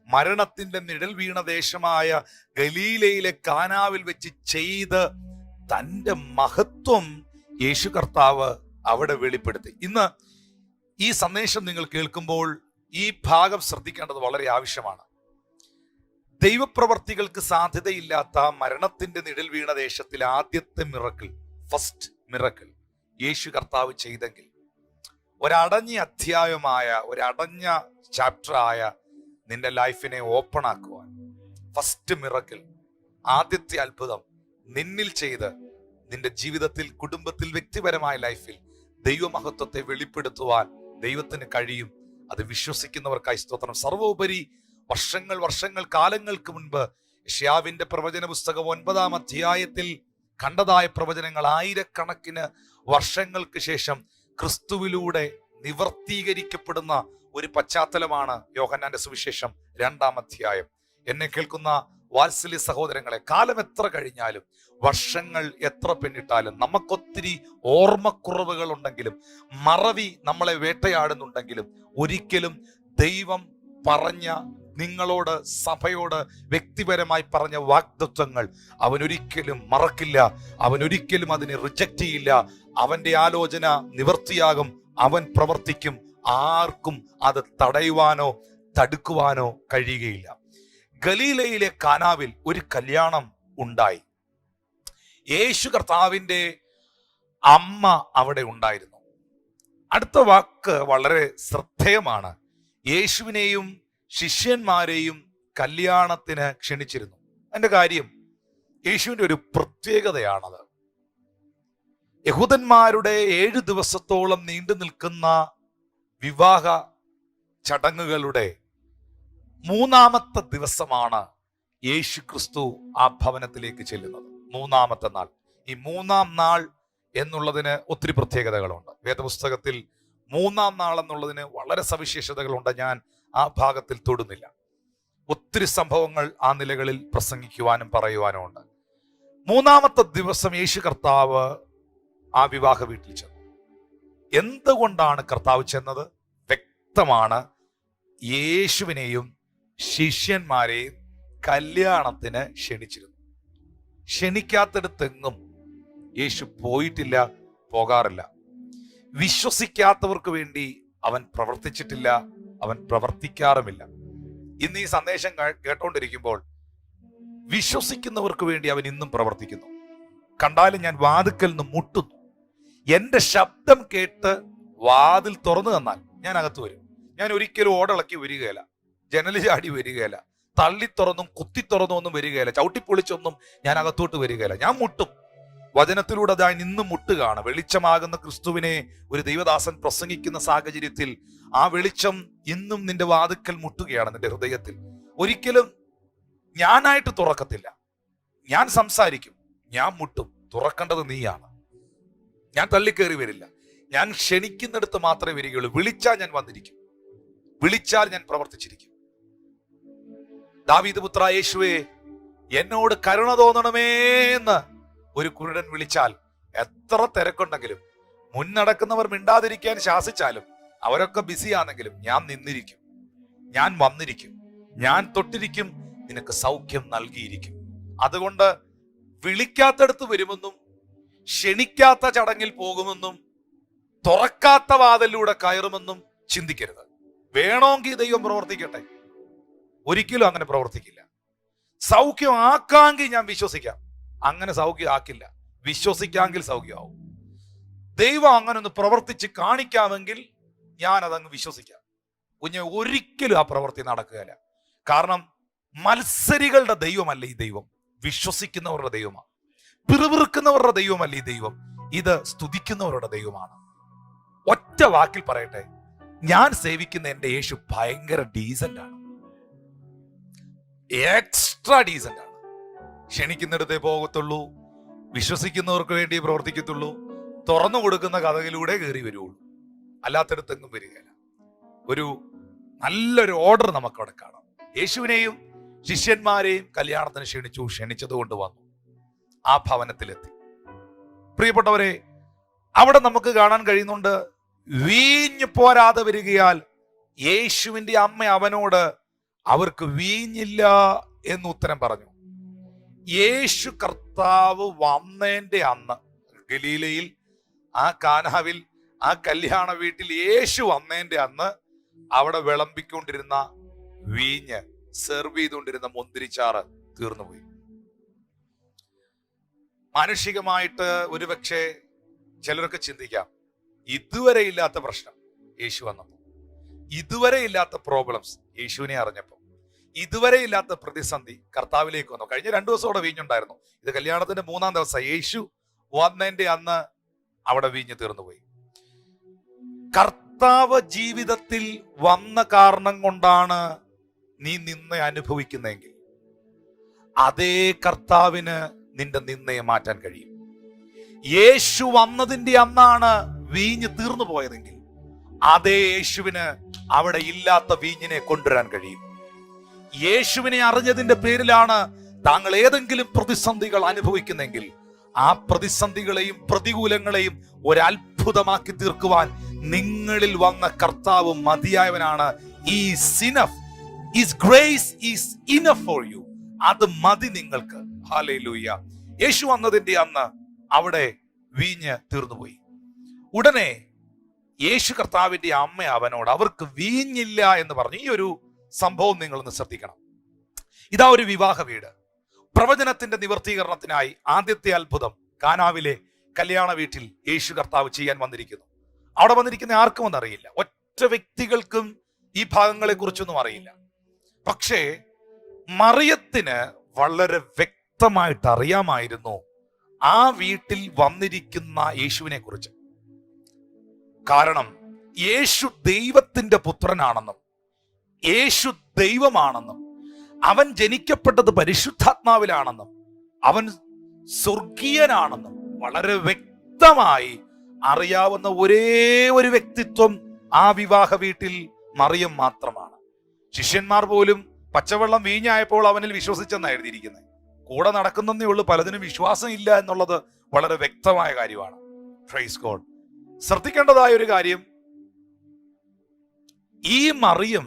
മരണത്തിന്റെ നിഴൽ വീണ ദേശമായ ഗലീലയിലെ കാനാവിൽ വെച്ച് ചെയ്ത് തന്റെ മഹത്വം യേശു കർത്താവ് അവിടെ വെളിപ്പെടുത്തി. ഇന്ന് ഈ സന്ദേശം നിങ്ങൾ കേൾക്കുമ്പോൾ ഈ ഭാഗം ശ്രദ്ധിക്കേണ്ടത് വളരെ ആവശ്യമാണ്. ദൈവപ്രവർത്തികൾക്ക് സാധ്യതയില്ലാത്ത മരണത്തിന്റെ നിഴൽ വീണ ദേശത്തിൽ ആദ്യത്തെ മിറക്കിൾ, ഫസ്റ്റ് മിറക്കിൾ യേശു കർത്താവ് ചെയ്തെങ്കിൽ, ഒരടഞ്ഞ അധ്യായമായ, ഒരടഞ്ഞ ചാപ്റ്ററായ നിന്റെ ലൈഫിനെ ഓപ്പൺ ആക്കുവാൻ, ഫസ്റ്റ് മിറക്കിൾ, ആദ്യത്തെ അത്ഭുതം നിന്നിൽ ചെയ്ത് നിന്റെ ജീവിതത്തിൽ, കുടുംബത്തിൽ, വ്യക്തിപരമായ ലൈഫിൽ ദൈവമഹത്വത്തെ വെളിപ്പെടുത്തുവാൻ ദൈവത്തിന് കഴിയും. അത് വിശ്വസിക്കുന്നവർക്കായി സ്തോത്രം. സർവോപരി വർഷങ്ങൾ കാലങ്ങൾക്ക് മുൻപ് യെശയ്യാവിന്റെ പ്രവചന പുസ്തകം 9-ാം അധ്യായത്തിൽ കണ്ടതായ പ്രവചനങ്ങൾ ആയിരക്കണക്കിന് വർഷങ്ങൾക്ക് ശേഷം ക്രിസ്തുവിലൂടെ നിവർത്തീകരിക്കപ്പെടുന്ന ഒരു പശ്ചാത്തലമാണ് യോഹന്നാന്റെ സുവിശേഷം 2-ാം അധ്യായം. എന്നെ കേൾക്കുന്ന വാത്സല്യ സഹോദരങ്ങളെ, കാലം എത്ര കഴിഞ്ഞാലും, വർഷങ്ങൾ എത്ര പിന്നിട്ടാലും, നമുക്കൊത്തിരി ഓർമ്മക്കുറവുകൾ ഉണ്ടെങ്കിലും, മറവി നമ്മളെ വേട്ടയാടുന്നുണ്ടെങ്കിലും, ഒരിക്കലും ദൈവം പറഞ്ഞ, നിങ്ങളോട്, സഭയോട് വ്യക്തിപരമായി പറഞ്ഞ വാഗ്ദത്വങ്ങൾ അവനൊരിക്കലും മറക്കില്ല. അവനൊരിക്കലും അതിനെ റിജക്റ്റ് ചെയ്യില്ല. അവന്റെ ആലോചന നിവർത്തിയാകും. അവൻ പ്രവർത്തിക്കും. ആർക്കും അത് തടയുവാനോ തടുക്കുവാനോ കഴിയുകയില്ല. ഗലീലയിലെ കാനാവിൽ ഒരു കല്യാണം ഉണ്ടായി. യേശു കർത്താവിന്റെ അമ്മ അവിടെ ഉണ്ടായിരുന്നു. അടുത്ത വാക്ക് വളരെ ശ്രദ്ധേയമാണ്. യേശുവിനെയും ശിഷ്യന്മാരെയും കല്യാണത്തിന് ക്ഷണിച്ചിരുന്നു. അതിന്റെ കാര്യം, യേശുവിൻ്റെ ഒരു പ്രത്യേകതയാണത്. യഹൂദന്മാരുടെ 7 ദിവസത്തോളം നീണ്ടു നിൽക്കുന്ന വിവാഹ ചടങ്ങുകളുടെ 3-ാമത്തെ ദിവസമാണ് യേശു ക്രിസ്തു ആ ഭവനത്തിലേക്ക് ചെല്ലുന്നത്. 3-ാമത്തെ നാൾ. ഈ 3-ാം നാൾ എന്നുള്ളതിന് ഒത്തിരി പ്രത്യേകതകളുണ്ട്. വേദപുസ്തകത്തിൽ 3-ാം നാൾ എന്നുള്ളതിന് വളരെ സവിശേഷതകളുണ്ട്. ഞാൻ ആ ഭാഗത്തിൽ തൊടുന്നില്ല. ഒത്തിരി സംഭവങ്ങൾ ആ നിലകളിൽ പ്രസംഗിക്കുവാനും പറയുവാനും ഉണ്ട്. 3-ാമത്തെ ദിവസം യേശു കർത്താവ് ആ വിവാഹ വീട്ടിൽ ചെന്നു. എന്തുകൊണ്ടാണ് കർത്താവ് ചെന്നത്? വ്യക്തമാണ്. യേശുവിനെയും ശിഷ്യന്മാരെയും കല്യാണത്തിന് ക്ഷണിച്ചിരുന്നു. ക്ഷണിക്കാത്തിടത്തെങ്ങും യേശു പോയിട്ടില്ല, പോകാറില്ല. വിശ്വസിക്കാത്തവർക്ക് വേണ്ടി അവൻ പ്രവർത്തിച്ചിട്ടില്ല, അവൻ പ്രവർത്തിക്കാറുമില്ല. ഇന്ന് ഈ സന്ദേശം കേട്ടോണ്ടിരിക്കുമ്പോൾ വിശ്വസിക്കുന്നവർക്ക് വേണ്ടി അവൻ ഇന്നും പ്രവർത്തിക്കുന്നു. കണ്ടാലും ഞാൻ വാതിൽക്കൽ നിന്ന് മുട്ടുന്നു. എന്റെ ശബ്ദം കേട്ട് വാതിൽ തുറന്നു തന്നാൽ ഞാൻ അകത്ത് വരും. ഞാൻ ഒരിക്കലും ഓടിളക്കി വരികയില്ല, ജനല് ചാടി വരികയില്ല, തള്ളി തുറന്നും കുത്തി തുറന്നും ഒന്നും വരികയില്ല, ചവിട്ടിപ്പൊളിച്ചൊന്നും ഞാൻ അകത്തോട്ട് വരികയില്ല. ഞാൻ മുട്ടും. വചനത്തിലൂടെ ഞാൻ ഇന്നും മുട്ടുകയാണ്. വെളിച്ചമാകുന്ന ക്രിസ്തുവിനെ ഒരു ദൈവദാസൻ പ്രസംഗിക്കുന്ന സാഹചര്യത്തിൽ ആ വെളിച്ചം ഇന്നും നിന്റെ വാതിൽക്കൽ മുട്ടുകയാണ്, നിന്റെ ഹൃദയത്തിൽ. ഒരിക്കലും ഞാനായിട്ട് തുറക്കത്തില്ല. ഞാൻ സംസാരിക്കും, ഞാൻ മുട്ടും. തുറക്കേണ്ടത് നീയാണ്. ഞാൻ തള്ളിക്കേറി വരില്ല. ഞാൻ ക്ഷണിക്കുന്നിടത്ത് മാത്രമേ വരികയുള്ളൂ. വിളിച്ചാൽ ഞാൻ വന്നിരിക്കും, വിളിച്ചാൽ ഞാൻ പ്രവർത്തിച്ചിരിക്കും. ദാവീദ് പുത്രാ യേശുവേ, എന്നോട് കരുണ തോന്നണമേ എന്ന് ഒരു കുരുടൻ വിളിച്ചാൽ, എത്ര തിരക്കുണ്ടെങ്കിലും, മുന്നടക്കുന്നവർ മിണ്ടാതിരിക്കാൻ ശാസിച്ചാലും, അവരൊക്കെ ബിസിയാണെങ്കിലും ഞാൻ നിന്നിരിക്കും, ഞാൻ വന്നിരിക്കും, ഞാൻ തൊട്ടിരിക്കും, നിനക്ക് സൗഖ്യം നൽകിയിരിക്കും. അതുകൊണ്ട് വിളിക്കാത്തടത്ത് വരുമെന്നും ക്ഷണിക്കാത്ത ചടങ്ങിൽ പോകുമെന്നും തുറക്കാത്ത വാതിലൂടെ കയറുമെന്നും ചിന്തിക്കരുത്. വേണമെങ്കിൽ ദൈവം പ്രവർത്തിക്കട്ടെ, ഒരിക്കലും അങ്ങനെ പ്രവർത്തിക്കില്ല. സൗഖ്യം ആക്കാമെങ്കിൽ ഞാൻ വിശ്വസിക്കാം, അങ്ങനെ സൗഖ്യം ആക്കില്ല. വിശ്വസിക്കാമെങ്കിൽ സൗഖ്യമാവും. ദൈവം അങ്ങനെ ഒന്ന് പ്രവർത്തിച്ച് കാണിക്കാമെങ്കിൽ ഞാൻ അതങ്ങ് വിശ്വസിക്കാം. കുഞ്ഞ് ഒരിക്കലും ആ പ്രവൃത്തി നടക്കുകയില്ല. കാരണം മത്സരികളുടെ ദൈവമല്ല ഈ ദൈവം, വിശ്വസിക്കുന്നവരുടെ ദൈവമാണ്. പിറുപിറുക്കുന്നവരുടെ ദൈവമല്ല ഈ ദൈവം, ഇത് സ്തുതിക്കുന്നവരുടെ ദൈവമാണ്. ഒറ്റ വാക്കിൽ പറയട്ടെ, ഞാൻ സേവിക്കുന്ന എന്റെ യേശു ഭയങ്കര ഡീസന്റ് ആണ്, എക്സ്ട്രാ ഡീസന്റ് ആണ്. ക്ഷണിക്കുന്നിടത്തേ പോകത്തുള്ളൂ, വിശ്വസിക്കുന്നവർക്ക് വേണ്ടി പ്രവർത്തിക്കത്തുള്ളൂ, തുറന്നു കൊടുക്കുന്ന കഥകിലൂടെ കയറി വരുള്ളൂ, അല്ലാത്തടത്തെങ്ങും വരികയില്ല. ഒരു നല്ലൊരു ഓർഡർ നമുക്കവിടെ കാണാം. യേശുവിനെയും ശിഷ്യന്മാരെയും കല്യാണത്തിന് ക്ഷണിച്ചത് കൊണ്ട് വന്നു, ആ ഭവനത്തിലെത്തി. പ്രിയപ്പെട്ടവരെ, അവിടെ നമുക്ക് കാണാൻ കഴിയുന്നുണ്ട്, വീഞ്ഞ് പോരാതെ വരികയാൽ യേശുവിന്റെ അമ്മ അവനോട് അവർക്ക് വീഞ്ഞില്ല എന്ന് ഉത്തരം പറഞ്ഞു. യേശു കർത്താവ് വന്നതിന്റെ അന്ന് ഗലീലയിൽ ആ കാനാവിൽ ആ കല്യാണ വീട്ടിൽ യേശു വന്നതിന്റെ അന്ന് അവിടെ വിളമ്പിക്കൊണ്ടിരുന്ന വീഞ്ഞ്, സെർവ് ചെയ്തുകൊണ്ടിരുന്ന മുന്തിരിച്ചാറ് തീർന്നുപോയി. മാനുഷികമായിട്ട് ഒരുപക്ഷെ ചിലരൊക്കെ ചിന്തിക്കാം, ഇതുവരെ ഇല്ലാത്ത പ്രശ്നം യേശു വന്നപ്പോൾ, ഇതുവരെ ഇല്ലാത്ത പ്രോബ്ലംസ് യേശുവിനെ അറിഞ്ഞപ്പോൾ, ഇതുവരെ ഇല്ലാത്ത പ്രതിസന്ധി കർത്താവിലേക്ക് വന്നു. കഴിഞ്ഞ 2 ദിവസം അവിടെ വീഞ്ഞുണ്ടായിരുന്നു. ഇത് കല്യാണത്തിന്റെ 3-ാം ദിവസം. യേശു വന്നതിന്റെ അന്ന് അവിടെ വീഞ്ഞ് തീർന്നുപോയി. കർത്താവ് ജീവിതത്തിൽ വന്ന കാരണം കൊണ്ടാണ് നീ നിന്നെ അനുഭവിക്കുന്നെങ്കിൽ, അതേ കർത്താവിന് നിന്റെ നിന്നയെ മാറ്റാൻ കഴിയും. യേശു വന്നതിന്റെ അന്നാണ് വീഞ്ഞ് തീർന്നു പോയതെങ്കിൽ, അതേ യേശുവിന് അവിടെ ഇല്ലാത്ത വീഞ്ഞിനെ കൊണ്ടുവരാൻ കഴിയും. യേശുവിനെ അറിഞ്ഞതിന്റെ പേരിലാണ് താങ്കൾ ഏതെങ്കിലും പ്രതിസന്ധികൾ അനുഭവിക്കുന്നെങ്കിൽ, ആ പ്രതിസന്ധികളെയും പ്രതികൂലങ്ങളെയും ഒരത്ഭുതമാക്കി തീർക്കുവാൻ നിങ്ങളിൽ വന്ന കർത്താവ് മതിയായവനാണ്. His grace is enough for you. അത് മതി നിങ്ങൾക്ക്. ഹല്ലേലൂയ. യേശു വന്നതിന്റെ അന്ന് അവിടെ വീഞ്ഞ് തീർന്നുപോയി. ഉടനെ യേശു കർത്താവിന്റെ അമ്മ അവനോട് അവർക്ക് വീഞ്ഞില്ല എന്ന് പറഞ്ഞു. ഈ ഒരു സംഭവം നിങ്ങളൊന്ന് ശ്രദ്ധിക്കണം. ഇതാ ഒരു വിവാഹ വീട്. പ്രവചനത്തിന്റെ നിവർത്തീകരണത്തിനായി ആദ്യത്തെ അത്ഭുതം കാനാവിലെ കല്യാണ വീട്ടിൽ യേശു കർത്താവ് ചെയ്യാൻ വന്നിരിക്കുന്നു. അവിടെ വന്നിരിക്കുന്ന ആർക്കും ഒന്നും അറിയില്ല, ഒറ്റ വ്യക്തികൾക്കും ഈ ഭാഗങ്ങളെ കുറിച്ചൊന്നും അറിയില്ല. പക്ഷേ മറിയത്തിന് വളരെ വ്യക്തമായിട്ട് അറിയാമായിരുന്നു ആ വീട്ടിൽ വന്നിരിക്കുന്ന യേശുവിനെ കുറിച്ച്. കാരണം യേശു ദൈവത്തിന്റെ പുത്രനാണെന്നും യേശു ദൈവമാണെന്നും അവൻ ജനിക്കപ്പെട്ടത് പരിശുദ്ധാത്മാവിലാണെന്നും അവൻ സ്വർഗീയനാണെന്നും വളരെ വ്യക്തമായി അറിയാവുന്ന ഒരേ ഒരു വ്യക്തിത്വം ആ വിവാഹ വീട്ടിൽ മറിയം മാത്രമാണ്. ശിഷ്യന്മാർ പോലും പച്ചവെള്ളം വീഞ്ഞായപ്പോൾ അവനിൽ വിശ്വസിച്ചെന്നാണ് എഴുതിയിരിക്കുന്നത്. കൂടെ നടക്കുന്നതേ ഉള്ളൂ, പലതിനും വിശ്വാസം ഇല്ല എന്നുള്ളത് വളരെ വ്യക്തമായ കാര്യമാണ്. Praise God. ശ്രദ്ധിക്കേണ്ടതായ ഒരു കാര്യം, ഈ മറിയം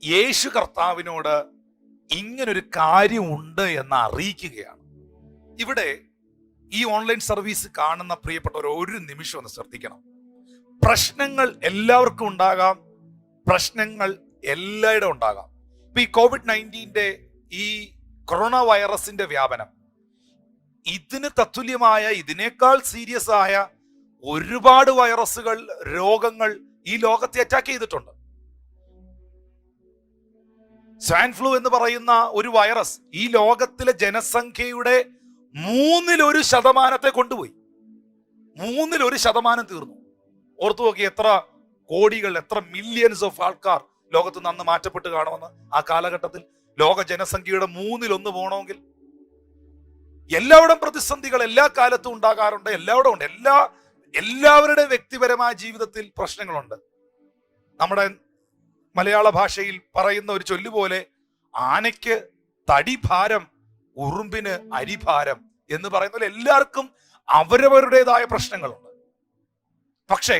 യേശു കർത്താവിനോട് ഇങ്ങനൊരു കാര്യമുണ്ട് എന്ന് അറിയിക്കുകയാണ്. ഇവിടെ ഈ ഓൺലൈൻ സർവീസ് കാണുന്ന പ്രിയപ്പെട്ടവർ ഒരു നിമിഷം ഒന്ന് ശ്രദ്ധിക്കണം. പ്രശ്നങ്ങൾ എല്ലാവർക്കും ഉണ്ടാകാം, പ്രശ്നങ്ങൾ എല്ലായിടും ഉണ്ടാകാം. ഇപ്പൊ ഈ COVID-19 ഈ കൊറോണ വൈറസിന്റെ വ്യാപനം, ഇതിന് തത്തുല്യമായ ഇതിനേക്കാൾ സീരിയസ് ആയ ഒരുപാട് വൈറസുകൾ, രോഗങ്ങൾ ഈ ലോകത്തെ അറ്റാക്ക് ചെയ്തിട്ടുണ്ട്. സ്വൈൻ ഫ്ലൂ എന്ന് പറയുന്ന ഒരു വൈറസ് ഈ ലോകത്തിലെ ജനസംഖ്യയുടെ 1% കൊണ്ടുപോയി. 1% തീർന്നു. ഓർത്തു നോക്കി, എത്ര കോടികൾ, എത്ര മില്യൺസ് ഓഫ് ആൾക്കാർ ലോകത്ത് നിന്ന് മാറ്റപ്പെട്ട് കാണുമെന്ന്. ആ കാലഘട്ടത്തിൽ ലോക ജനസംഖ്യയുടെ 1/3 പോകണമെങ്കിൽ എല്ലാവരും പ്രതിസന്ധികൾ എല്ലാ കാലത്തും ഉണ്ടാകാറുണ്ട്, എല്ലാവരും ഉണ്ട്. എല്ലാവരുടെ വ്യക്തിപരമായ ജീവിതത്തിൽ പ്രശ്നങ്ങളുണ്ട്. നമ്മുടെ മലയാള ഭാഷയിൽ പറയുന്ന ഒരു ചൊല്ലുപോലെ, ആനയ്ക്ക് തടിഭാരം ഉറുമ്പിന് അരിഭാരം എന്ന് പറയുന്ന പോലെ എല്ലാവർക്കും അവരവരുടേതായ പ്രശ്നങ്ങളുണ്ട്. പക്ഷേ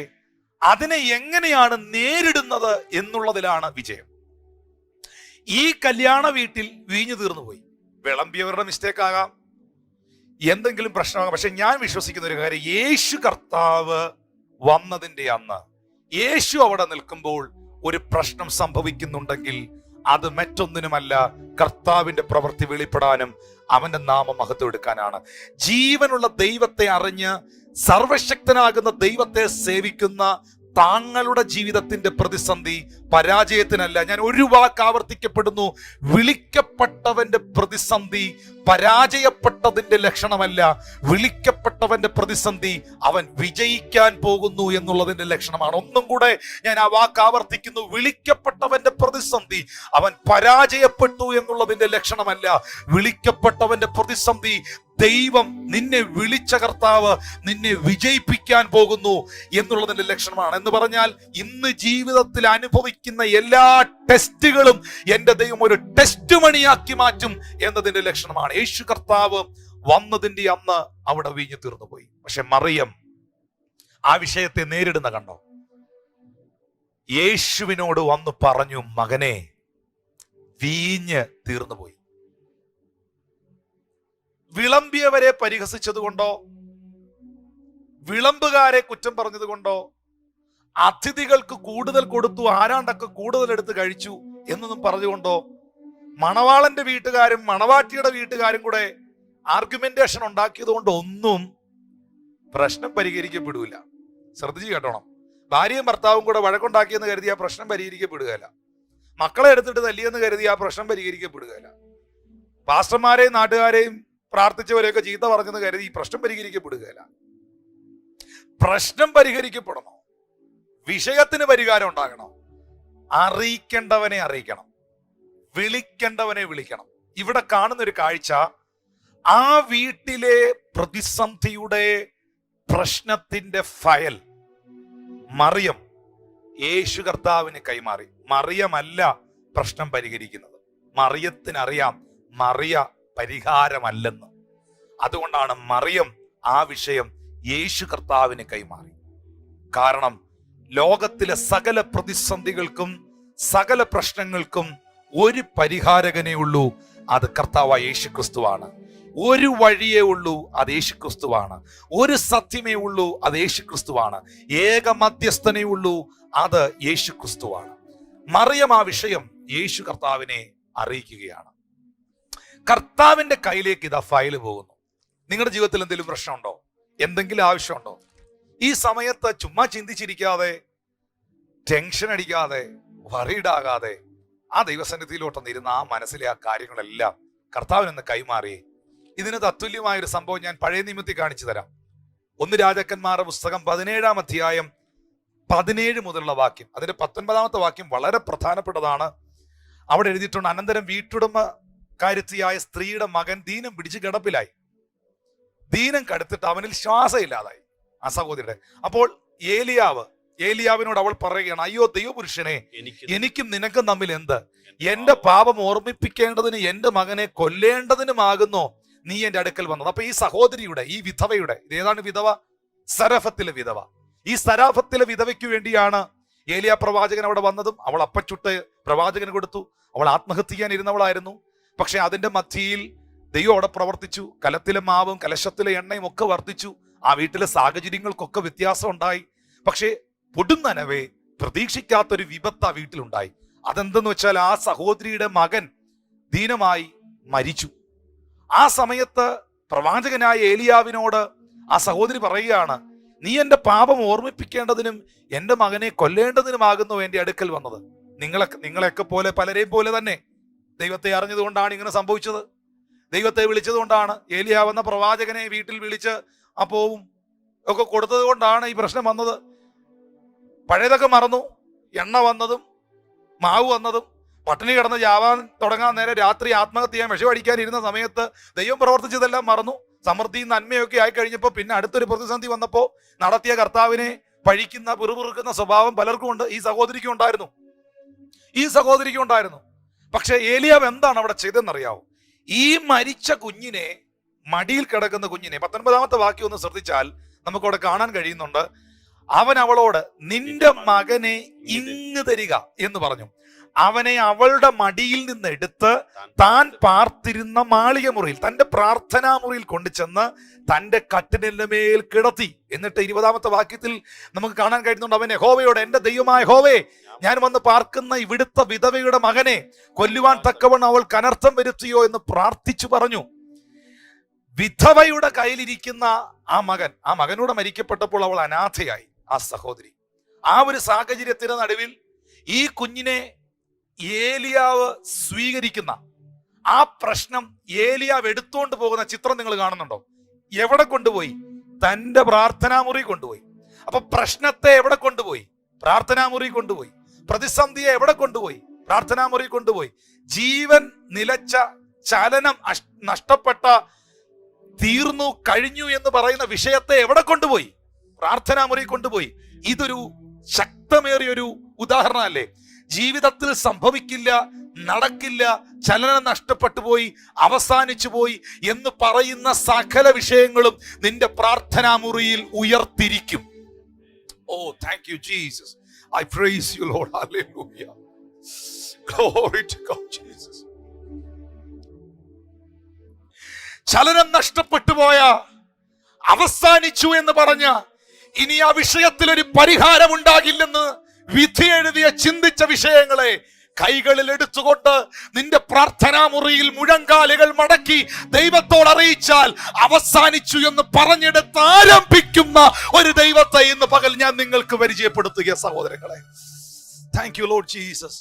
അതിനെ എങ്ങനെയാണ് നേരിടുന്നത് എന്നുള്ളതിലാണ് വിജയം. ഈ കല്യാണ വീട്ടിൽ വീഞ്ഞു തീർന്നു പോയി. വിളമ്പിയവരുടെ മിസ്റ്റേക്ക് ആകാം, എന്തെങ്കിലും പ്രശ്നമാകാം. പക്ഷെ ഞാൻ വിശ്വസിക്കുന്ന ഒരു കാര്യം, യേശു കർത്താവ് വന്നതിന്റെ അന്ന് യേശു അവിടെ നിൽക്കുമ്പോൾ ഒരു പ്രശ്നം സംഭവിക്കുന്നുണ്ടെങ്കിൽ അത് മറ്റൊന്നിനുമല്ല, കർത്താവിന്റെ പ്രവൃത്തി വെളിപ്പെടാനും അവന്റെ നാമം മഹത്വം എടുക്കാനാണ്. ജീവനുള്ള ദൈവത്തെ അറിഞ്ഞ് സർവശക്തനാകുന്ന ദൈവത്തെ സേവിക്കുന്ന താങ്കളുടെ ജീവിതത്തിന്റെ പ്രതിസന്ധി പരാജയത്തിനല്ല. ഞാൻ ഒരു വാക്ക് ആവർത്തിക്കപ്പെടുന്നു, വിളിക്കപ്പെട്ടവന്റെ പ്രതിസന്ധി പരാജയപ്പെട്ടതിന്റെ ലക്ഷണമല്ല. വിളിക്കപ്പെട്ടവന്റെ പ്രതിസന്ധി അവൻ വിജയിക്കാൻ പോകുന്നു എന്നുള്ളതിന്റെ ലക്ഷണമാണ്. ഒന്നും കൂടെ ഞാൻ ആ വാക്ക് ആവർത്തിക്കുന്നു, വിളിക്കപ്പെട്ടവന്റെ പ്രതിസന്ധി അവൻ പരാജയപ്പെട്ടു എന്നുള്ളതിന്റെ ലക്ഷണമല്ല. വിളിക്കപ്പെട്ടവന്റെ പ്രതിസന്ധി ദൈവം, നിന്നെ വിളിച്ച കർത്താവ് നിന്നെ വിജയിപ്പിക്കാൻ പോകുന്നു എന്നുള്ളതിന്റെ ലക്ഷണമാണ്. എന്ന് പറഞ്ഞാൽ ഇന്ന് ജീവിതത്തിൽ അനുഭവിക്കുന്ന എല്ലാ ടെസ്റ്റുകളും എന്റെ ദൈവം ഒരു ടെസ്റ്റ് മണിയാക്കി മാറ്റും എന്നതിന്റെ ലക്ഷണമാണ്. യേശു കർത്താവ് വന്നതിന്റെ അന്ന് അവിടെ വീഞ്ഞു തീർന്നു പോയി. പക്ഷെ മറിയം ആ വിഷയത്തെ നേരിടുന്ന കണ്ടോ? യേശുവിനോട് വന്ന് പറഞ്ഞു, മകനെ, വീഞ്ഞ് തീർന്നു പോയി. വിളമ്പിയവരെ പരിഹസിച്ചത് കൊണ്ടോ, വിളമ്പുകാരെ കുറ്റം പറഞ്ഞത് കൊണ്ടോ, അതിഥികൾക്ക് കൂടുതൽ കൊടുത്തു, ആരാണ്ടൊക്കെ കൂടുതൽ എടുത്ത് കഴിച്ചു എന്നൊന്നും പറഞ്ഞുകൊണ്ടോ, മണവാളന്റെ വീട്ടുകാരും മണവാട്ടിയുടെ വീട്ടുകാരും കൂടെ ആർഗ്യുമെന്റേഷൻ ഉണ്ടാക്കിയത് കൊണ്ട് ഒന്നും പ്രശ്നം പരിഹരിക്കപ്പെടില്ല. ശ്രദ്ധിച്ചു കേട്ടോണം. ഭാര്യയും ഭർത്താവും കൂടെ വഴക്കുണ്ടാക്കിയെന്ന് കരുതി ആ പ്രശ്നം പരിഹരിക്കപ്പെടുകയില്ല. മക്കളെ എടുത്തിട്ട് തല്ലിയെന്ന് കരുതി ആ പ്രശ്നം പരിഹരിക്കപ്പെടുകയില്ല. പാസ്റ്റർമാരെയും നാട്ടുകാരെയും പ്രാർത്ഥിച്ചവരെയൊക്കെ ചീത്ത പറഞ്ഞെന്ന് കരുതി ഈ പ്രശ്നം പരിഹരിക്കപ്പെടുകയില്ല. പ്രശ്നം പരിഹരിക്കപ്പെടണം, വിഷയത്തിന് പരിഹാരം ഉണ്ടാകണം, അറിയിക്കേണ്ടവനെ അറിയിക്കണം, വിളിക്കേണ്ടവനെ വിളിക്കണം. ഇവിടെ കാണുന്ന ഒരു കാഴ്ച, ആ വീട്ടിലെ പ്രതിസന്ധിയുടെ പ്രശ്നത്തിന്റെ ഫയൽ മറിയം യേശു കർത്താവിന് കൈമാറി. മറിയമല്ല പ്രശ്നം പരിഹരിക്കുന്നത്. മറിയത്തിനറിയാം മറിയ പരിഹാരമല്ലെന്ന്. അതുകൊണ്ടാണ് മറിയം ആ വിഷയം യേശു കർത്താവിന് കൈമാറി. കാരണം ലോകത്തിലെ സകല പ്രതിസന്ധികൾക്കും സകല പ്രശ്നങ്ങൾക്കും ഒരു പരിഹാരകനേ ഉള്ളൂ, അത് കർത്താവായ യേശു ക്രിസ്തുവാണ്. ഒരു വഴിയേ ഉള്ളൂ, അത് യേശു ക്രിസ്തുവാണ്. ഒരു സത്യമേ ഉള്ളൂ, അത് യേശു ക്രിസ്തുവാണ്. ഏക മധ്യസ്ഥനേ ഉള്ളൂ, അത് യേശു ക്രിസ്തുവാണ്. മറിയം ആ വിഷയം യേശു കർത്താവിനെ അറിയിക്കുകയാണ്. കർത്താവിന്റെ കയ്യിലേക്ക് ഇതാ ഫയല് പോകുന്നു. നിങ്ങളുടെ ജീവിതത്തിൽ എന്തെങ്കിലും പ്രശ്നമുണ്ടോ? എന്തെങ്കിലും ആവശ്യമുണ്ടോ? ഈ സമയത്ത് ചുമ്മാ ചിന്തിച്ചിരിക്കാതെ, ടെൻഷൻ അടിക്കാതെ, വറീഡാകാതെ ആ ദൈവസന്നിധിയിലോട്ടൊന്നിരുന്ന ആ മനസ്സിലെ ആ കാര്യങ്ങളെല്ലാം കർത്താവിനൊന്ന് കൈമാറി. ഇതിന് തത്തുല്യമായ ഒരു സംഭവം ഞാൻ പഴയ നിയമത്തിൽ കാണിച്ചു തരാം. 1 രാജാക്കന്മാരുടെ പുസ്തകം 17-ാം അധ്യായം 17 മുതലുള്ള വാക്യം, അതിന്റെ 19-ാമത്തെ വാക്യം വളരെ പ്രധാനപ്പെട്ടതാണ്. അവിടെ എഴുതിയിട്ടുണ്ട്, അനന്തരം വീട്ടുടമ കാര്യത്തിയായ സ്ത്രീയുടെ മകൻ ദീനം പിടിച്ച് കിടപ്പിലായി. ദീനം കടുത്തിട്ട് അവനിൽ ശ്വാസമില്ലാതായി ആ സഹോദരിയുടെ. അപ്പോൾ ഏലിയാവിനോട് അവൾ പറയുകയാണ്, അയ്യോ ദൈവപുരുഷനെ, എനിക്കും നിനക്കും തമ്മിൽ എന്ത്? എന്റെ പാപം ഓർമ്മിപ്പിക്കേണ്ടതിന് എന്റെ മകനെ കൊല്ലേണ്ടതിനുമാകുന്നോ നീ എന്റെ അടുക്കൽ വന്നത്? അപ്പൊ ഈ സഹോദരിയുടെ, ഈ വിധവയുടെ, ഇതേതാണ് വിധവ? സരഫത്തിലെ വിധവ. ഈ സരാഫത്തിലെ വിധവയ്ക്ക് വേണ്ടിയാണ് ഏലിയ പ്രവാചകൻ അവിടെ വന്നതും. അവൾ അപ്പച്ചുട്ട് പ്രവാചകന് കൊടുത്തു. അവൾ ആത്മഹത്യ ചെയ്യാനിരുന്നവളായിരുന്നു. പക്ഷെ അതിന്റെ മധ്യയിൽ ദൈവം അവിടെ പ്രവർത്തിച്ചു. കലത്തിലെ മാവും കലശത്തിലെ എണ്ണയും ഒക്കെ വർദ്ധിച്ചു. ആ വീട്ടിലെ സാഹചര്യങ്ങൾക്കൊക്കെ വ്യത്യാസം ഉണ്ടായി. പക്ഷേ പൊടുന്നനവേ പ്രതീക്ഷിക്കാത്തൊരു വിപത്ത് ആ വീട്ടിലുണ്ടായി. അതെന്തെന്ന് വെച്ചാൽ ആ സഹോദരിയുടെ മകൻ ദീനമായി മരിച്ചു. ആ സമയത്ത് പ്രവാചകനായ ഏലിയാവിനോട് ആ സഹോദരി പറയുകയാണ്, നീ എന്റെ പാപം ഓർമ്മിപ്പിക്കേണ്ടതിനും എന്റെ മകനെ കൊല്ലേണ്ടതിനുമാകുന്നു എന്റെ അടുക്കൽ വന്നത്. നിങ്ങളെയൊക്കെ പോലെ പലരെയും പോലെ തന്നെ ദൈവത്തെ അറിഞ്ഞതുകൊണ്ടാണ് ഇങ്ങനെ സംഭവിച്ചത്. ദൈവത്തെ വിളിച്ചതുകൊണ്ടാണ്, ഏലിയാവ് എന്ന പ്രവാചകനെ വീട്ടിൽ വിളിച്ച് അപ്പവും ഒക്കെ കൊടുത്തത് കൊണ്ടാണ് ഈ പ്രശ്നം വന്നത്. പഴയതൊക്കെ മറന്നു. എണ്ണ വന്നതും മാവ് വന്നതും പട്ടിണി കിടന്ന് ചാവാൻ തുടങ്ങാൻ നേരെ രാത്രി ആത്മഹത്യ ചെയ്യാൻ വിഷമടിക്കാനിരുന്ന സമയത്ത് ദൈവം പ്രവർത്തിച്ചതെല്ലാം മറന്നു. സമൃദ്ധിയും നന്മയൊക്കെ ആയി കഴിഞ്ഞപ്പോൾ പിന്നെ അടുത്തൊരു പ്രതിസന്ധി വന്നപ്പോൾ നടത്തിയ കർത്താവിനെ പഴിക്കുന്ന പിറുപിറുക്കുന്ന സ്വഭാവം പലർക്കും ഉണ്ട്. ഈ സഹോദരിക്കും ഉണ്ടായിരുന്നു. പക്ഷെ ഏലിയാവ് എന്താണ് അവിടെ ചെയ്തെന്നറിയാവോ? ഈ മരിച്ച കുഞ്ഞിനെ, മടിയിൽ കിടക്കുന്ന കുഞ്ഞിനെ, 19-ാമത്തെ വാക്യം ഒന്ന് ശ്രദ്ധിച്ചാൽ നമുക്കവിടെ കാണാൻ കഴിയുന്നുണ്ട്. അവൻ അവളോട്, നിന്റെ മകനെ ഇങ്ങ് തരിക എന്ന് പറഞ്ഞു. അവനെ അവളുടെ മടിയിൽ നിന്ന് എടുത്ത് താൻ പാർത്തിരുന്ന മാളിക മുറിയിൽ, തന്റെ പ്രാർത്ഥനാ മുറിയിൽ കൊണ്ടുചെന്ന് തന്റെ കട്ടിലിന്റെ മേൽ കിടത്തി. എന്നിട്ട് 20-ാമത്തെ വാക്യത്തിൽ നമുക്ക് കാണാൻ കഴിയുന്നുണ്ട്, അവൻ യഹോവയോട്, എന്റെ ദൈവമായ യഹോവേ, ഞാൻ വന്ന് പാർക്കുന്ന ഇവിടുത്തെ വിധവയുടെ മകനെ കൊല്ലുവാൻ തക്കവണ്ണം അവൾ അനർത്ഥം വരുത്തിയോ എന്ന് പ്രാർത്ഥിച്ചു പറഞ്ഞു. വിധവയുടെ കയ്യിലിരിക്കുന്ന ആ മകനോട് മരിക്കപ്പെട്ടപ്പോൾ അവൾ അനാഥയായി. ആ സഹോദരി ആ ഒരു സാഹചര്യത്തിന് നടുവിൽ ഈ കുഞ്ഞിനെ ഏലിയാവ് സ്വീകരിക്കുന്ന ആ പ്രശ്നം ഏലിയാവ് എടുത്തുകൊണ്ട് പോകുന്ന ചിത്രം നിങ്ങൾ കാണുന്നുണ്ടോ? എവിടെ കൊണ്ടുപോയി? തന്റെ പ്രാർത്ഥനാമുറി കൊണ്ടുപോയി. അപ്പൊ പ്രശ്നത്തെ എവിടെ കൊണ്ടുപോയി? പ്രാർത്ഥനാമുറി കൊണ്ടുപോയി. പ്രതിസന്ധിയെ എവിടെ കൊണ്ടുപോയി? പ്രാർത്ഥനാമുറി കൊണ്ടുപോയി. ജീവൻ നിലച്ച, ചലനം നഷ്ടപ്പെട്ട, തീർന്നു കഴിഞ്ഞു എന്ന് പറയുന്ന വിഷയത്തെ എവിടെ കൊണ്ടുപോയി? പ്രാർത്ഥനാമുറി കൊണ്ടുപോയി. ഇതൊരു ശക്തമേറിയൊരു ഉദാഹരണമല്ലേ? ജീവിതത്തിൽ സംഭവിക്കില്ല, നടക്കില്ല, ചലനം നഷ്ടപ്പെട്ടു പോയി, അവസാനിച്ചു പോയി എന്ന് പറയുന്ന സകല വിഷയങ്ങളും നിന്റെ പ്രാർത്ഥനാമുറിയിൽ ഉയർത്തിരിക്കും. ഓ, thank you Jesus. I praise you, Lord. Hallelujah. Glory to God, Jesus. ചലനം നഷ്ടപ്പെട്ടു പോയ, അവസാനിച്ചു എന്ന് പറഞ്ഞ, ഇനി ആ വിഷയത്തിൽ ഒരു പരിഹാരം ഉണ്ടാകില്ലെന്ന് വിധി എഴുതിയ ചിന്തിച്ച വിഷയങ്ങളെ കൈകളിൽ എടുത്തുകൊണ്ട് നിന്റെ പ്രാർത്ഥനാ മുറിയിൽ മുഴങ്കാലുകൾ മടക്കി ദൈവത്തോട് അറിയിച്ചാൽ അവസാനിച്ചു എന്ന് പറഞ്ഞെടുത്ത് ആരംഭിക്കുന്ന ഒരു ദൈവത്തെ ഇന്ന് പകൽ ഞാൻ നിങ്ങൾക്ക് പരിചയപ്പെടുത്തുക സഹോദരങ്ങളെ. Thank you Lord Jesus.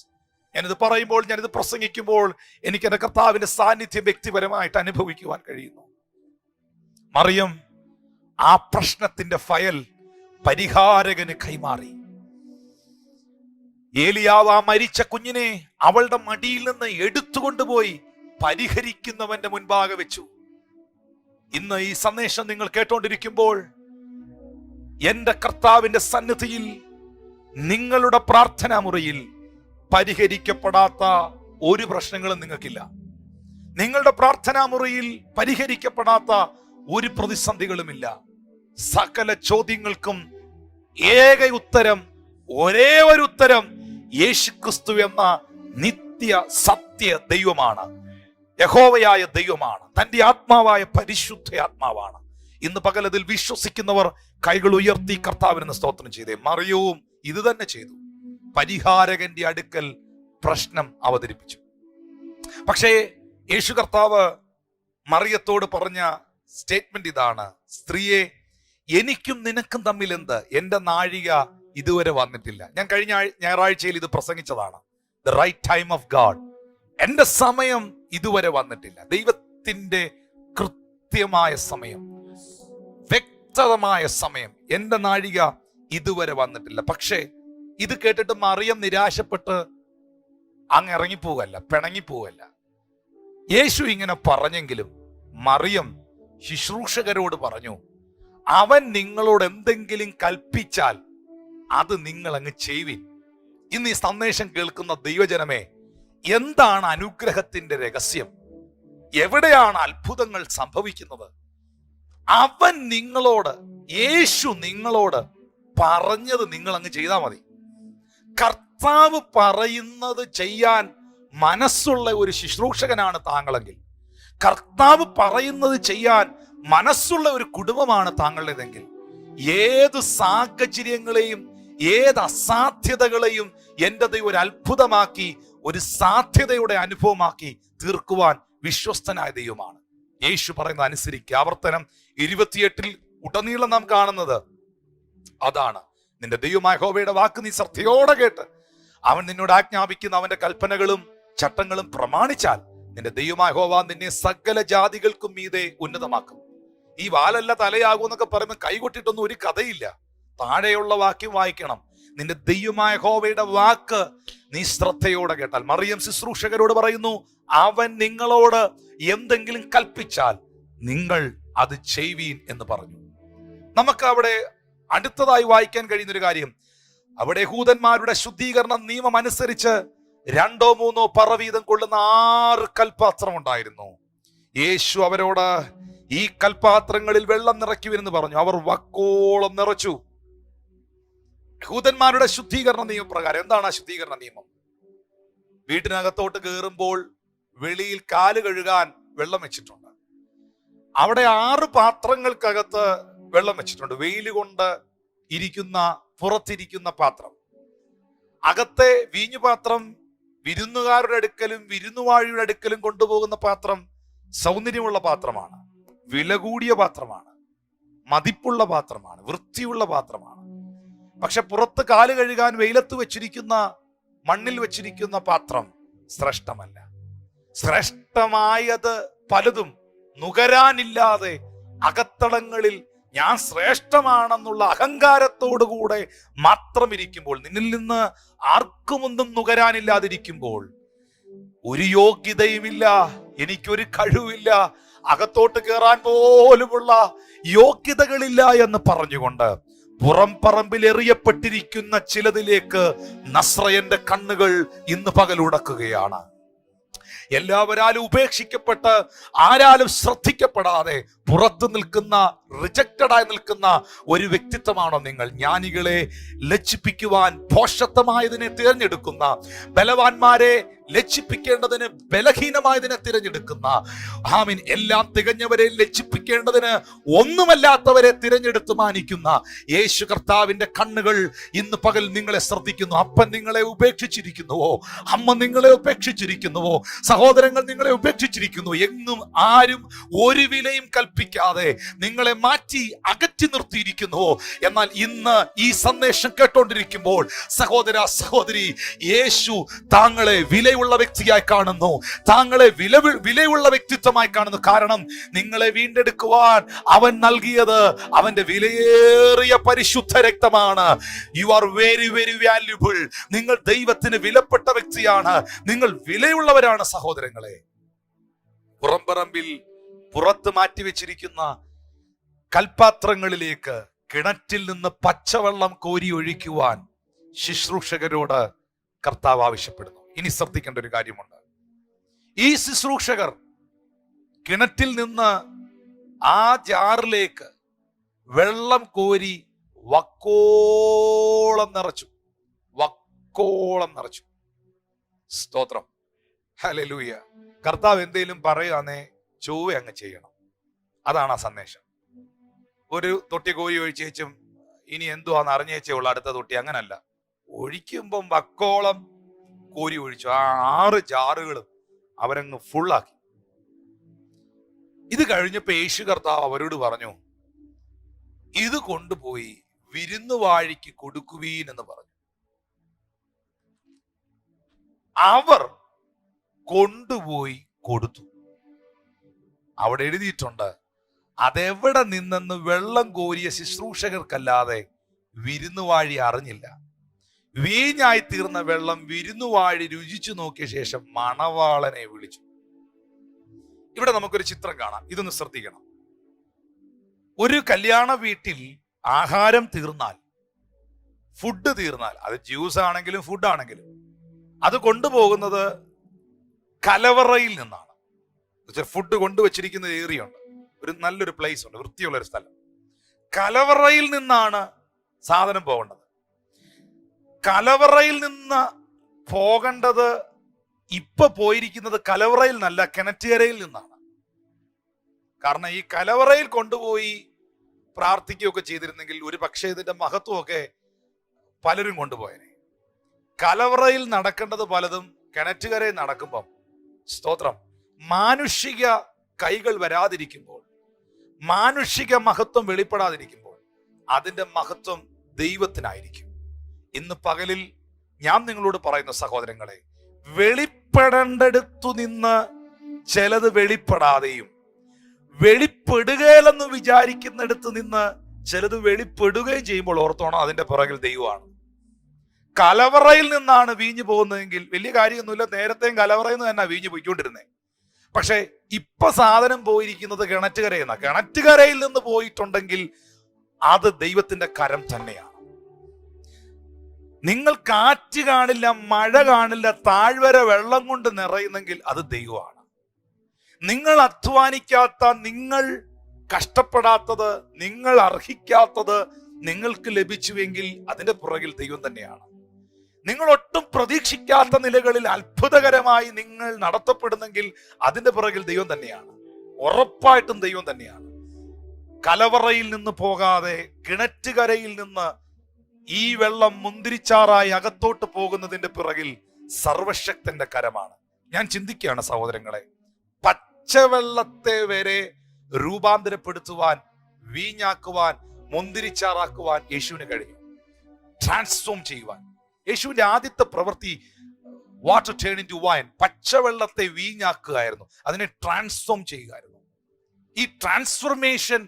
ഞാനിത് പറയുമ്പോൾ, ഞാനിത് പ്രസംഗിക്കുമ്പോൾ എനിക്ക് എന്റെ കർത്താവിന്റെ സാന്നിധ്യം വ്യക്തിപരമായിട്ട് അനുഭവിക്കുവാൻ കഴിയുന്നു. മറിയം ആ പ്രശ്നത്തിന്റെ ഫയൽ പരിഹാരകന് കൈമാറി. ഏലിയാവ് ആ മരിച്ച കുഞ്ഞിനെ അവളുടെ മടിയിൽ നിന്ന് എടുത്തുകൊണ്ടുപോയി പരിഹരിക്കുന്നവന്റെ മുൻപാകെ വെച്ചു. ഇന്ന് ഈ സന്ദേശം നിങ്ങൾ കേട്ടോണ്ടിരിക്കുമ്പോൾ എന്റെ കർത്താവിന്റെ സന്നിധിയിൽ നിങ്ങളുടെ പ്രാർത്ഥനാ മുറിയിൽ പരിഹരിക്കപ്പെടാത്ത ഒരു പ്രശ്നങ്ങളും നിങ്ങൾക്കില്ല. നിങ്ങളുടെ പ്രാർത്ഥനാ മുറിയിൽ പരിഹരിക്കപ്പെടാത്ത ഒരു പ്രതിസന്ധികളുമില്ല. സകല ചോദ്യങ്ങൾക്കും ഏക ഉത്തരം, ഒരേ ഒരു ഉത്തരം യേശുക്രിസ്തു എന്ന നിത്യ സത്യ ദൈവമാണ്, യഹോവയായ ദൈവമാണ്, തന്റെ ആത്മാവായ പരിശുദ്ധ ആത്മാവാണ്. ഇന്ന് പകലതിൽ വിശ്വസിക്കുന്നവർ കൈകൾ ഉയർത്തി കർത്താവിന് സ്തോത്രം ചെയ്തേ. മറിയവും ഇത് തന്നെ ചെയ്തു. പരിഹാരകന്റെ അടുക്കൽ പ്രശ്നം അവതരിപ്പിച്ചു. പക്ഷേ യേശു കർത്താവ് മറിയത്തോട് പറഞ്ഞ സ്റ്റേറ്റ്മെന്റ് ഇതാണ്, സ്ത്രീയെ, എനിക്കും നിനക്കും തമ്മിൽ എന്ത്? എന്റെ നാഴിക ഇതുവരെ വന്നിട്ടില്ല. ഞാൻ കഴിഞ്ഞ ഞായറാഴ്ചയിൽ ഇത് പ്രസംഗിച്ചതാണ്. The right time of God. എന്റെ സമയം ഇതുവരെ വന്നിട്ടില്ല. ദൈവത്തിന്റെ കൃത്യമായ സമയം, വ്യക്തമായ സമയം. എന്റെ നാഴിക ഇതുവരെ വന്നിട്ടില്ല. പക്ഷേ ഇത് കേട്ടിട്ട് മറിയം നിരാശപ്പെട്ട് അങ്ങ് ഇറങ്ങിപ്പോവല്ല, പിണങ്ങിപ്പോവല്ല. യേശു ഇങ്ങനെ പറഞ്ഞെങ്കിലും മറിയം ശുശ്രൂഷകരോട് പറഞ്ഞു, അവൻ നിങ്ങളോട് എന്തെങ്കിലും കൽപ്പിച്ചാൽ അത് നിങ്ങൾ അങ്ങ് ചെയ്യുവിൻ. ഇന്ന് ഈ സന്ദേശം കേൾക്കുന്ന ദൈവജനമേ, എന്താണ് അനുഗ്രഹത്തിന്റെ രഹസ്യം? എവിടെയാണ് അത്ഭുതങ്ങൾ സംഭവിക്കുന്നത്? അവൻ നിങ്ങളോട്, യേശു നിങ്ങളോട് പറഞ്ഞത് നിങ്ങൾ അങ്ങ് ചെയ്താൽ മതി. കർത്താവ് പറയുന്നത് ചെയ്യാൻ മനസ്സുള്ള ഒരു ശുശ്രൂഷകനാണ് താങ്കളെങ്കിൽ, കർത്താവ് പറയുന്നത് ചെയ്യാൻ മനസ്സുള്ള ഒരു കുടുംബമാണ് താങ്കളുടേതെങ്കിൽ, ഏത് സാഹചര്യങ്ങളെയും ഏത് അസാധ്യതകളെയും എൻ്റെ ദൈവം ഒരു അത്ഭുതമാക്കി, ഒരു സാധ്യതയുടെ അനുഭവമാക്കി തീർക്കുവാൻ വിശ്വസ്തനായ ദൈവമാണ്. യേശു പറയുന്നത് അനുസരിക്കുക. ആവർത്തനം 28 ഉടനീളം നാം കാണുന്നത് അതാണ്. നിന്റെ ദൈവമായ യഹോവയുടെ വാക്ക് നീ ശ്രദ്ധയോടെ കേട്ട് അവൻ നിന്നോട് ആജ്ഞാപിക്കുന്ന അവന്റെ കൽപ്പനകളും ചട്ടങ്ങളും പ്രമാണിച്ചാൽ നിന്റെ ദൈവമായ യഹോവ നിന്നെ സകല ജാതികൾക്കും മീതെ ഉന്നതമാക്കും. ഈ വാലല്ല തലയാകും എന്നൊക്കെ പറയുമ്പോൾ കൈകൊട്ടിട്ടൊന്നും ഒരു കഥയില്ല. താഴെയുള്ള വാക്യം വായിക്കണം. നിന്റെ ദൈവമായ യഹോവയുടെ വാക്ക് നീ ശ്രദ്ധയോടെ കേട്ടാൽ. മറിയം ശുശ്രൂഷകരോട് പറയുന്നു, അവൻ നിങ്ങളോട് എന്തെങ്കിലും കൽപ്പിച്ചാൽ നിങ്ങൾ അത് ചെയ്യുവീൻ എന്ന് പറഞ്ഞു. നമുക്ക് അവിടെ അടുത്തതായി വായിക്കാൻ കഴിയുന്ന ഒരു കാര്യം, അവിടെ യഹൂദന്മാരുടെ ശുദ്ധീകരണ നിയമം അനുസരിച്ച് 2 or 3 പറ വീതം കൊള്ളുന്ന 6 കൽപാത്രം ഉണ്ടായിരുന്നു. യേശു അവരോട് ഈ കൽപാത്രങ്ങളിൽ വെള്ളം നിറയ്ക്കുവെന്ന് പറഞ്ഞു. അവർ വക്കോളം നിറച്ചു. യഹൂദന്മാരുടെ ശുദ്ധീകരണ നിയമപ്രകാരം എന്താണ് ആ ശുദ്ധീകരണ നിയമം? വീട്ടിനകത്തോട്ട് കയറുമ്പോൾ വെളിയിൽ കാല് കഴുകാൻ വെള്ളം വെച്ചിട്ടുണ്ട്. അവിടെ 6 പാത്രങ്ങൾക്കകത്ത് വെള്ളം വെച്ചിട്ടുണ്ട്. വെയിൽ കൊണ്ട് ഇരിക്കുന്ന, പുറത്തിരിക്കുന്ന പാത്രം, അകത്തെ വീഞ്ഞുപാത്രം, വിരുന്നുകാരുടെ അടുക്കലും വിരുന്നുവാഴിയുടെ അടുക്കലും കൊണ്ടുപോകുന്ന പാത്രം സൗന്ദര്യമുള്ള പാത്രമാണ്, വില കൂടിയ പാത്രമാണ്, മതിപ്പുള്ള പാത്രമാണ്, വൃത്തിയുള്ള പാത്രമാണ്. പക്ഷെ പുറത്ത് കാല് കഴുകാൻ വെയിലത്ത് വെച്ചിരിക്കുന്ന, മണ്ണിൽ വെച്ചിരിക്കുന്ന പാത്രം ശ്രേഷ്ഠമല്ല. ശ്രേഷ്ഠമായത് പലതും നുകരാനില്ലാതെ അകത്തളങ്ങളിൽ ഞാൻ ശ്രേഷ്ഠമാണെന്നുള്ള അഹങ്കാരത്തോടുകൂടെ മാത്രം ഇരിക്കുമ്പോൾ, നിന്നിൽ നിന്ന് ആർക്കുമൊന്നും നുകരാനില്ലാതിരിക്കുമ്പോൾ, ഒരു യോഗ്യതയുമില്ല, എനിക്കൊരു കഴിവില്ല, അകത്തോട്ട് കയറാൻ പോലുമുള്ള യോഗ്യതകളില്ല എന്ന് പറഞ്ഞുകൊണ്ട് പുറം പറമ്പിൽ എറിയപ്പെട്ടിരിക്കുന്ന ചിലതിലേക്ക് നസ്രയന്റെ കണ്ണുകൾ ഇന്ന് പകലുടക്കുകയാണ്. എല്ലാവരാലും ഉപേക്ഷിക്കപ്പെട്ട് ആരാലും ശ്രദ്ധിക്കപ്പെടാതെ പുറത്തു നിൽക്കുന്ന, റിജക്റ്റഡായി നിൽക്കുന്ന ഒരു വ്യക്തിത്വമാണോ നിങ്ങൾ? ജ്ഞാനികളെ ലജ്ജിപ്പിക്കുവാൻ ഭോഷത്വമായതിനെ തിരഞ്ഞെടുക്കുന്ന, ബലവാന്മാരെ ലജ്ജിപ്പിക്കേണ്ടതിന് ബലഹീനമായതിനെ തിരഞ്ഞെടുക്കുന്ന, ആമീൻ, എല്ലാം തികഞ്ഞവരെ ലജ്ജിപ്പിക്കേണ്ടതിന് ഒന്നുമല്ലാത്തവരെ തിരഞ്ഞെടുത്ത് മാനിക്കുന്ന യേശു കർത്താവിന്റെ കണ്ണുകൾ ഇന്ന് പകൽ നിങ്ങളെ ശ്രദ്ധിക്കുന്നു. അപ്പൻ നിങ്ങളെ ഉപേക്ഷിച്ചിരിക്കുന്നുവോ? അമ്മ നിങ്ങളെ ഉപേക്ഷിച്ചിരിക്കുന്നുവോ? സഹോദരങ്ങൾ നിങ്ങളെ ഉപേക്ഷിച്ചിരിക്കുന്നു. എങ്ങും ആരും ഒരു വിലയും കൽപ്പിക്കാതെ നിങ്ങളെ മാറ്റി അകറ്റി നിർത്തിയിരിക്കുന്നുവോ? എന്നാൽ ഇന്ന് ഈ സന്ദേശം കേട്ടോണ്ടിരിക്കുമ്പോൾ സഹോദര, സഹോദരി, യേശു താങ്കളെ വിലയുള്ള വ്യക്തിയായി കാണുന്നു, താങ്കളെ വിലയുള്ള വ്യക്തിത്വമായി കാണുന്നു. കാരണം നിങ്ങളെ വീണ്ടെടുക്കുവാൻ അവൻ നൽകിയത് അവന്റെ വിലയേറിയ പരിശുദ്ധ രക്തമാണ്. You are very very valuable. നിങ്ങൾ ദൈവത്തിന് വിലപ്പെട്ട വ്യക്തിയാണ്. നിങ്ങൾ വിലയുള്ളവരാണ് സഹോദരങ്ങളെ. പുറംപറമ്പിൽ പുറത്ത് മാറ്റിവെച്ചിരിക്കുന്ന കൽപാത്രങ്ങളിലേക്ക് കിണറ്റിൽ നിന്ന് പച്ചവെള്ളം കോരി ഒഴിക്കുവാൻ ശുശ്രൂഷകരോട് കർത്താവ് ആവശ്യപ്പെടുന്നു. ഇനി ശ്രദ്ധിക്കേണ്ട ഒരു കാര്യമുണ്ട്. ഈ ശുശ്രൂഷകർ കിണറ്റിൽ നിന്ന് ആ ജാറിലേക്ക് വെള്ളം കോരി വക്കോളം നിറച്ചു. വക്കോളം നിറച്ചു. സ്തോത്രം, ഹല്ലേലൂയ. കർത്താവ് എന്തേലും പറയുകയാണെ ചൊവ്വ അങ്ങ് ചെയ്യണം. അതാണ് ആ സന്ദേശം. ഒരു തൊട്ടി കോരി ഒഴിച്ചേച്ചും ഇനി എന്തുവാന്ന് അറിഞ്ഞേച്ചേ ഉള്ളു അടുത്ത തൊട്ടി, അങ്ങനല്ല. ഒഴിക്കുമ്പം വക്കോളം കോരി ഒഴിച്ചു. ആ 6 ജാറുകളും അവരങ്ങ് ഫുള്ളാക്കി. ഇത് കഴിഞ്ഞപ്പോ യേശു കർത്താവ് അവരോട് പറഞ്ഞു, ഇത് കൊണ്ടുപോയി വിരുന്നുവാഴിക്ക് കൊടുക്കുവീൻ എന്ന് പറഞ്ഞു. അവർ കൊണ്ടുപോയി കൊടുത്തു. അവിടെ എഴുതിയിട്ടുണ്ട്, അതെവിടെ നിന്നെന്ന് വെള്ളം കോരിയ ശുശ്രൂഷകർക്കല്ലാതെ വിരുന്നുവാഴി അറിഞ്ഞില്ല. വീഞ്ഞായി തീർന്ന വെള്ളം വിരുന്നുവാഴി രുചിച്ചു നോക്കിയ ശേഷം മണവാളനെ വിളിച്ചു. ഇവിടെ നമുക്കൊരു ചിത്രം കാണാം, ഇതൊന്ന് ശ്രദ്ധിക്കണം. ഒരു കല്യാണ വീട്ടിൽ ആഹാരം തീർന്നാൽ, ഫുഡ് തീർന്നാൽ, അത് ജ്യൂസ് ആണെങ്കിലും ഫുഡ് ആണെങ്കിലും, അത് കൊണ്ടുപോകുന്നത് കലവറയിൽ നിന്നാണ്. ഫുഡ് കൊണ്ടുവച്ചിരിക്കുന്ന ഏരിയ ഉണ്ട്, ഒരു നല്ലൊരു പ്ലേസ് ഉണ്ട്, വൃത്തിയുള്ള ഒരു സ്ഥലം. കലവറയിൽ നിന്നാണ് സാധനം പോകേണ്ടത്. കലവറയിൽ നിന്ന് പോകേണ്ടത് ഇപ്പൊ പോയിരിക്കുന്നത് കലവറയിൽ നിന്നല്ല, കിണറ്റുകരയിൽ നിന്നാണ്. കാരണം ഈ കലവറയിൽ കൊണ്ടുപോയി പ്രാർത്ഥിക്കുകയൊക്കെ ചെയ്തിരുന്നെങ്കിൽ ഒരു പക്ഷേ ഇതിന്റെ മഹത്വമൊക്കെ പലരും കൊണ്ടുപോയനെ. കലവറയിൽ നടക്കേണ്ടത് പലതും കിണറ്റുകരയിൽ നടക്കുമ്പം, സ്തോത്രം, മാനുഷിക കൈകൾ വരാതിരിക്കുമ്പോൾ, മാനുഷിക മഹത്വം വെളിപ്പെടാതിരിക്കുമ്പോൾ അതിന്റെ മഹത്വം ദൈവത്തിനായിരിക്കും. ഇന്ന് പകലിൽ ഞാൻ നിങ്ങളോട് പറയുന്ന സഹോദരങ്ങളെ, വെളിപ്പെടേണ്ടടുത്തു നിന്ന് ചിലത് വെളിപ്പെടാതെയും, വെളിപ്പെടുകയില്ലെന്ന് വിചാരിക്കുന്നിടത്ത് നിന്ന് ചിലത് വെളിപ്പെടുകയും ചെയ്യുമ്പോൾ ഓർത്തോണം, അതിന്റെ പുറകിൽ ദൈവമാണ്. കലവറയിൽ നിന്നാണ് വീഞ്ഞു പോകുന്നതെങ്കിൽ വലിയ കാര്യമൊന്നുമില്ല, നേരത്തെയും കലവറയിൽ നിന്ന് തന്നെ വീഞ്ഞു പോയിക്കൊണ്ടിരുന്നേ. പക്ഷെ ഇപ്പൊ സാധനം പോയിരിക്കുന്നത് കിണറ്റുകരയിൽ നിന്നാണ്. കിണറ്റുകരയിൽ നിന്ന് പോയിട്ടുണ്ടെങ്കിൽ അത് ദൈവത്തിന്റെ കരം തന്നെയാണ്. നിങ്ങൾ കാറ്റ് കാണില്ല, മഴ കാണില്ല, താഴ്വര വെള്ളം കൊണ്ട് നിറയുന്നെങ്കിൽ അത് ദൈവമാണ്. നിങ്ങൾ അധ്വാനിക്കാത്ത, നിങ്ങൾ കഷ്ടപ്പെടാത്തത്, നിങ്ങൾ അർഹിക്കാത്തത് നിങ്ങൾക്ക് ലഭിച്ചുവെങ്കിൽ അതിന്റെ പുറകിൽ ദൈവം തന്നെയാണ്. നിങ്ങൾ ഒട്ടും പ്രതീക്ഷിക്കാത്ത നിലകളിൽ അത്ഭുതകരമായി നിങ്ങൾ നടത്തപ്പെടുന്നെങ്കിൽ അതിന്റെ പുറകിൽ ദൈവം തന്നെയാണ്. ഉറപ്പായിട്ടും ദൈവം തന്നെയാണ്. കലവറയിൽ നിന്ന് പോകാതെ കിണറ്റുകരയിൽ നിന്ന് ഈ വെള്ളം മുന്തിരിച്ചാറായി അകത്തോട്ട് പോകുന്നതിന്റെ പിറകിൽ സർവശക്തന്റെ കരമാണ്. ഞാൻ ചിന്തിക്കുകയാണ് സഹോദരങ്ങളെ, പച്ചവെള്ളത്തെ വരെ രൂപാന്തരപ്പെടുത്തുവാൻ, വീഞ്ഞാക്കുവാൻ, മുന്തിരിച്ചാറാക്കുവാൻ യേശുവിന് കഴിഞ്ഞു. ട്രാൻസ്ഫോം ചെയ്യുവാൻ യേശുവിന്റെ ആദ്യത്തെ പ്രവൃത്തി വാട്ടർ ടേൺ ഇൻടു വൈൻ, പച്ചവെള്ളത്തെ വീഞ്ഞാക്കുകയായിരുന്നു, അതിനെ ട്രാൻസ്ഫോം ചെയ്യുകയായിരുന്നു. ഈ ട്രാൻസ്ഫോർമേഷൻ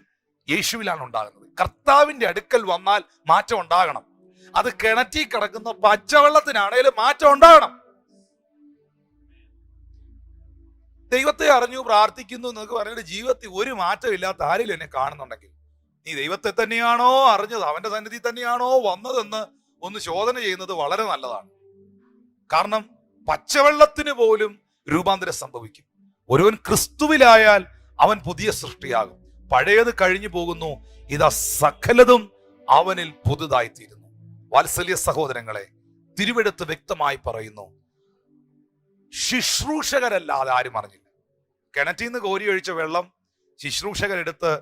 യേശുവിലാണ് ഉണ്ടാകുന്നത്. കർത്താവിന്റെ അടുക്കൽ വന്നാൽ മാറ്റം ഉണ്ടാകണം. അത് കിണറ്റിൽ കിടക്കുന്ന പച്ചവെള്ളത്തിനാണേലും മാറ്റം ഉണ്ടാകണം. ദൈവത്തെ അറിഞ്ഞു പ്രാർത്ഥിക്കുന്നു എന്നൊക്കെ പറഞ്ഞിട്ട് ജീവിതത്തിൽ ഒരു മാറ്റം ഇല്ലാത്ത ആരെങ്കിലും എന്നെ കാണുന്നുണ്ടെങ്കിൽ, നീ ദൈവത്തെ തന്നെയാണോ അറിഞ്ഞത്, അവന്റെ സന്നിധി തന്നെയാണോ വന്നതെന്ന് ഒന്ന് ശോധന ചെയ്യുന്നത് വളരെ നല്ലതാണ്. കാരണം പച്ചവെള്ളത്തിന് പോലും രൂപാന്തരം സംഭവിക്കും. ഒരുവൻ ക്രിസ്തുവിലായാൽ അവൻ പുതിയ സൃഷ്ടിയാകും. പഴയത് കഴിഞ്ഞു പോകുന്നു, ഇതാ സകലതും അവനിൽ പുതുതായിത്തീരുന്നു. വാത്സല്യ സഹോദരങ്ങളെ, തിരുവെടുത്ത് വ്യക്തമായി പറയുന്നു, ശുശ്രൂഷകരല്ലാതെ ആരും അറിഞ്ഞില്ല. കിണറ്റിൽ നിന്ന് കോരി ഒഴിച്ച വെള്ളം ശുശ്രൂഷകരെടുത്ത്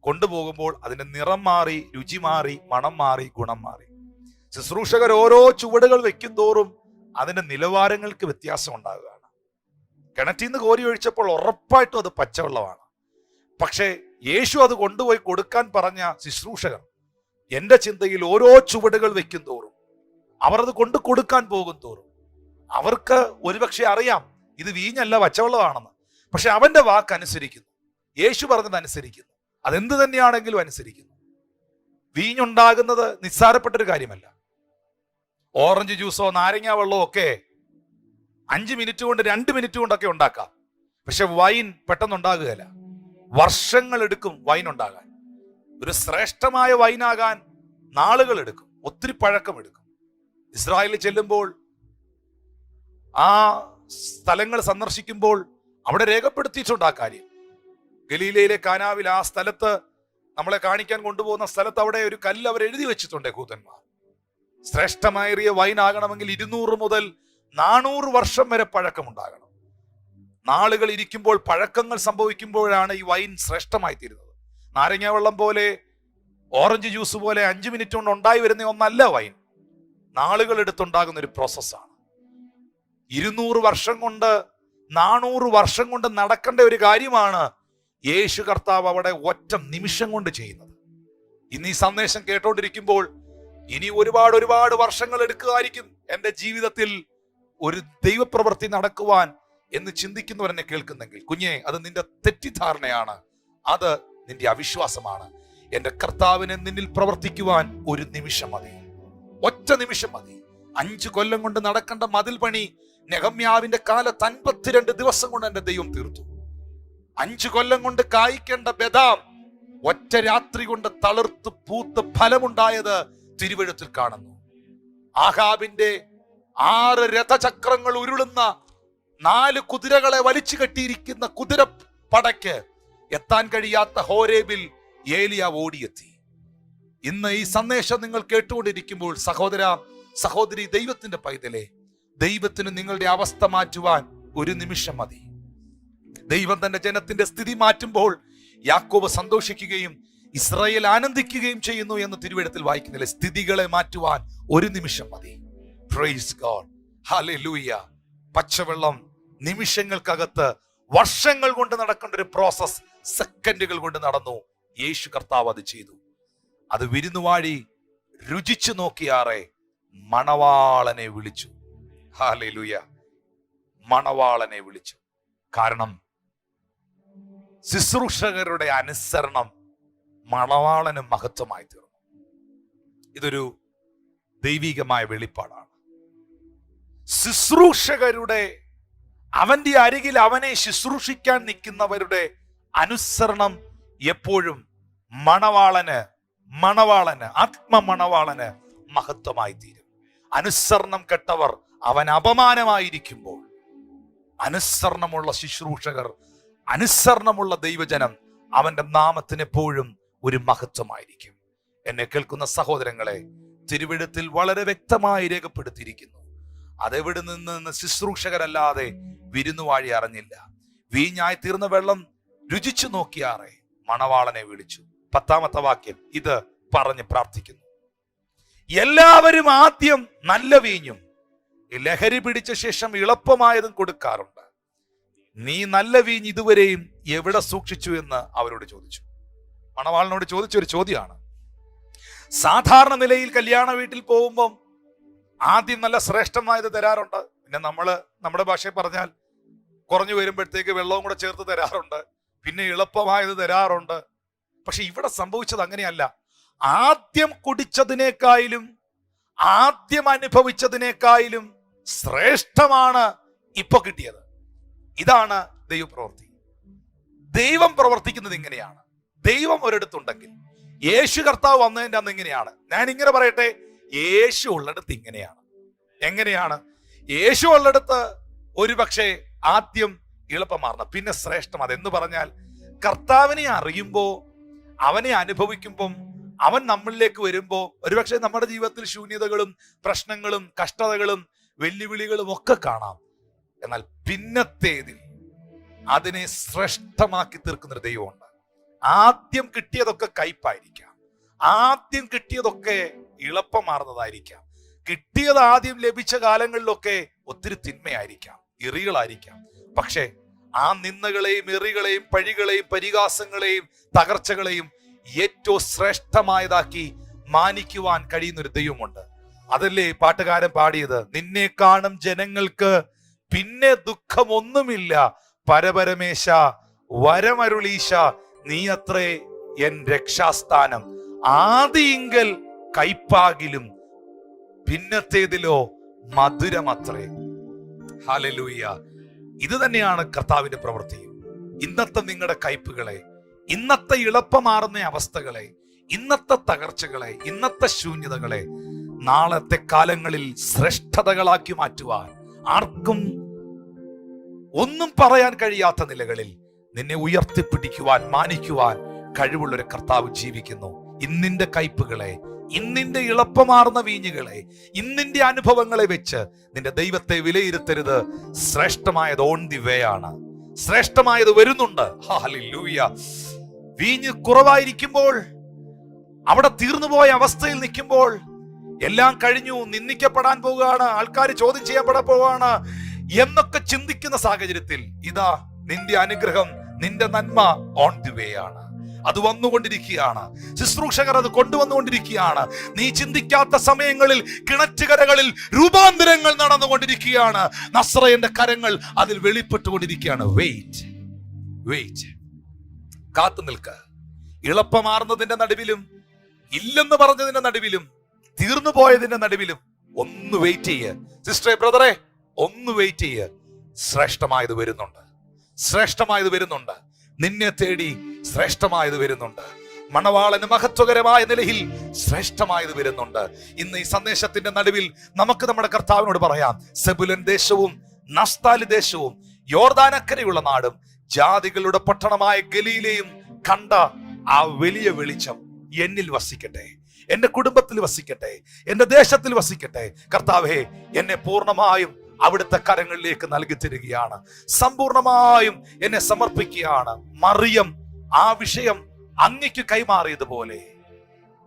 കൊണ്ടുപോകുമ്പോൾ അതിന്റെ നിറം മാറി, രുചി മാറി, മണം മാറി, ഗുണം മാറി. ശുശ്രൂഷകർ ഓരോ ചുവടുകൾ വെക്കും തോറും അതിന്റെ നിലവാരങ്ങൾക്ക് വ്യത്യാസം ഉണ്ടാകുകയാണ്. കിണറ്റിൽ നിന്ന് കോരി ഒഴിച്ചപ്പോൾ ഉറപ്പായിട്ടും അത് പച്ചവെള്ളമാണ്. പക്ഷേ യേശു അത് കൊണ്ടുപോയി കൊടുക്കാൻ പറഞ്ഞ ശുശ്രൂഷകർ, എന്റെ ചിന്തയിൽ ഓരോ ചുവടുകൾ വെക്കും തോറും, അവർ അത് കൊണ്ടു കൊടുക്കാൻ പോകും തോറും, അവർക്ക് ഒരുപക്ഷെ അറിയാം ഇത് വീഞ്ഞല്ല പച്ചവെള്ളമാണെന്ന്. പക്ഷെ അവന്റെ വാക്ക് അനുസരിക്കുന്നു, യേശു പറഞ്ഞത് അനുസരിക്കുന്നു, അതെന്ത് തന്നെയാണെങ്കിലും അനുസരിക്കുന്നു. വീഞ്ഞുണ്ടാകുന്നത് നിസ്സാരപ്പെട്ടൊരു കാര്യമല്ല. ഓറഞ്ച് ജ്യൂസോ നാരങ്ങ വെള്ളമോ ഒക്കെ 5 മിനിറ്റ് കൊണ്ട് 2 മിനിറ്റ് കൊണ്ടൊക്കെ ഉണ്ടാക്കാം. പക്ഷെ വൈൻ പെട്ടെന്നുണ്ടാകുകയില്ല, വർഷങ്ങൾ എടുക്കും വൈൻ ഉണ്ടാകാൻ. ഒരു ശ്രേഷ്ഠമായ വൈനാകാൻ നാളുകൾ എടുക്കും, ഒത്തിരി പഴക്കം എടുക്കും. ഇസ്രായേലിൽ ചെല്ലുമ്പോൾ, ആ സ്ഥലങ്ങൾ സന്ദർശിക്കുമ്പോൾ അവിടെ രേഖപ്പെടുത്തിയിട്ടുണ്ട് ആ കാര്യം. ഗലീലയിലെ കാനാവിൽ ആ സ്ഥലത്ത് നമ്മളെ കാണിക്കാൻ കൊണ്ടുപോകുന്ന സ്ഥലത്ത് അവിടെ ഒരു കല്ല് അവർ എഴുതി വെച്ചിട്ടുണ്ട് യഹൂദന്മാർ. ശ്രേഷ്ഠമേറിയ വൈൻ ആകണമെങ്കിൽ 200 മുതൽ 400 വർഷം വരെ പഴക്കമുണ്ടാകണം. നാളുകൾ ഇരിക്കുമ്പോൾ, പഴക്കങ്ങൾ സംഭവിക്കുമ്പോഴാണ് ഈ വൈൻ ശ്രേഷ്ഠമായി തീരുന്നത്. നാരങ്ങ വെള്ളം പോലെ, ഓറഞ്ച് ജ്യൂസ് പോലെ 5 മിനിറ്റ് കൊണ്ട് ഉണ്ടായി വരുന്ന ഒന്നല്ല വൈൻ. നാളുകൾ എടുത്തുണ്ടാകുന്ന ഒരു പ്രോസസ്സാണ്. 200 വർഷം കൊണ്ട്, 400 വർഷം കൊണ്ട് നടക്കേണ്ട ഒരു കാര്യമാണ് യേശു കർത്താവ് അവിടെ ഒറ്റ നിമിഷം കൊണ്ട് ചെയ്യുന്നത്. ഇന്ന് ഈ സന്ദേശം കേട്ടോണ്ടിരിക്കുമ്പോൾ ഇനി ഒരുപാട് വർഷങ്ങൾ എടുക്കുമായിരിക്കും എൻ്റെ ജീവിതത്തിൽ ഒരു ദൈവപ്രവൃത്തി നടക്കുവാൻ എന്ന് ചിന്തിക്കുന്നവരെന്നെ കേൾക്കുന്നെങ്കിൽ, കുഞ്ഞെ, അത് നിന്റെ തെറ്റിദ്ധാരണയാണ്. അത് നിന്റെ അവിശ്വാസമാണ്. എന്റെ കർത്താവിനെ നിന്നിൽ പ്രവർത്തിക്കുവാൻ ഒരു നിമിഷം മതി, ഒറ്റ നിമിഷം മതി. 5 കൊല്ലം കൊണ്ട് നടക്കേണ്ട മതിൽ പണി നെഹമ്യാവിന്റെ കാലത്ത് 52 ദിവസം കൊണ്ട് എന്റെ ദൈവം തീർത്തു. 5 കൊല്ലം കൊണ്ട് കായ്ക്കേണ്ട ബദാം ഒറ്റ രാത്രി കൊണ്ട് തളിർത്ത് പൂത്ത് ഫലമുണ്ടായത് തിരുവെഴുത്തിൽ കാണുന്നു. ആഹാബിന്റെ 6 രഥചക്രങ്ങൾ ഉരുളുന്ന 4 കുതിരകളെ വലിച്ചു കെട്ടിയിരിക്കുന്ന കുതിരപ്പടയ്ക്ക് എത്താൻ കഴിയാത്ത ഹോരേബിൽ ഏലിയ ഓടിയെത്തി. ഇന്ന് ഈ സന്ദേശം നിങ്ങൾ കേട്ടുകൊണ്ടിരിക്കുമ്പോൾ സഹോദര സഹോദരി, ദൈവത്തിന്റെ പൈതലെ, ദൈവത്തിന് നിങ്ങളുടെ അവസ്ഥ മാറ്റുവാൻ ഒരു നിമിഷം മതി. ദൈവം തന്റെ ജനത്തിന്റെ സ്ഥിതി മാറ്റുമ്പോൾ യാക്കോബ് സന്തോഷിക്കുകയും ഇസ്രായേൽ ആനന്ദിക്കുകയും ചെയ്യുന്നു എന്ന് തിരുവെഴുത്തിൽ വായിക്കുന്നില്ലേ? സ്ഥിതികളെ മാറ്റുവാൻ ഒരു നിമിഷം മതി. Praise God, hallelujah. പച്ചവെള്ളം നിമിഷങ്ങൾക്കകത്ത് വർഷങ്ങൾ കൊണ്ട് നടക്കേണ്ട ഒരു പ്രോസസ് സെക്കൻഡുകൾ കൊണ്ട് നടന്നു. യേശു കർത്താവ് അത് ചെയ്തു. അത് വിരുന്നുവാഴി രുചിച്ചു നോക്കിയാറെ മണവാളനെ വിളിച്ചു. ഹല്ലേലൂയ, മണവാളനെ വിളിച്ചു. കാരണം ശുശ്രൂഷകരുടെ അനുസരണം മണവാളന് മഹത്വമായി തീർന്നു. ഇതൊരു ദൈവികമായ വെളിപ്പാടാണ്. ശുശ്രൂഷകരുടെ, അവന്റെ അരികിൽ അവനെ ശുശ്രൂഷിക്കാൻ നിൽക്കുന്നവരുടെ അനുസരണം എപ്പോഴും മണവാളന് ആത്മമണവാളന് മഹത്വമായി തീരും. അനുസരണം കെട്ടവർ അവൻ അപമാനമായിരിക്കുമ്പോൾ അനുസരണമുള്ള ശുശ്രൂഷകർ, അനുസരണമുള്ള ദൈവജനം അവന്റെ നാമത്തിന് എപ്പോഴും ഒരു മഹത്വമായിരിക്കും. എന്നെ കേൾക്കുന്ന സഹോദരങ്ങളെ, തിരുവെഴുത്തിൽ വളരെ വ്യക്തമായി രേഖപ്പെടുത്തിയിരിക്കുന്നു. അതെവിടെ നിന്ന് ശുശ്രൂഷകരല്ലാതെ വിരുന്നുവാഴി അറിഞ്ഞില്ല. വീഞ്ഞായി തീർന്ന വെള്ളം രുചിച്ചു നോക്കിയാറെ മണവാളനെ വിളിച്ചു. 10ാമത്തെ വാക്യം ഇത് പറഞ്ഞ് പ്രാർത്ഥിക്കുന്നു. എല്ലാവരും ആദ്യം നല്ല വീഞ്ഞും ലഹരി പിടിച്ച ശേഷം എളുപ്പമായതും കൊടുക്കാറുണ്ട്. നീ നല്ല വീഞ്ഞ് ഇതുവരെയും എവിടെ സൂക്ഷിച്ചു എന്ന് അവരോട് ചോദിച്ചു. മണവാളനോട് ചോദിച്ചൊരു ചോദ്യമാണ്. സാധാരണ നിലയിൽ കല്യാണ വീട്ടിൽ പോകുമ്പം ആദ്യം നല്ല ശ്രേഷ്ഠമായത് തരാറുണ്ട്. പിന്നെ നമ്മുടെ ഭാഷയിൽ പറഞ്ഞാൽ കുറഞ്ഞു വരുമ്പോഴത്തേക്ക് വെള്ളവും കൂടെ ചേർത്ത് തരാറുണ്ട്. പിന്നെ എളുപ്പമായത് തരാറുണ്ട്. പക്ഷെ ഇവിടെ സംഭവിച്ചത് അങ്ങനെയല്ല. ആദ്യം കുടിച്ചതിനേക്കാളും ആദ്യം അനുഭവിച്ചതിനേക്കാളും ശ്രേഷ്ഠമാണ് ഇപ്പൊ കിട്ടിയത്. ഇതാണ് ദൈവപ്രവൃത്തി. ദൈവം പ്രവർത്തിക്കുന്നത് ഇങ്ങനെയാണ്. ദൈവം ഒരിടത്തുണ്ടെങ്കിൽ, യേശു കർത്താവ് വന്നതിൻ്റെ അന്ന് ഇങ്ങനെയാണ്. ഞാൻ ഇങ്ങനെ പറയട്ടെ, യേശു ഉള്ളിടത്ത് ഇങ്ങനെയാണ്. എങ്ങനെയാണ്? യേശു ഉള്ളിടത്ത് ഒരു പക്ഷേ ആദ്യം എളുപ്പമാർന്ന, പിന്നെ ശ്രേഷ്ഠം. അതെന്ന് പറഞ്ഞാൽ കർത്താവിനെ അറിയുമ്പോ, അവനെ അനുഭവിക്കുമ്പം, അവൻ നമ്മളിലേക്ക് വരുമ്പോ ഒരുപക്ഷെ നമ്മുടെ ജീവിതത്തിൽ ശൂന്യതകളും പ്രശ്നങ്ങളും കഷ്ടതകളും വെല്ലുവിളികളും ഒക്കെ കാണാം. എന്നാൽ പിന്നത്തേതിൽ അതിനെ ശ്രേഷ്ഠമാക്കി തീർക്കുന്നൊരു ദൈവമുണ്ട്. ആദ്യം കിട്ടിയതൊക്കെ കയ്പായിരിക്കാം, ആദ്യം കിട്ടിയതൊക്കെ എളുപ്പമാർന്നതായിരിക്കാം, കിട്ടിയത് ആദ്യം ലഭിച്ച കാലങ്ങളിലൊക്കെ ഒത്തിരി തിന്മയായിരിക്കാം, എറികളായിരിക്കാം. പക്ഷെ ആ നിന്ദകളെയും എറികളെയും പഴികളെയും പരിഹാസങ്ങളെയും തകർച്ചകളെയും ഏറ്റവും ശ്രേഷ്ഠമായതാക്കി മാനിക്കുവാൻ കഴിയുന്നൊരു ദൈവമുണ്ട്. അതല്ലേ പാട്ടുകാരൻ പാടിയത്? നിന്നെ കാണും ജനങ്ങൾക്ക് പിന്നെ ദുഃഖമൊന്നുമില്ല, പരപരമേശ വരമരുളീശ നീ അത്രേ എൻ രക്ഷാസ്ഥാനം. ആദിയിങ്കൽ കയ്പാകിലും പിന്നത്തേതിലോ മധുരമത്രേ. ഹല്ലേലൂയ. ഇത് തന്നെയാണ് കർത്താവിന്റെ പ്രവൃത്തി. ഇന്നത്തെ നിങ്ങളുടെ കയ്പുകളെ, ഇന്നത്തെ എളുപ്പമാറുന്ന അവസ്ഥകളെ, ഇന്നത്തെ തകർച്ചകളെ, ഇന്നത്തെ ശൂന്യതകളെ നാളത്തെ കാലങ്ങളിൽ ശ്രേഷ്ഠതകളാക്കി മാറ്റുവാൻ, ആർക്കും ഒന്നും പറയാൻ കഴിയാത്ത നിലകളിൽ നിന്നെ ഉയർത്തിപ്പിടിക്കുവാൻ, മാനിക്കുവാൻ കഴിവുള്ളൊരു കർത്താവ് ജീവിക്കുന്നു. ഇന്നിന്റെ കയ്പുകളെ, ഇന്നിന്റെ എളുപ്പമാർന്ന വീഞ്ഞുകളെ, ഇന്നിന്റെ അനുഭവങ്ങളെ വെച്ച് നിന്റെ ദൈവത്തെ വിലയിരുത്തരുത്. ശ്രേഷ്ഠമായത് ഓൺ ദി വേ ആണ്. ശ്രേഷ്ഠമായത് വരുന്നുണ്ട്. ഹല്ലേലൂയ. വീഞ്ഞ് കുറവായിരിക്കുമ്പോൾ, അവിടെ തീർന്നുപോയ അവസ്ഥയിൽ നിൽക്കുമ്പോൾ, എല്ലാം കഴിഞ്ഞു, നിന്ദിക്കപ്പെടാൻ പോവുകയാണ്, ആൾക്കാർ ചോദ്യം ചെയ്യപ്പെടാൻ പോവുകയാണ് എന്നൊക്കെ ചിന്തിക്കുന്ന സാഹചര്യത്തിൽ ഇതാ നിന്റെ അനുഗ്രഹം, നിന്റെ നന്മ ഓൺ ദി വേ ആണ്. അത് വന്നുകൊണ്ടിരിക്കുകയാണ്. ശുശ്രൂഷകർ അത് കൊണ്ടുവന്നുകൊണ്ടിരിക്കുകയാണ്. നീ ചിന്തിക്കാത്ത സമയങ്ങളിൽ കിണറ്റുകരകളിൽ രൂപാന്തരങ്ങൾ നടന്നുകൊണ്ടിരിക്കുകയാണ്. നസ്രയന്റെ കരങ്ങൾ അതിൽ വെളിപ്പെട്ടുകൊണ്ടിരിക്കുകയാണ്. വെയിറ്റ്, കാത്തു നിൽക്ക. ഇളപ്പമാർന്നതിന്റെ നടുവിലും, ഇല്ലെന്ന് പറഞ്ഞതിന്റെ നടുവിലും, തീർന്നു പോയതിന്റെ നടുവിലും ഒന്ന് വെയിറ്റ് ചെയ്യ് സിസ്റ്ററെ, ബ്രദറെ, ഒന്ന് വെയിറ്റ് ചെയ്യ്. ശ്രേഷ്ഠമായത് വരുന്നുണ്ട്, ശ്രേഷ്ഠമായത് വരുന്നുണ്ട്. നിന്നെ തേടി ശ്രേഷ്ഠമായത് വരുന്നുണ്ട്. മണവാളന് മഹത്വകരമായ നിലയിൽ ശ്രേഷ്ഠമായത് വരുന്നുണ്ട്. ഇന്ന് ഈ സന്ദേശത്തിന്റെ നടുവിൽ നമുക്ക് നമ്മുടെ കർത്താവിനോട് പറയാം, സെബുലൻ ദേശവും നഫ്താലി ദേശവും യോർദാനക്കരയുള്ള നാടും ജാതികളുടെ പട്ടണമായ ഗലീലയും കണ്ട ആ വലിയ വെളിച്ചം എന്നിൽ വസിക്കട്ടെ, എന്റെ കുടുംബത്തിൽ വസിക്കട്ടെ, എന്റെ ദേശത്തിൽ വസിക്കട്ടെ. കർത്താവേ, എന്നെ പൂർണ്ണമായും അവിടുത്തെ കരങ്ങളിലേക്ക് നൽകി തരികയാണ്, സമ്പൂർണമായും എന്നെ സമർപ്പിക്കുകയാണ്. മറിയം ആ വിഷയം അങ്ങയ്ക്ക് കൈമാറിയതുപോലെ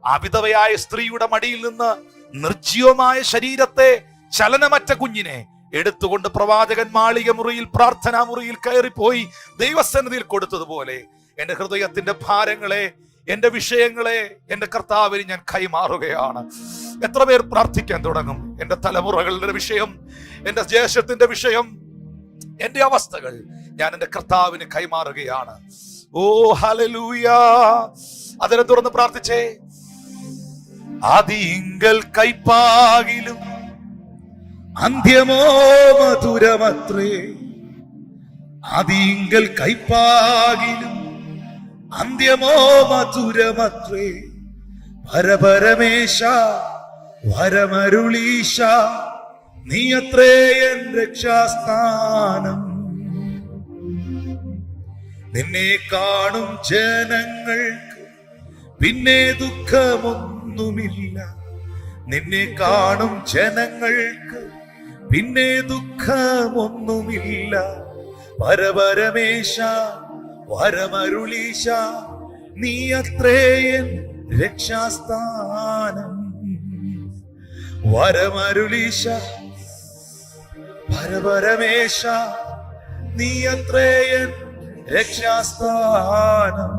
ആ വിധവയായ സ്ത്രീയുടെ മടിയിൽ നിന്ന് നിർജ്ജീവമായ ശരീരത്തെ, ചലനമറ്റ കുഞ്ഞിനെ എടുത്തുകൊണ്ട് പ്രവാചകൻ മാളിക മുറിയിൽ, പ്രാർത്ഥനാ മുറിയിൽ കയറിപ്പോയി ദൈവസന്നിധിയിൽ കൊടുത്തതുപോലെ എന്റെ ഹൃദയത്തിന്റെ ഭാരങ്ങളെ, എന്റെ വിഷയങ്ങളെ എന്റെ കർത്താവിന് ഞാൻ കൈമാറുകയാണ്. എത്ര പേർ പ്രാർത്ഥിക്കാൻ തുടങ്ങും? എന്റെ തലമുറകളുടെ വിഷയം, എന്റെ ജ്യേഷ്ഠത്തിന്റെ വിഷയം, എന്റെ അവസ്ഥകൾ ഞാൻ എന്റെ കർത്താവിന് കൈമാറുകയാണ്. ഓ ഹല്ലേലൂയ! അതിനെ തുറന്ന് പ്രാർത്ഥിച്ചേ. ആദിങ്കൽ കൈപ്പാകിലും അന്ത്യമോ മധുരമത്രേ, ആദിങ്കൽ കൈപ്പാകിലും അന്ത്യമോ മധുരമത്രേ, പരപരമേശ വരമരുളീശ നീയത്രേ എൻ രക്ഷാസ്ഥാനം. നിന്നെ കാണും ജനങ്ങൾക്ക് പിന്നെ ദുഃഖമൊന്നുമില്ല, നിന്നെ കാണും ജനങ്ങൾക്ക് പിന്നെ ദുഃഖമൊന്നുമില്ല, പരപരമേശ വരമരുളീശ നീയത്രേ എൻ രക്ഷാസ്ഥാനം. വരമരുളീശ പരപരമേശ നീയത്രേ എൻ രക്ഷാസ്ഥാനം.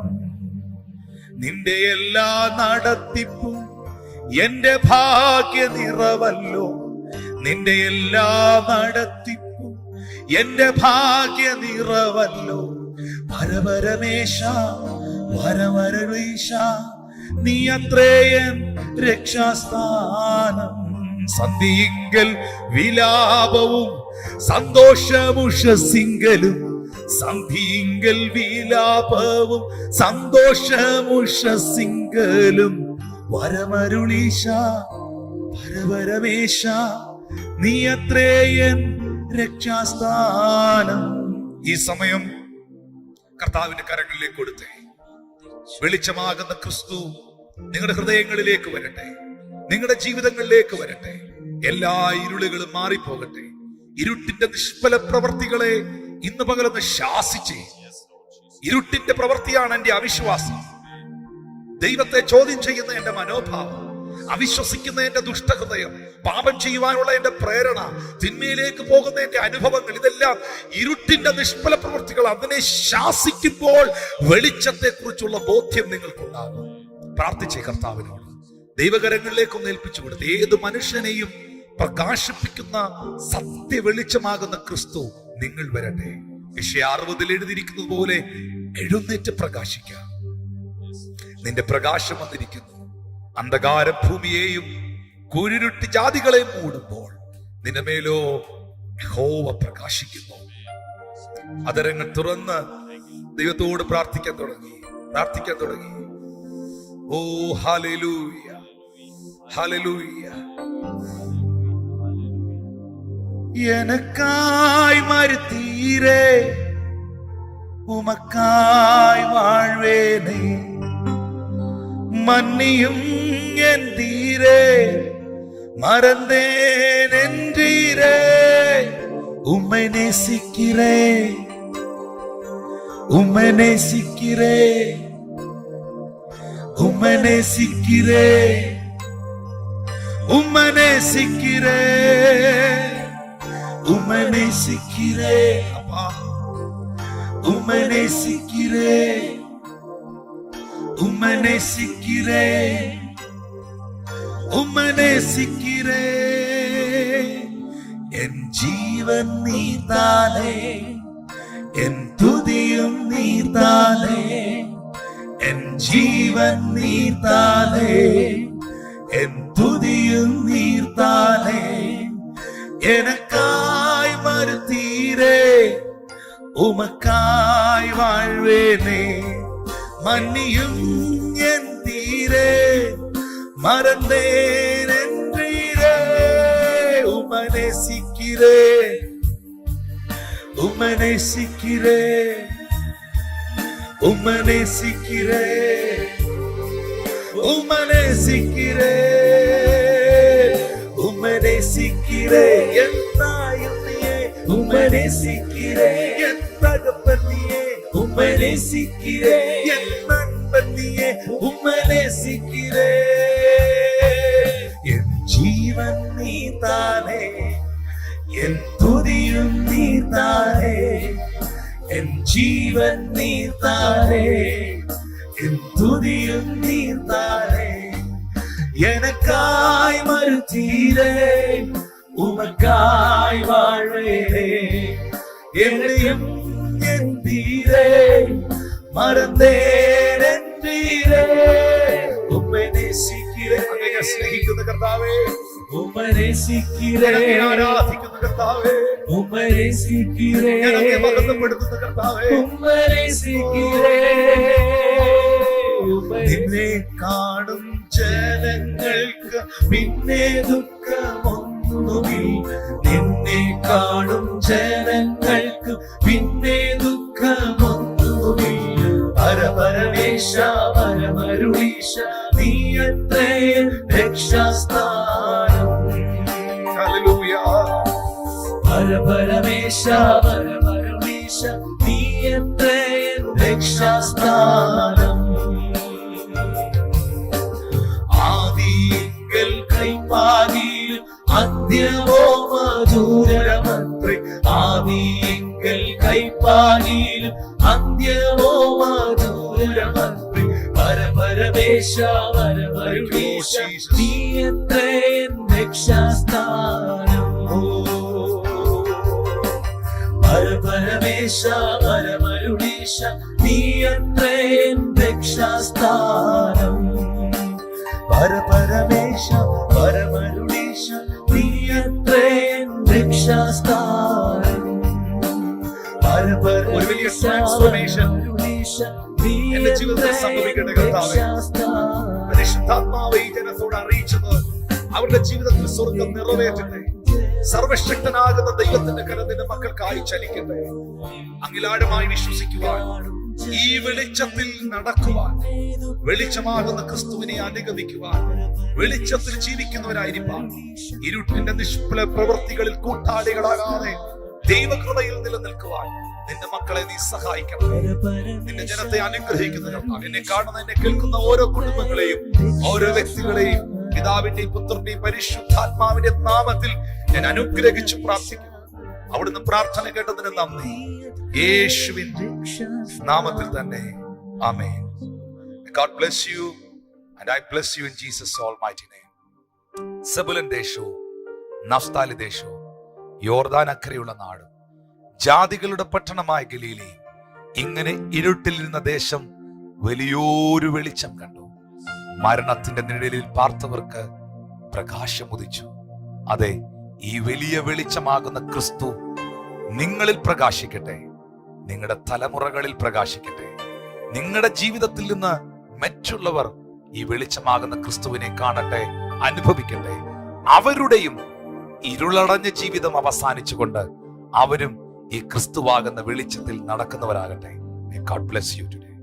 നിന്റെ എല്ലാ നടത്തിപ്പും എന്റെ ഭാഗ്യ നിറവല്ലോ, നിന്റെ എല്ലാ നടത്തിപ്പും എന്റെ ഭാഗ്യ നിറവല്ലോ, പരപരമേശ വരമരുളീശ നീയത്രേ എൻ രക്ഷാസ്ഥാനം. സന്ധിയിങ്കൽ വിലാപവും സന്തോഷമുഷസിങ്കലും, സന്ധിയിങ്കൽ വിലാപവും സന്തോഷമുഷസിങ്കലും, വരമരുളീശ പരപരമേശ നീയത്രേ എൻ രക്ഷാസ്ഥാനം. ഈ സമയം കർത്താവിന്റെ കരങ്ങളിലേക്ക് കൊടുത്തേ. വെളിച്ചമാകുന്ന ക്രിസ്തു നിങ്ങളുടെ ഹൃദയങ്ങളിലേക്ക് വരട്ടെ, നിങ്ങളുടെ ജീവിതങ്ങളിലേക്ക് വരട്ടെ. എല്ലാ ഇരുളുകളും മാറിപ്പോകട്ടെ. ഇരുട്ടിന്റെ നിഷ്ഫല പ്രവർത്തികളെ ഇന്ന് പകലൊന്ന് ശാസിച്ചേ. ഇരുട്ടിന്റെ പ്രവൃത്തിയാണ് എന്റെ അവിശ്വാസം, ദൈവത്തെ ചോദ്യം ചെയ്യുന്ന എന്റെ മനോഭാവം, അവിശ്വസിക്കുന്ന എന്റെ ദുഷ്ടഹൃദയം, പാപം ചെയ്യുവാനുള്ള എന്റെ പ്രേരണ, തിന്മയിലേക്ക് പോകുന്ന എന്റെ അനുഭവങ്ങൾ, ഇതെല്ലാം ഇരുട്ടിന്റെ നിഷ്ഫല പ്രവൃത്തികൾ. അതിനെ ശാസിക്കുമ്പോൾ വെളിച്ചത്തെ കുറിച്ചുള്ള ബോധ്യം നിങ്ങൾക്കുണ്ടാകും. പ്രാർത്ഥിച്ചേ കർത്താവിനോട്, ദൈവകരങ്ങളിലേക്കൊന്ന് ഏൽപ്പിച്ചു കൊടുത്ത്. ഏത് മനുഷ്യനെയും പ്രകാശിപ്പിക്കുന്ന സത്യ വെളിച്ചമാകുന്ന ക്രിസ്തു നിങ്ങൾ വരട്ടെ. യെശയ്യാ 60 എഴുതിയിരിക്കുന്നത് പോലെ എഴുന്നേറ്റ് പ്രകാശിക്കാം. നിന്റെ പ്രകാശം വന്നിരിക്കുന്നു. അന്ധകാര ഭൂമിയെയും കുരുരുട്ടി ജാതികളെ മൂടുമ്പോൾ നിന്റെ മേലോ യഹോവ പ്രകാശിക്കുന്നു. അതരങ്ങൾ തുറന്ന് ദൈവത്തോട് പ്രാർത്ഥിക്കാൻ തുടങ്ങി. ഓ ഹല്ലേലൂയ, ഹല്ലേലൂയ. எனக்காய் மரித்தீரே, உமக்காய் வாழ்வேனே, மன்னியும் என்றீரே, மறந்தேன் என்றீரே, உம்மை நேசிக்கிறேன், உம்மை நேசிக்கிறேன், உம்மை நேசிக்கிறேன், உம்மை நேசிக்கிறேன், உம்மை நேசிக்கிறேன் அப்பா, உம்மை நேசிக்கிறேன், உம்மை நேசிக்கிறேன், உம்மை நேசிக்கிறேன். என் ஜீவன் நீர்தானே, என் துதியும் நீர்தானே, എൻ ജീവൻ നീർത്താനേ, എൻ തുതിയും നീർത്താനേ. எனக்காய் மறுத்தீரே, உமக்காய் வாழ்வேனே. மன்னியும் என் தீரே, மறந்தேன் என்றீரே. உமனை சிக்கிறே, உமனை சிக்கிறே, உமனை சிக்கிறே, உமனை சிக்கிறே, உமனை சிக்கிறே. என் தாயும் நீயே, உமனை சிக்கிறே. என் தகப்பன் நீயே, உமனை சிக்கிறே. என் நண்பன் நீயே, உமனை சிக்கிறே. என் ஜீவன் நீதானே, என் துதியும் நீதானே. என் ஜீவன் நீதானே, என் துதியும் நீதானே. எனக்காய் மறுத்தீரே, உமக்காய் வாழ்வேனே. என்னையும் என் தீரே, മറന്നേൻ എന്നീരേ. ഉമ്മ നേസിக்கிறേ, അങ്ങയെ സ്നേഹിക്കുന്ന കർത്താവേ. ഉമ്മ നേസിக்கிறേ, ആരാധിക്കുന്ന കർത്താവേ. ഉമ്മ നേസിக்கிறേ, അങ്ങയെ മഹത്വപ്പെടുത്തുന്ന കർത്താവേ. ഉമ്മ നേസിக்கிறേ. നിന്നെ കാണും ജനങ്ങൾക്ക് പിന്നെ ദുഃഖമൊന്നുമില്ല. നിന്നെ കാണും ജനങ്ങൾക്ക് പിന്നെ ദുഃഖമൊന്നുമില്ല. പരപരമേശ പരമരുളീശ, നീയത്രേ രക്ഷാസ്ഥാനം. ഹല്ലേലൂയ. പരപരമേശ പരമരുളീശ, നീയത്രേ രക്ഷാസ്ഥാനം. ആദിയിൽ കൈപ്പാകിയിൽ അന്ത്യമോ മധുരമത്രേ. ആദിയിൽ കൈപ്പാകിയിൽ അന്ത്യമോ മധുരമത്രേ. പരപരമേശ പരമരുളീശ, നീയത്രേ രക്ഷാസ്ഥാനം. പരപരമേശ പരമരുളീശ, നീയത്രേ രക്ഷാസ്ഥാനം. പരപരമേശ പരമരുളീശ, നീയത്രേ രക്ഷാസ്ഥാനം. ഒരു വലിയ ട്രാൻസ്ഫോർമേഷൻ എന്റെ ജീവിതത്തിൽ സംഭവിക്കട്ടെ കർത്താവേ. പരിശുദ്ധാത്മാവ് ഈ ജനത്തോട് അറിയിച്ചത് അവരുടെ ജീവിതത്തിൽ സ്വർഗം നിറവേറ്റട്ടെ. സർവശക്തനാകുന്ന ദൈവത്തിന്റെ കരത്തിന്റെ മക്കൾക്കായി ചലിക്കട്ടെ. അങ്ങിലാഴമായി വിശ്വസിക്കുവാൻ, ഈ വെളിച്ചത്തിൽ നടക്കുവാൻ, വെളിച്ചമാകുന്ന ക്രിസ്തുവിനെ അനുഗമിക്കുവാൻ, വെളിച്ചത്തിൽ ജീവിക്കുന്നവരായിരിക്കാൻ, ഇരുട്ടിന്റെ നിഷ്ഫല പ്രവൃത്തികളിൽ കൂട്ടാളികളാകാതെ ദൈവകൃപയിൽ നിലനിൽക്കുവാൻ നിന്റെ മക്കളെ നീ സഹായിക്കണം. നിന്റെ ജനത്തെ അനുഗ്രഹിക്കുന്ന കർത്താവ്, എന്നെ കാണുന്ന എന്നെ കേൾക്കുന്ന ഓരോ കുടുംബങ്ങളെയും ഓരോ വ്യക്തികളെയും പിതാവിന്റെയും പുത്രന്റെയും പരിശുദ്ധാത്മാവിന്റെ നാമത്തിൽ ഞാൻ അനുഗ്രഹിച്ചു പ്രാർത്ഥിക്കുന്നു. അവിടുന്ന് പ്രാർത്ഥന കേട്ടതിന് നന്ദി. യേശുവിന്റെ നാമത്തിൽ തന്നെ ആമേൻ. God bless you and I bless you in Jesus almighty name. സെബുലൻ ദേശവും നഫ്താലി ദേശവും യോർദാൻ അക്കരെയുള്ള നാടും ജാതികളുടെ പട്ടണമായ ഗലീലയും ഇങ്ങനെ ഇരുട്ടിലിരുന്ന ദേശം വലിയൊരു വെളിച്ചം കണ്ടു. മരണത്തിന്റെ നിഴലിൽ പാർത്തവർക്ക് പ്രകാശം ഉദിച്ചു. അതെ, ഈ വലിയ വെളിച്ചമാകുന്ന ക്രിസ്തു നിങ്ങളിൽ പ്രകാശിക്കട്ടെ, നിങ്ങളുടെ തലമുറകളിൽ പ്രകാശിക്കട്ടെ. നിങ്ങളുടെ ജീവിതത്തിൽ നിന്ന് മറ്റുള്ളവർ ഈ വെളിച്ചമാകുന്ന ക്രിസ്തുവിനെ കാണട്ടെ, അനുഭവിക്കട്ടെ. അവരുടെയും ഇരുളടഞ്ഞ ജീവിതം അവസാനിച്ചുകൊണ്ട് അവരും ഈ ക്രിസ്തുവാകുന്ന വെളിച്ചത്തിൽ നടക്കുന്നവരാകട്ടെ. God bless you today.